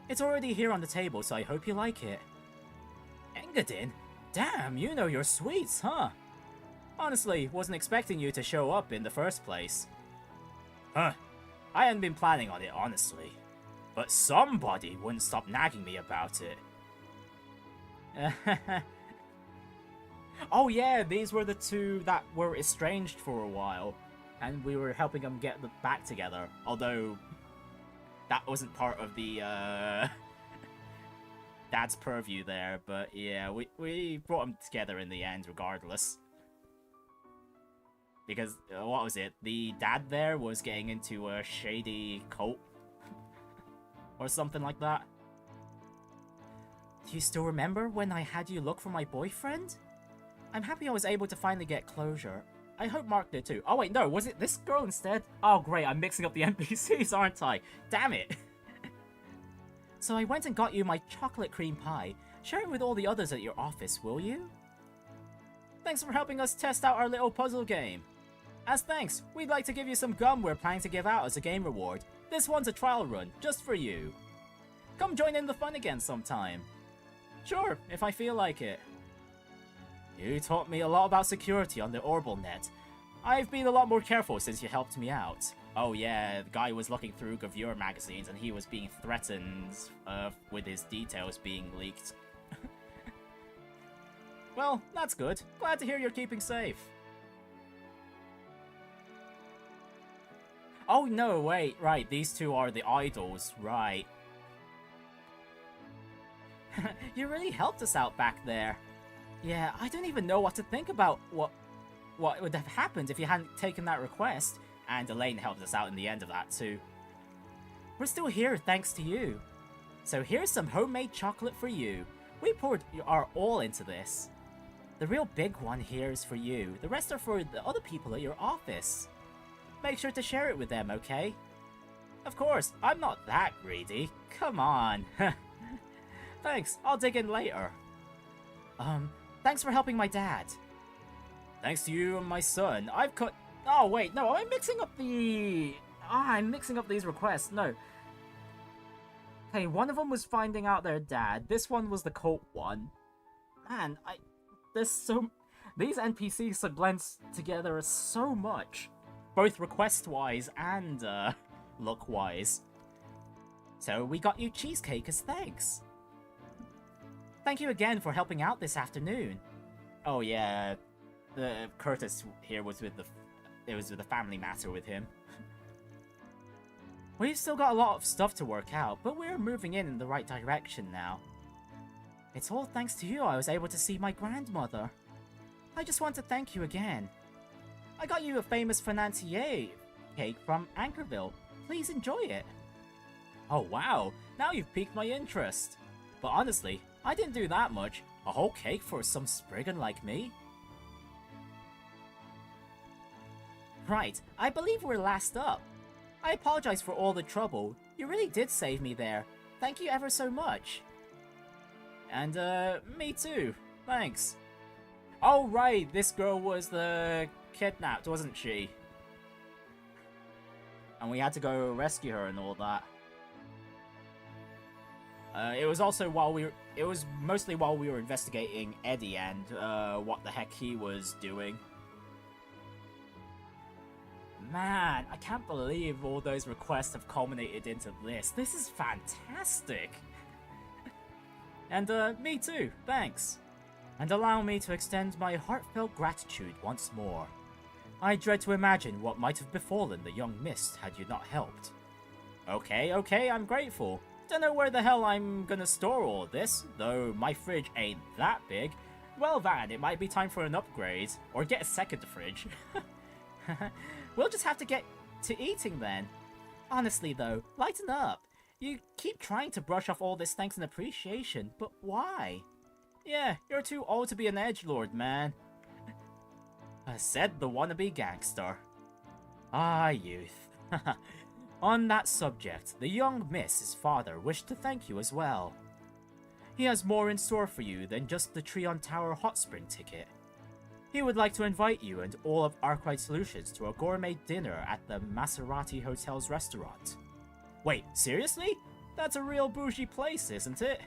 It's already here on the table, so I hope you like it. Engadin? Damn, you know your sweets, huh? Honestly, wasn't expecting you to show up in the first place. Huh. I hadn't been planning on it, honestly. But somebody wouldn't stop nagging me about it. Oh yeah, these were the two that were estranged for a while. And we were helping them get back together. Although, that wasn't part of the, Dad's purview there. But yeah, we brought them together in the end, regardless. Because, what was it? The dad there was getting into a shady cult. Or something like that. Do you still remember when I had you look for my boyfriend? I'm happy I was able to finally get closure. I hope Mark did too. Oh wait, no, was it this girl instead? Oh great, I'm mixing up the NPCs, aren't I? Damn it! So I went and got you my chocolate cream pie. Share it with all the others at your office, will you? Thanks for helping us test out our little puzzle game. As thanks, we'd like to give you some gum we're planning to give out as a game reward. This one's a trial run, just for you. Come join in the fun again sometime. Sure, if I feel like it. You taught me a lot about security on the Orbital net. I've been a lot more careful since you helped me out. Oh yeah, the guy was looking through Gravure magazines and he was being threatened with his details being leaked. Well, that's good. Glad to hear you're keeping safe. Oh no, wait, right, these two are the idols, right. You really helped us out back there. Yeah, I don't even know what to think about what would have happened if you hadn't taken that request. And Elaine helped us out in the end of that too. We're still here thanks to you. So here's some homemade chocolate for you. We poured our all into this. The real big one here is for you. The rest are for the other people at your office. Make sure to share it with them, okay? Of course, I'm not that greedy. Come on. Thanks, I'll dig in later. Thanks for helping my dad. Thanks to you and my son, I've cut... Oh, wait, no, I'm mixing up the... I'm mixing up these requests, no. Okay, one of them was finding out their dad. This one was the cult one. Man, there's so... These NPCs blend together so much. Both request-wise and, look-wise. So we got you cheesecake as thanks. Thank you again for helping out this afternoon. Oh yeah, Curtis here was with it was with a family matter with him. We've still got a lot of stuff to work out, but we're moving in the right direction now. It's all thanks to you I was able to see my grandmother. I just want to thank you again. I got you a famous financier cake from Anchorville. Please enjoy it. Oh wow, now you've piqued my interest. But honestly, I didn't do that much. A whole cake for some Spriggan like me? Right, I believe we're last up. I apologize for all the trouble. You really did save me there. Thank you ever so much. And, me too. Thanks. Oh right, this girl was the kidnapped, wasn't she? And we had to go rescue her and all that. It was also it was mostly while we were investigating Eddie and, what the heck he was doing. Man, I can't believe all those requests have culminated into this. This is fantastic! And me too, thanks. And allow me to extend my heartfelt gratitude once more. I dread to imagine what might have befallen the young mist had you not helped. Okay, I'm grateful. Don't know where the hell I'm gonna store all this, though my fridge ain't that big. Well, Van, it might be time for an upgrade, or get a second fridge. We'll just have to get to eating then. Honestly though, lighten up. You keep trying to brush off all this thanks and appreciation, but why? Yeah, you're too old to be an edgelord, man. Said the wannabe gangster. Ah, youth. On that subject, the young Miss's father wished to thank you as well. He has more in store for you than just the Treon Tower Hot Spring ticket. He would like to invite you and all of Arkwright Solutions to a gourmet dinner at the Maserati Hotel's restaurant. Wait, seriously? That's a real bougie place, isn't it?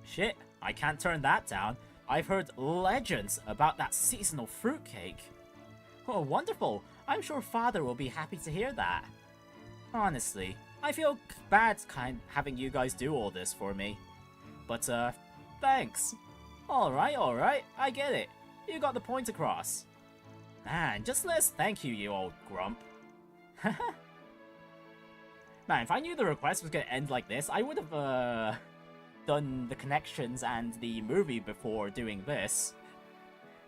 Shit, I can't turn that down. I've heard legends about that seasonal fruitcake. Oh, wonderful. I'm sure Father will be happy to hear that. Honestly, I feel bad having you guys do all this for me. But, thanks. Alright, I get it. You got the point across. Man, just let's thank you, you old grump. Man, if I knew the request was gonna end like this, I would have, done the connections and the movie before doing this.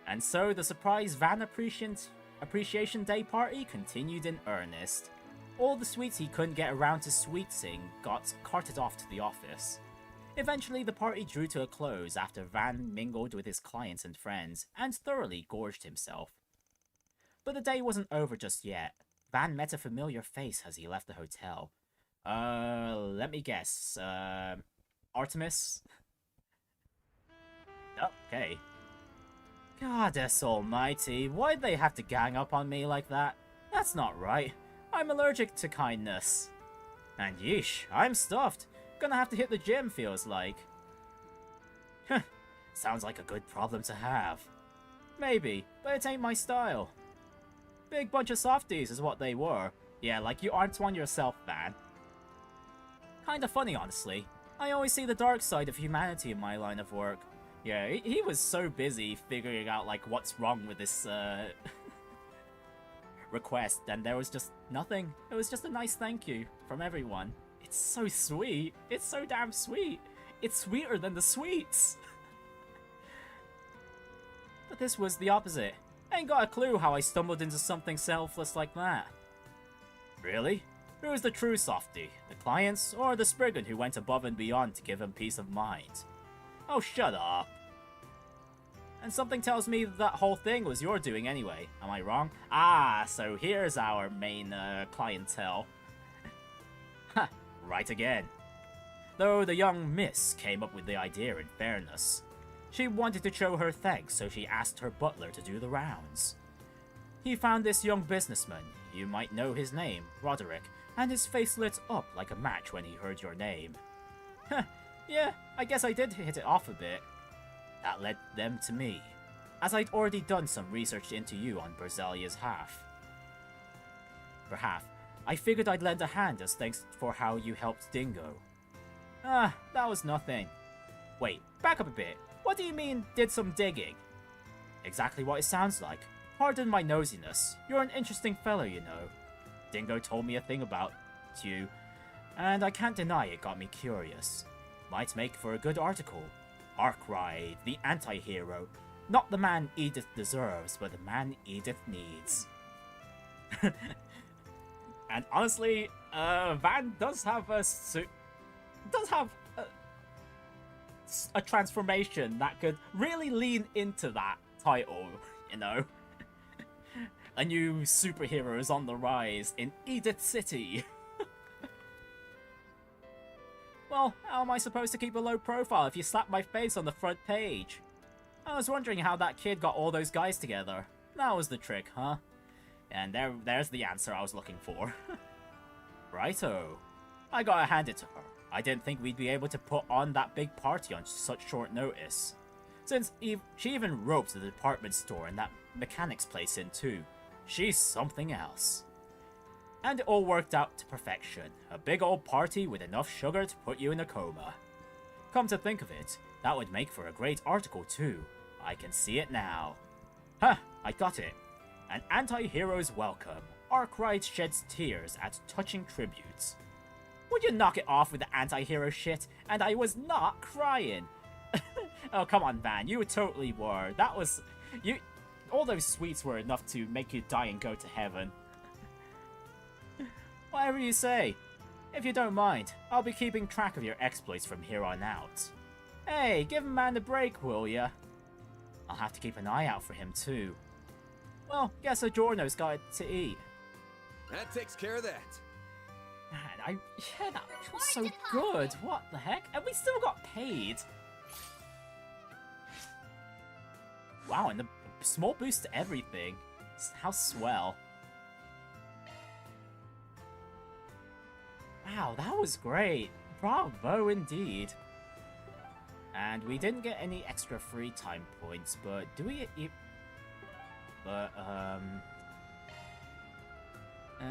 And so the surprise Van Appreciation Day party continued in earnest. All the sweets he couldn't get around to sweetsing got carted off to the office. Eventually the party drew to a close after Van mingled with his clients and friends and thoroughly gorged himself. But the day wasn't over just yet. Van met a familiar face as he left the hotel. Let me guess, Artemis? Okay. Goddess almighty, why'd they have to gang up on me like that? That's not right. I'm allergic to kindness. And yeesh, I'm stuffed. Gonna have to hit the gym, feels like. Sounds like a good problem to have. Maybe, but it ain't my style. Big bunch of softies is what they were. Yeah, like you aren't one yourself, Van. Kinda funny, honestly. I always see the dark side of humanity in my line of work. Yeah, he was so busy figuring out, like, what's wrong with this, request, and there was just nothing. It was just a nice thank you from everyone. It's so sweet. It's so damn sweet. It's sweeter than the sweets. But this was the opposite. Ain't got a clue how I stumbled into something selfless like that. Really? Who's the true softie? The clients, or the Spriggan who went above and beyond to give him peace of mind? Oh, shut up. And something tells me that whole thing was your doing anyway. Am I wrong? Ah, so here's our main clientele. Ha, right again. Though the young miss came up with the idea in fairness. She wanted to show her thanks, so she asked her butler to do the rounds. He found this young businessman, you might know his name, Roderick, and his face lit up like a match when he heard your name. Heh, yeah, I guess I did hit it off a bit. That led them to me, as I'd already done some research into you on Berzelia's half. I figured I'd lend a hand as thanks for how you helped Dingo. Ah, that was nothing. Wait, back up a bit. What do you mean, did some digging? Exactly what it sounds like. Pardon my nosiness. You're an interesting fellow, you know. Dingo told me a thing about you, and I can't deny it got me curious. Might make for a good article. Arkwright, the anti-hero. Not the man Edith deserves, but the man Edith needs. And honestly, Van does have a transformation that could really lean into that title, you know. A new superhero is on the rise in Edith City. Well, how am I supposed to keep a low profile if you slap my face on the front page? I was wondering how that kid got all those guys together. That was the trick, huh? And there's the answer I was looking for. Righto. I gotta hand it to her. I didn't think we'd be able to put on that big party on such short notice. Since she even roped the department store and that mechanic's place in too. She's something else. And it all worked out to perfection. A big old party with enough sugar to put you in a coma. Come to think of it, that would make for a great article too. I can see it now. Huh, I got it. An anti-hero's welcome. Arkwright sheds tears at touching tributes. Would you knock it off with the anti-hero shit? And I was not crying. Oh, come on, Van. You totally were. That was... All those sweets were enough to make you die and go to heaven. Whatever you say. If you don't mind, I'll be keeping track of your exploits from here on out. Hey, give a man a break, will ya? I'll have to keep an eye out for him, too. Well, guess a Giorno's got to eat. That takes care of that. Man, yeah, that was so good. What the heck? And we still got paid. Wow, and a small boost to everything. How swell. Wow, that was great. Bravo indeed. And we didn't get any extra free time points, but do we...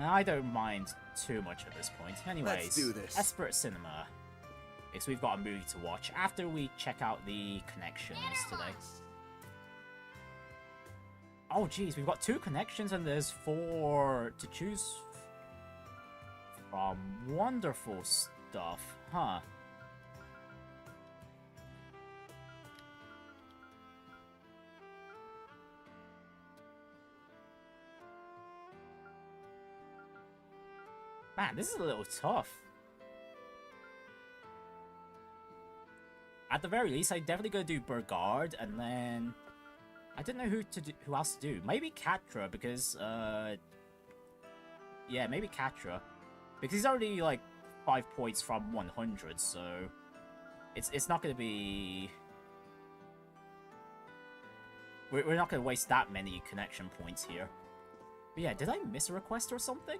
I don't mind too much at this point. Anyways, let's do this. Esprit Cinema. Okay, so we've got a movie to watch after we check out the connections today. Oh geez, we've got 2 connections and there's 4 to choose from. Wonderful stuff, huh? Man, this is a little tough. At the very least, I'm definitely gonna do Bergard, and then I don't know who else to do. Maybe Quatre, because yeah, maybe Quatre, because he's already like 5 points from 100, so it's not gonna be. We're not gonna waste that many connection points here. But yeah, did I miss a request or something?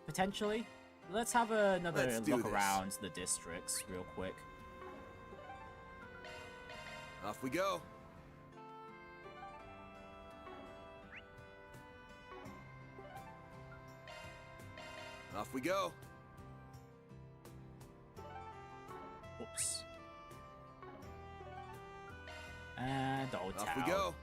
Potentially. Let's have another look around the districts real quick. Off we go. Off we go. Oops. And Old Town. Off we go.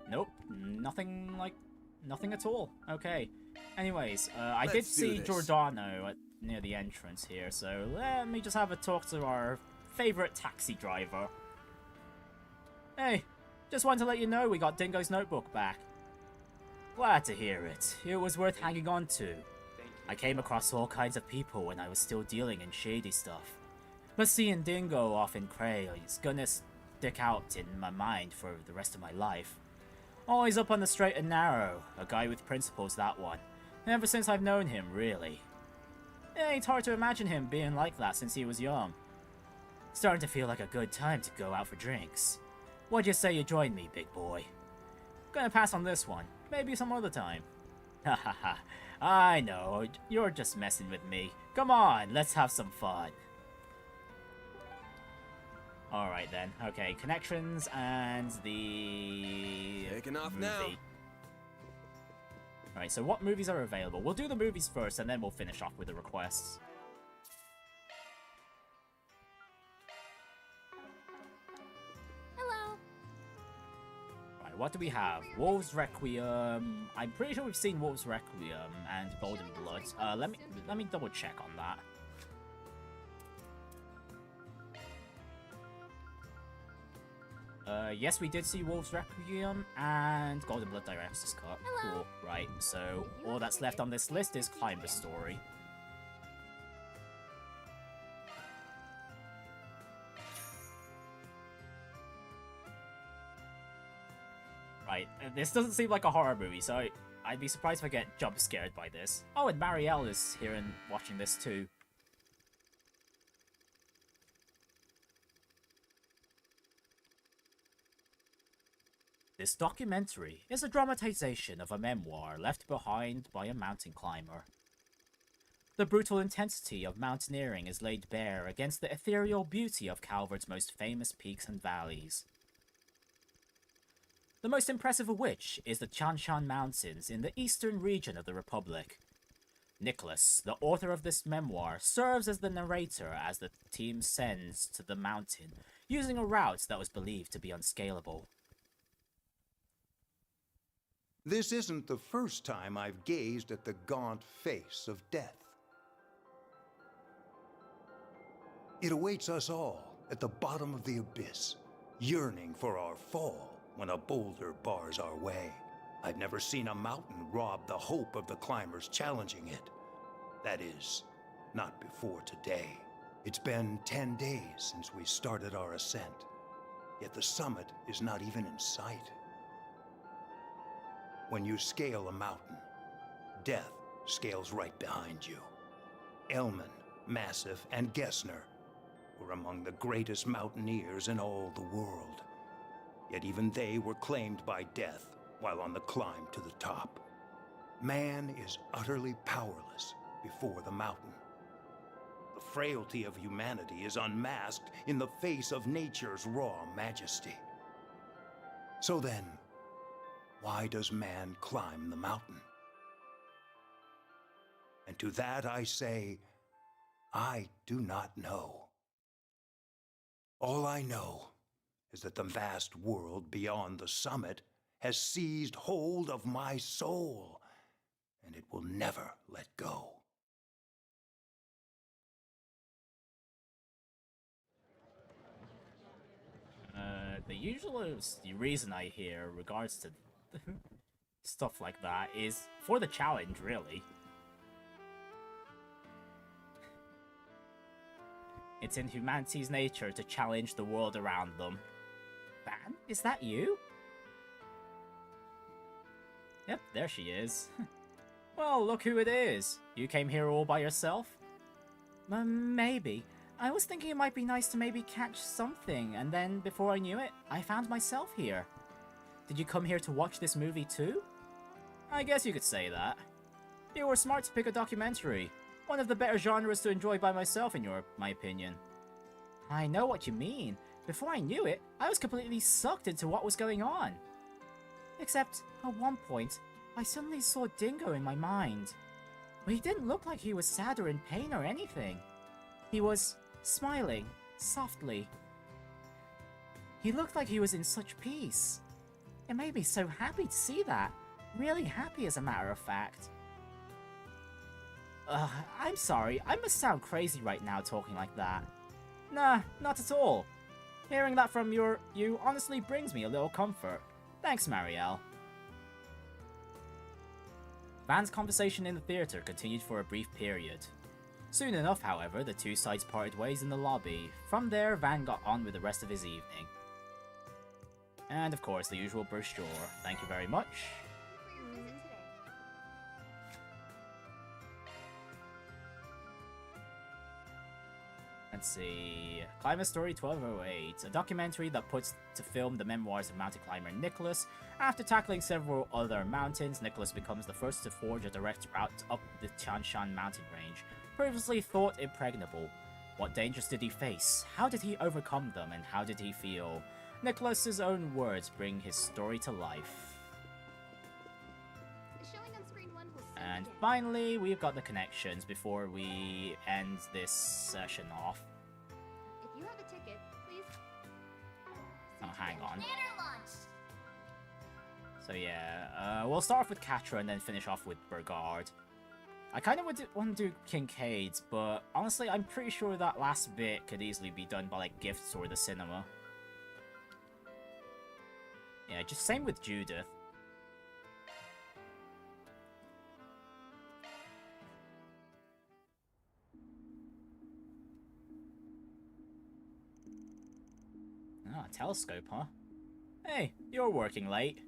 Nope, nothing at all. Okay. Anyways, I did see Giordano near the entrance here, so let me just have a talk to our favorite taxi driver. Hey, just wanted to let you know we got Dingo's notebook back. Glad to hear it. It was worth hanging on to. I came across all kinds of people when I was still dealing in shady stuff. But seeing Dingo off in Cray is gonna stick out in my mind for the rest of my life. Always up on the straight and narrow. A guy with principles, that one. Ever since I've known him, really. It ain't hard to imagine him being like that since he was young. Starting to feel like a good time to go out for drinks. What'd you say you join me, big boy? Gonna pass on this one. Maybe some other time. Ha ha ha. I know. You're just messing with me. Come on, let's have some fun. Alright then. Okay, connections and the... Taking off movie. now. Alright, so what movies are available? We'll do the movies first and then we'll finish off with the requests. Hello. Right, what do we have? Wolves Requiem. I'm pretty sure we've seen Wolves Requiem and Golden Blood. Let me double check on that. Yes, we did see Wolves Requiem and Golden Blood Director's Cut. Cool. Right, so all that's left on this list is Climber's Story. Right, this doesn't seem like a horror movie, so I'd be surprised if I get jump scared by this. Oh, and Marielle is here and watching this too. This documentary is a dramatization of a memoir left behind by a mountain climber. The brutal intensity of mountaineering is laid bare against the ethereal beauty of Calvert's most famous peaks and valleys. The most impressive of which is the Chanshan Mountains in the eastern region of the Republic. Nicholas, the author of this memoir, serves as the narrator as the team sends to the mountain, using a route that was believed to be unscalable. This isn't the first time I've gazed at the gaunt face of death. It awaits us all at the bottom of the abyss, yearning for our fall when a boulder bars our way. I've never seen a mountain rob the hope of the climbers challenging it. That is, not before today. It's been 10 days since we started our ascent, yet the summit is not even in sight. When you scale a mountain, death scales right behind you. Elman, Massif, and Gessner were among the greatest mountaineers in all the world. Yet even they were claimed by death while on the climb to the top. Man is utterly powerless before the mountain. The frailty of humanity is unmasked in the face of nature's raw majesty. So then, why does man climb the mountain? And to that I say, I do not know. All I know is that the vast world beyond the summit has seized hold of my soul, and it will never let go. The usual reason I hear regards to stuff like that is for the challenge, really. It's in humanity's nature to challenge the world around them. Van, is that you? Yep, there she is. Well, look who it is. You came here all by yourself? Maybe. I was thinking it might be nice to maybe catch something, and then before I knew it, I found myself here. Did you come here to watch this movie too? I guess you could say that. You were smart to pick a documentary. One of the better genres to enjoy by myself in my opinion. I know what you mean. Before I knew it, I was completely sucked into what was going on. Except, at one point, I suddenly saw Dingo in my mind. But he didn't look like he was sad or in pain or anything. He was smiling, softly. He looked like he was in such peace. It made me so happy to see that. Really happy, as a matter of fact. I'm sorry, I must sound crazy right now talking like that. Nah, not at all. Hearing that from you honestly brings me a little comfort. Thanks, Marielle. Van's conversation in the theater continued for a brief period. Soon enough, however, the two sides parted ways in the lobby. From there, Van got on with the rest of his evening. And of course, the usual brochure. Thank you very much. Let's see. Climber Story 1208, a documentary that puts to film the memoirs of mountain climber Nicholas. After tackling several other mountains, Nicholas becomes the first to forge a direct route up the Tianshan mountain range, previously thought impregnable. What dangers did he face? How did he overcome them? And how did he feel? Nicholas's own words bring his story to life. And finally, we've got the connections before we end this session off. If you have a ticket, please. Oh, hang on. So yeah, we'll start off with Quatre and then finish off with Bergard. I kind of want to do Kincaid's, but honestly, I'm pretty sure that last bit could easily be done by like gifts or the cinema. Yeah, just same with Judith. Ah, telescope, huh? Hey, you're working late.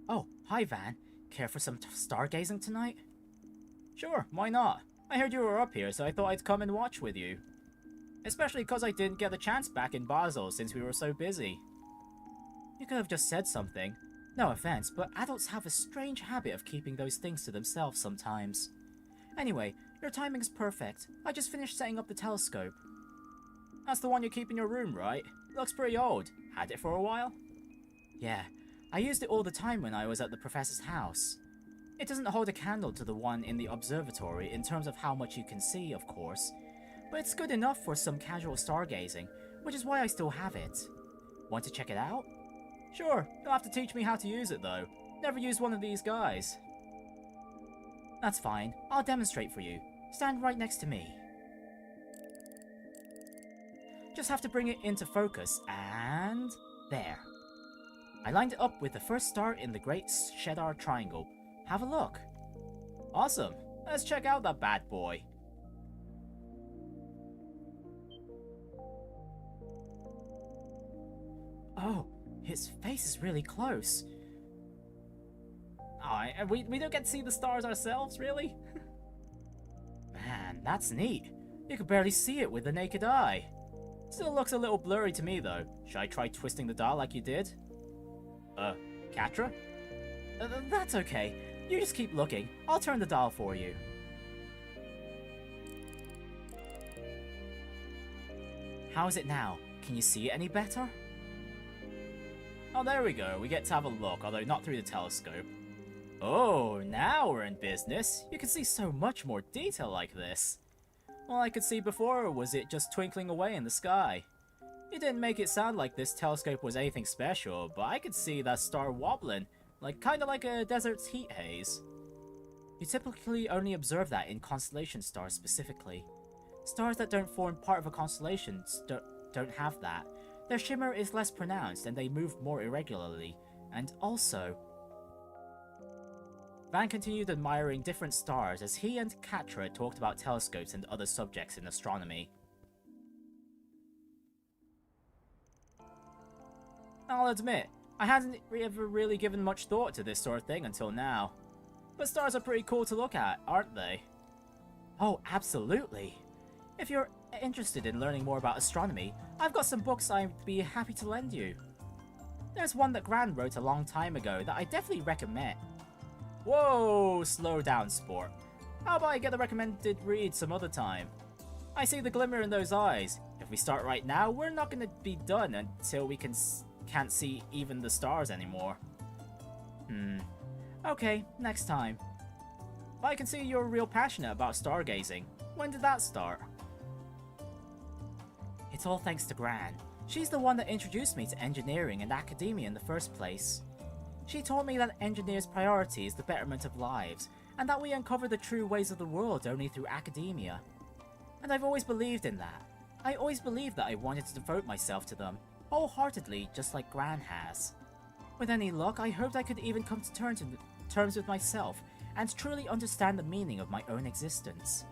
Oh, hi Van. Care for some stargazing tonight? Sure, why not? I heard you were up here, so I thought I'd come and watch with you. Especially because I didn't get the chance back in Basel since we were so busy. You could have just said something. No offense, but adults have a strange habit of keeping those things to themselves sometimes. Anyway, your timing's perfect. I just finished setting up the telescope. That's the one you keep in your room, right? Looks pretty old. Had it for a while? Yeah, I used it all the time when I was at the professor's house. It doesn't hold a candle to the one in the observatory in terms of how much you can see, of course, but it's good enough for some casual stargazing, which is why I still have it. Want to check it out? Sure, you'll have to teach me how to use it though. Never used one of these guys. That's fine, I'll demonstrate for you. Stand right next to me. Just have to bring it into focus, and... there. I lined it up with the first star in the Great Cheddar Triangle. Have a look. Awesome. Let's check out that bad boy. Oh, his face is really close. Oh, and we don't get to see the stars ourselves, really? Man, that's neat. You can barely see it with the naked eye. Still looks a little blurry to me, though. Should I try twisting the dial like you did? Quatre? That's okay. You just keep looking. I'll turn the dial for you. How is it now? Can you see it any better? Oh, there we go. We get to have a look, although not through the telescope. Oh, now we're in business. You can see so much more detail like this. All I could see before was it just twinkling away in the sky. You didn't make it sound like this telescope was anything special, but I could see that star wobbling, kinda like a desert's heat haze. You typically only observe that in constellation stars specifically. Stars that don't form part of a constellation don't have that. Their shimmer is less pronounced and they move more irregularly, and also... Van continued admiring different stars as he and Quatre talked about telescopes and other subjects in astronomy. I'll admit, I hadn't ever really given much thought to this sort of thing until now. But stars are pretty cool to look at, aren't they? Oh, absolutely. If you're interested in learning more about astronomy, I've got some books I'd be happy to lend you. There's one that Gran wrote a long time ago that I definitely recommend. Whoa, slow down, sport. How about I get the recommended read some other time? I see the glimmer in those eyes. If we start right now, we're not going to be done until we can't see even the stars anymore. Okay, next time. But I can see you're real passionate about stargazing. When did that start? It's all thanks to Gran. She's the one that introduced me to engineering and academia in the first place. She taught me that engineers' priority is the betterment of lives, and that we uncover the true ways of the world only through academia. And I've always believed in that. I always believed that I wanted to devote myself to them, wholeheartedly, just like Gran has. With any luck, I hoped I could even come to terms with myself, and truly understand the meaning of my own existence.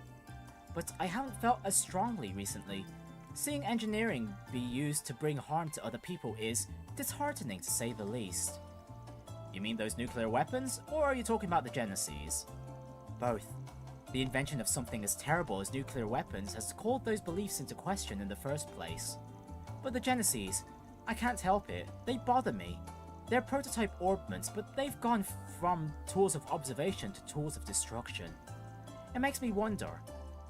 But I haven't felt as strongly recently. Seeing engineering be used to bring harm to other people is disheartening to say the least. You mean those nuclear weapons, or are you talking about the Genesis? Both. The invention of something as terrible as nuclear weapons has called those beliefs into question in the first place. But the Genesis, I can't help it, they bother me. They're prototype orbments, but they've gone from tools of observation to tools of destruction. It makes me wonder,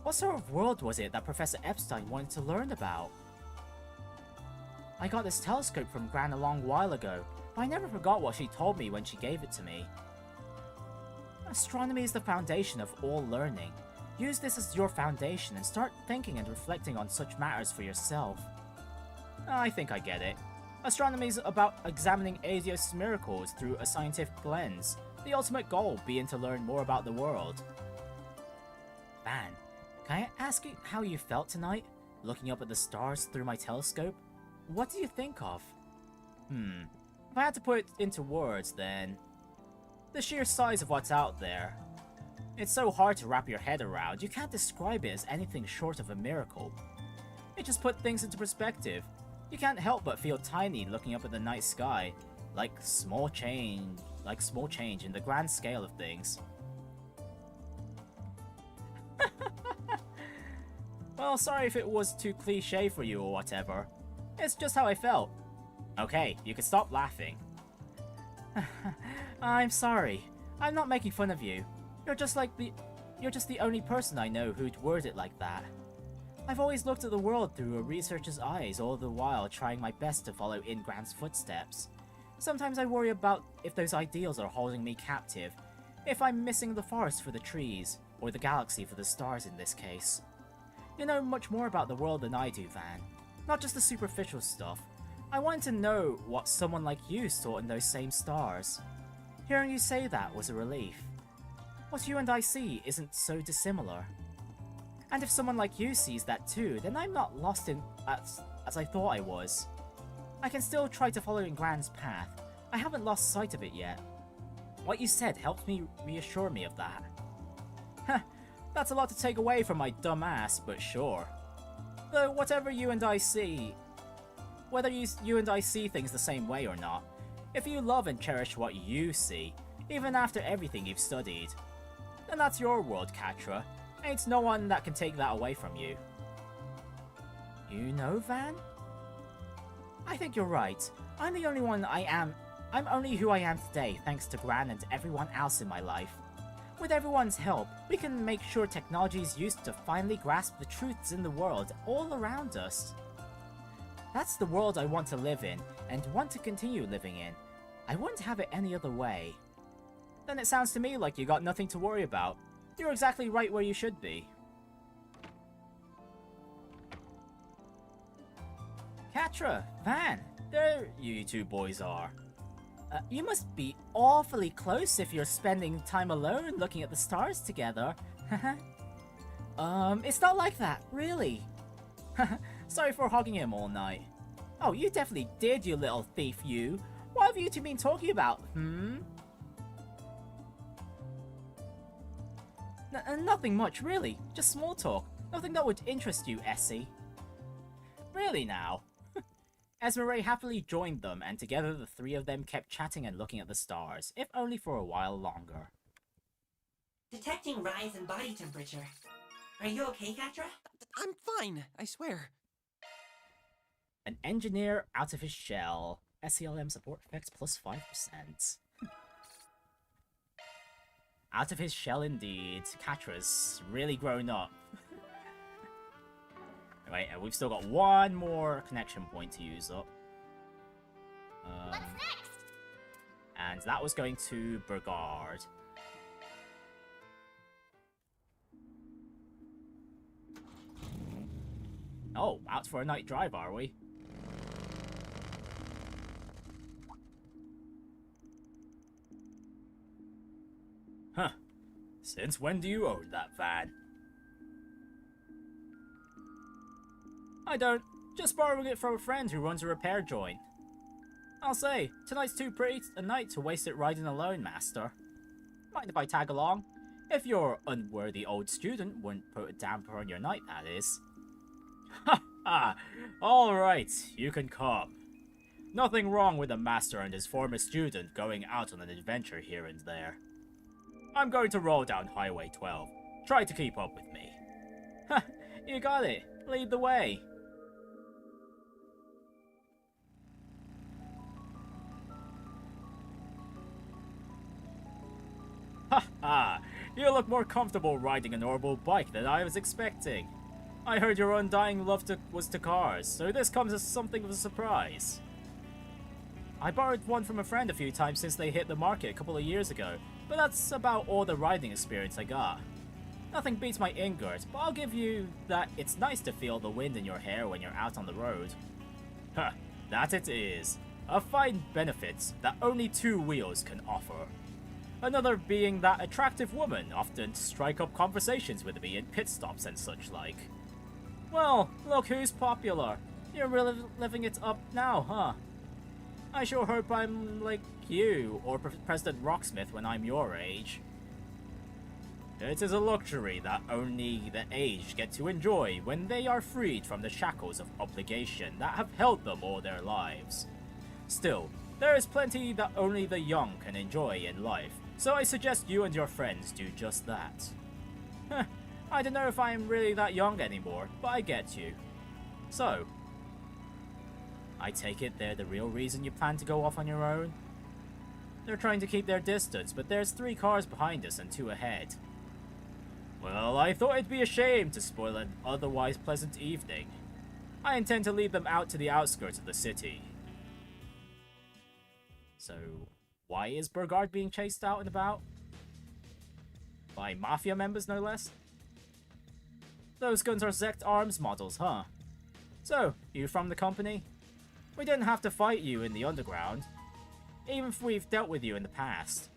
what sort of world was it that Professor Epstein wanted to learn about? I got this telescope from Gran a long while ago, but I never forgot what she told me when she gave it to me. Astronomy is the foundation of all learning. Use this as your foundation and start thinking and reflecting on such matters for yourself. I think I get it. Astronomy is about examining Asios' miracles through a scientific lens, the ultimate goal being to learn more about the world. Van, can I ask you how you felt tonight, looking up at the stars through my telescope? What do you think of? If I had to put it into words, then... the sheer size of what's out there. It's so hard to wrap your head around, you can't describe it as anything short of a miracle. It just put things into perspective. You can't help but feel tiny looking up at the night sky, like small change in the grand scale of things. Well, sorry if it was too cliche for you or whatever. It's just how I felt. Okay, you can stop laughing. I'm sorry. I'm not making fun of you. You're just the only person I know who'd word it like that. I've always looked at the world through a researcher's eyes, all the while trying my best to follow in Gran's footsteps. Sometimes I worry about if those ideals are holding me captive, if I'm missing the forest for the trees, or the galaxy for the stars in this case. You know much more about the world than I do, Van. Not just the superficial stuff. I wanted to know what someone like you saw in those same stars. Hearing you say that was a relief. What you and I see isn't so dissimilar. And if someone like you sees that too, then I'm not lost in as I thought I was. I can still try to follow in Grand's path. I haven't lost sight of it yet. What you said helped me reassure me of that. Heh, that's a lot to take away from my dumb ass, but sure. Though whatever you and I see, whether you and I see things the same way or not, if you love and cherish what you see, even after everything you've studied, then that's your world, Quatre. Ain't no one that can take that away from you. You know, Van? I think you're right. I'm the only one I am. I'm only who I am today thanks to Gran and everyone else in my life. With everyone's help, we can make sure technology is used to finally grasp the truths in the world all around us. That's the world I want to live in, and want to continue living in. I wouldn't have it any other way. Then it sounds to me like you got nothing to worry about. You're exactly right where you should be. Quatre, Van, there you two boys are. You must be awfully close if you're spending time alone looking at the stars together. It's not like that, really. Sorry for hogging him all night. Oh, you definitely did, you little thief, you. What have you two been talking about, Nothing much, really. Just small talk. Nothing that would interest you, Essie. Really now? Esmeralda happily joined them, and together the three of them kept chatting and looking at the stars, if only for a while longer. Detecting rise in body temperature. Are you okay, Quatre? I'm fine, I swear. An engineer out of his shell. SCLM support effects plus 5%. Out of his shell indeed. Quatre's really grown up. Right, and we've still got one more connection point to use up. What's next? And that was going to Bergard. Oh, out for a night drive, are we? Huh. Since when do you own that van? I don't. Just borrowing it from a friend who runs a repair joint. I'll say, tonight's too pretty a night to waste it riding alone, Master. Mind if I tag along? If your unworthy old student wouldn't put a damper on your night, that is. Ha ha! Alright, you can come. Nothing wrong with a master and his former student going out on an adventure here and there. I'm going to roll down Highway 12. Try to keep up with me. Ha! You got it. Lead the way. Ha ha! You look more comfortable riding a normal bike than I was expecting. I heard your undying love was to cars, so this comes as something of a surprise. I borrowed one from a friend a few times since they hit the market a couple of years ago, but that's about all the riding experience I got. Nothing beats my ingots, but I'll give you that it's nice to feel the wind in your hair when you're out on the road. Huh, that it is. A fine benefit that only two wheels can offer. Another being that attractive women often strike up conversations with me in pit stops and such like. Well, look who's popular. You're really living it up now, huh? I sure hope I'm like you, or President Rocksmith when I'm your age. It is a luxury that only the aged get to enjoy when they are freed from the shackles of obligation that have held them all their lives. Still, there is plenty that only the young can enjoy in life, so I suggest you and your friends do just that. Heh, I don't know if I'm really that young anymore, but I get you. So, I take it they're the real reason you plan to go off on your own? They're trying to keep their distance, but there's 3 cars behind us and 2 ahead. Well, I thought it'd be a shame to spoil an otherwise pleasant evening. I intend to lead them out to the outskirts of the city. So, why is Bergard being chased out and about? By Mafia members, no less? Those guns are Zect Arms models, huh? So, you from the company? We didn't have to fight you in the underground, even if we've dealt with you in the past.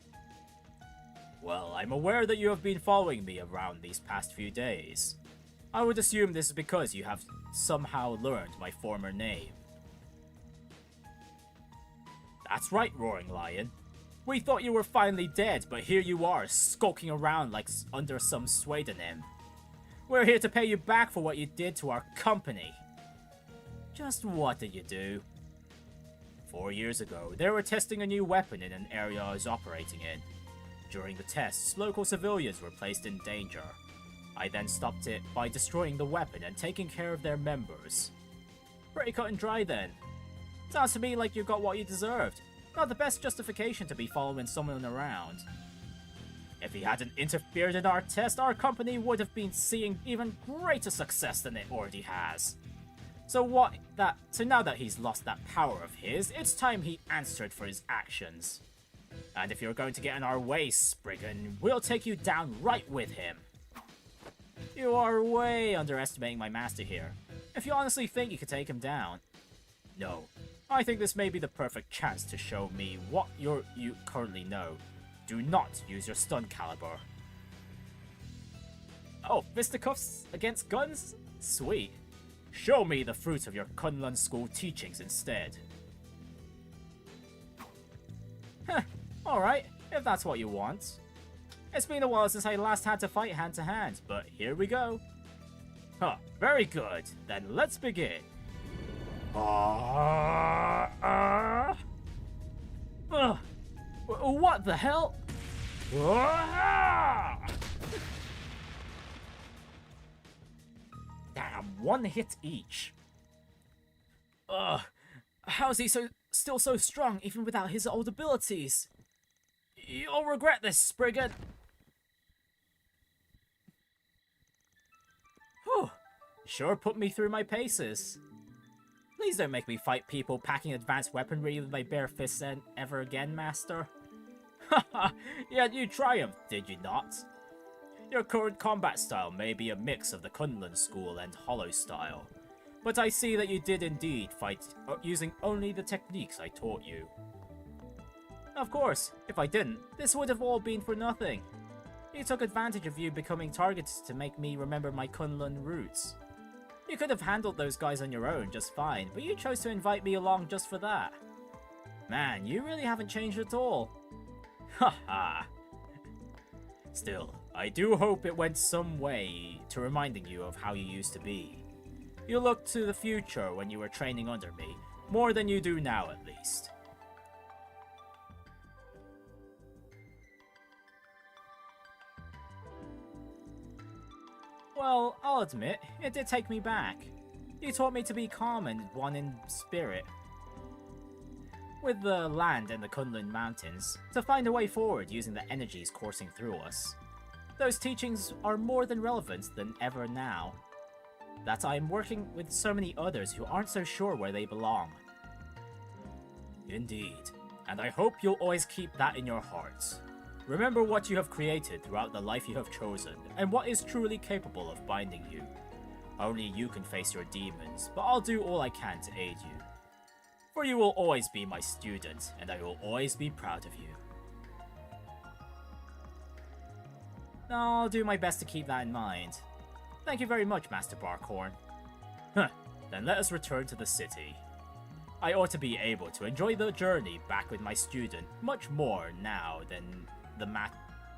Well, I'm aware that you have been following me around these past few days. I would assume this is because you have somehow learned my former name. That's right, Roaring Lion. We thought you were finally dead, but here you are, skulking around like under some pseudonym. We're here to pay you back for what you did to our company. Just what did you do? 4 years ago, they were testing a new weapon in an area I was operating in. During the tests, local civilians were placed in danger. I then stopped it by destroying the weapon and taking care of their members. Pretty cut and dry then. Sounds to me like you got what you deserved. Not the best justification to be following someone around. If he hadn't interfered in our test, our company would have been seeing even greater success than it already has. So now that he's lost that power of his, it's time he answered for his actions. And if you're going to get in our way, Spriggan, we'll take you down right with him. You are way underestimating my master here, if you honestly think you could take him down. No, I think this may be the perfect chance to show me what you currently know. Do not use your stun caliber. Oh, fisticuffs against guns? Sweet. Show me the fruit of your Kunlun school teachings instead. Heh, alright, if that's what you want. It's been a while since I last had to fight hand to hand, but here we go. Huh, very good. Then let's begin. What the hell? Damn, one hit each. How's he still so strong even without his old abilities? You'll regret this, Spriggan. Whew, sure put me through my paces. Please don't make me fight people packing advanced weaponry with my bare fists ever again, Master. Haha, yet you triumphed, did you not? Your current combat style may be a mix of the Kunlun school and Hollow style, but I see that you did indeed fight using only the techniques I taught you. Of course, if I didn't, this would have all been for nothing. You took advantage of you becoming targets to make me remember my Kunlun roots. You could have handled those guys on your own just fine, but you chose to invite me along just for that. Man, you really haven't changed at all. Haha. Still, I do hope it went some way to reminding you of how you used to be. You looked to the future when you were training under me, more than you do now at least. Well, I'll admit, it did take me back. You taught me to be calm and one in spirit. With the land and the Kunlun Mountains, to find a way forward using the energies coursing through us. Those teachings are more than relevant than ever now. That I'm working with so many others who aren't so sure where they belong. Indeed, and I hope you'll always keep that in your hearts. Remember what you have created throughout the life you have chosen, and what is truly capable of binding you. Only you can face your demons, but I'll do all I can to aid you. For you will always be my student, and I will always be proud of you. I'll do my best to keep that in mind. Thank you very much, Master Barkhorn. Huh, then let us return to the city. I ought to be able to enjoy the journey back with my student much more now than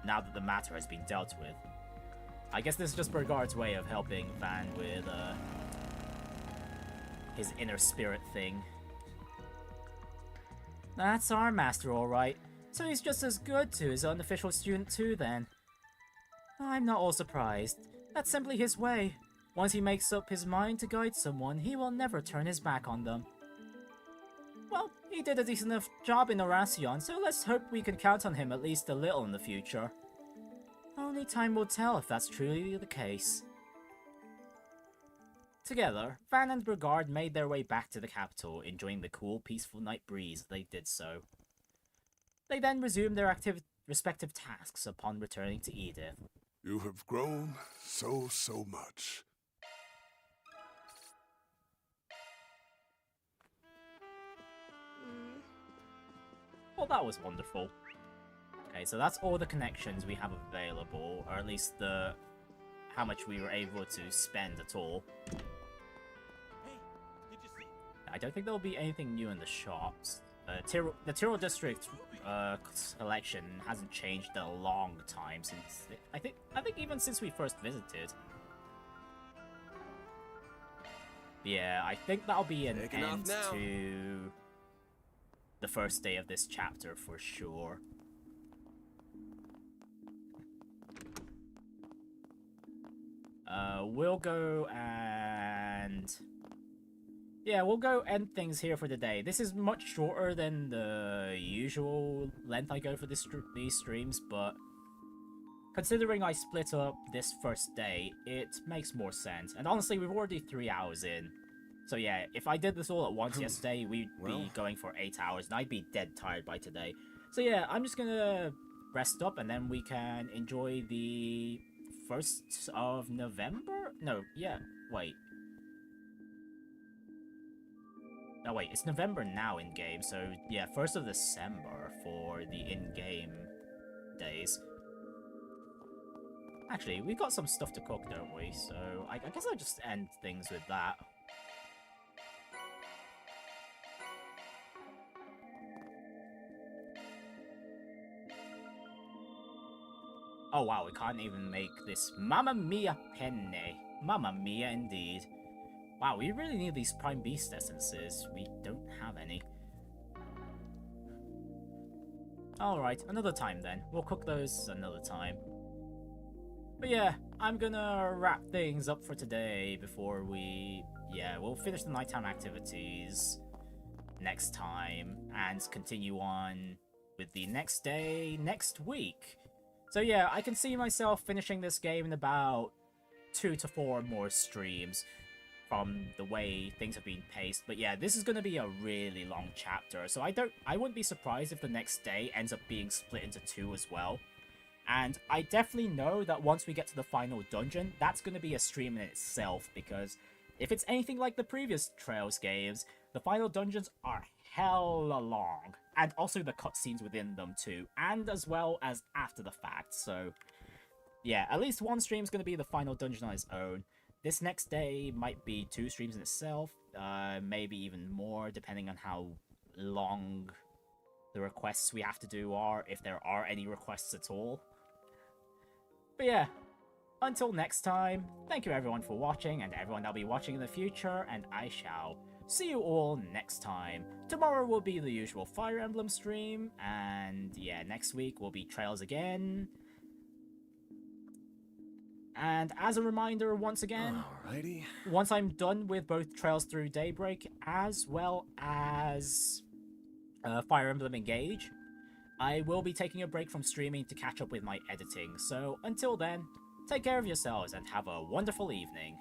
now that the matter has been dealt with. I guess this is just Bergard's way of helping Van with his inner spirit thing. That's our master, alright. So he's just as good to his unofficial student too, then. I'm not all surprised. That's simply his way. Once he makes up his mind to guide someone, he will never turn his back on them. Well, he did a decent enough job in Oracion, so let's hope we can count on him at least a little in the future. Only time will tell if that's truly the case. Together, Van and Bergard made their way back to the capital, enjoying the cool, peaceful night breeze as they did so. They then resumed their respective tasks upon returning to Edith. You have grown so much. Well, that was wonderful. Okay, so that's all the connections we have available, or at least how much we were able to spend at all. I don't think there'll be anything new in the shops. The Tyrell District collection hasn't changed in a long time since I think even since we first visited. Yeah, I think that'll be an end to the first day of this chapter for sure. We'll go and... yeah, we'll go end things here for the day. This is much shorter than the usual length I go for these streams, but considering I split up this first day, it makes more sense. And honestly, we're already 3 hours in. So yeah, if I did this all at once yesterday, we'd be going for 8 hours, and I'd be dead tired by today. So yeah, I'm just gonna rest up, and then we can enjoy the 1st of November? No, yeah, wait. No, wait, it's November now in-game, so yeah, 1st of December for the in-game days. Actually, we've got some stuff to cook, don't we? So I guess I'll just end things with that. Oh wow, we can't even make this Mamma Mia penne. Mamma Mia indeed. Wow, we really need these Prime Beast essences. We don't have any. Alright, another time then. We'll cook those another time. But yeah, I'm gonna wrap things up for today before we... yeah, we'll finish the nighttime activities next time and continue on with the next day next week. So yeah, I can see myself finishing this game in about 2 to 4 more streams from the way things have been paced. But yeah, this is going to be a really long chapter, so I wouldn't be surprised if the next day ends up being split into 2 as well. And I definitely know that once we get to the final dungeon, that's going to be a stream in itself, because if it's anything like the previous Trails games, the final dungeons are hella long, and also the cutscenes within them too, and as well as after the fact. So yeah, at least one stream's going to be the final dungeon on its own. This next day might be 2 streams in itself, maybe even more, depending on how long the requests we have to do are, if there are any requests at all. But yeah, until next time, thank you everyone for watching, and everyone that'll be watching in the future, and I shall see you all next time. Tomorrow will be the usual Fire Emblem stream, and yeah, next week will be Trails again. And as a reminder, once again, alrighty, once I'm done with both Trails Through Daybreak as well as Fire Emblem Engage, I will be taking a break from streaming to catch up with my editing. So until then, take care of yourselves and have a wonderful evening.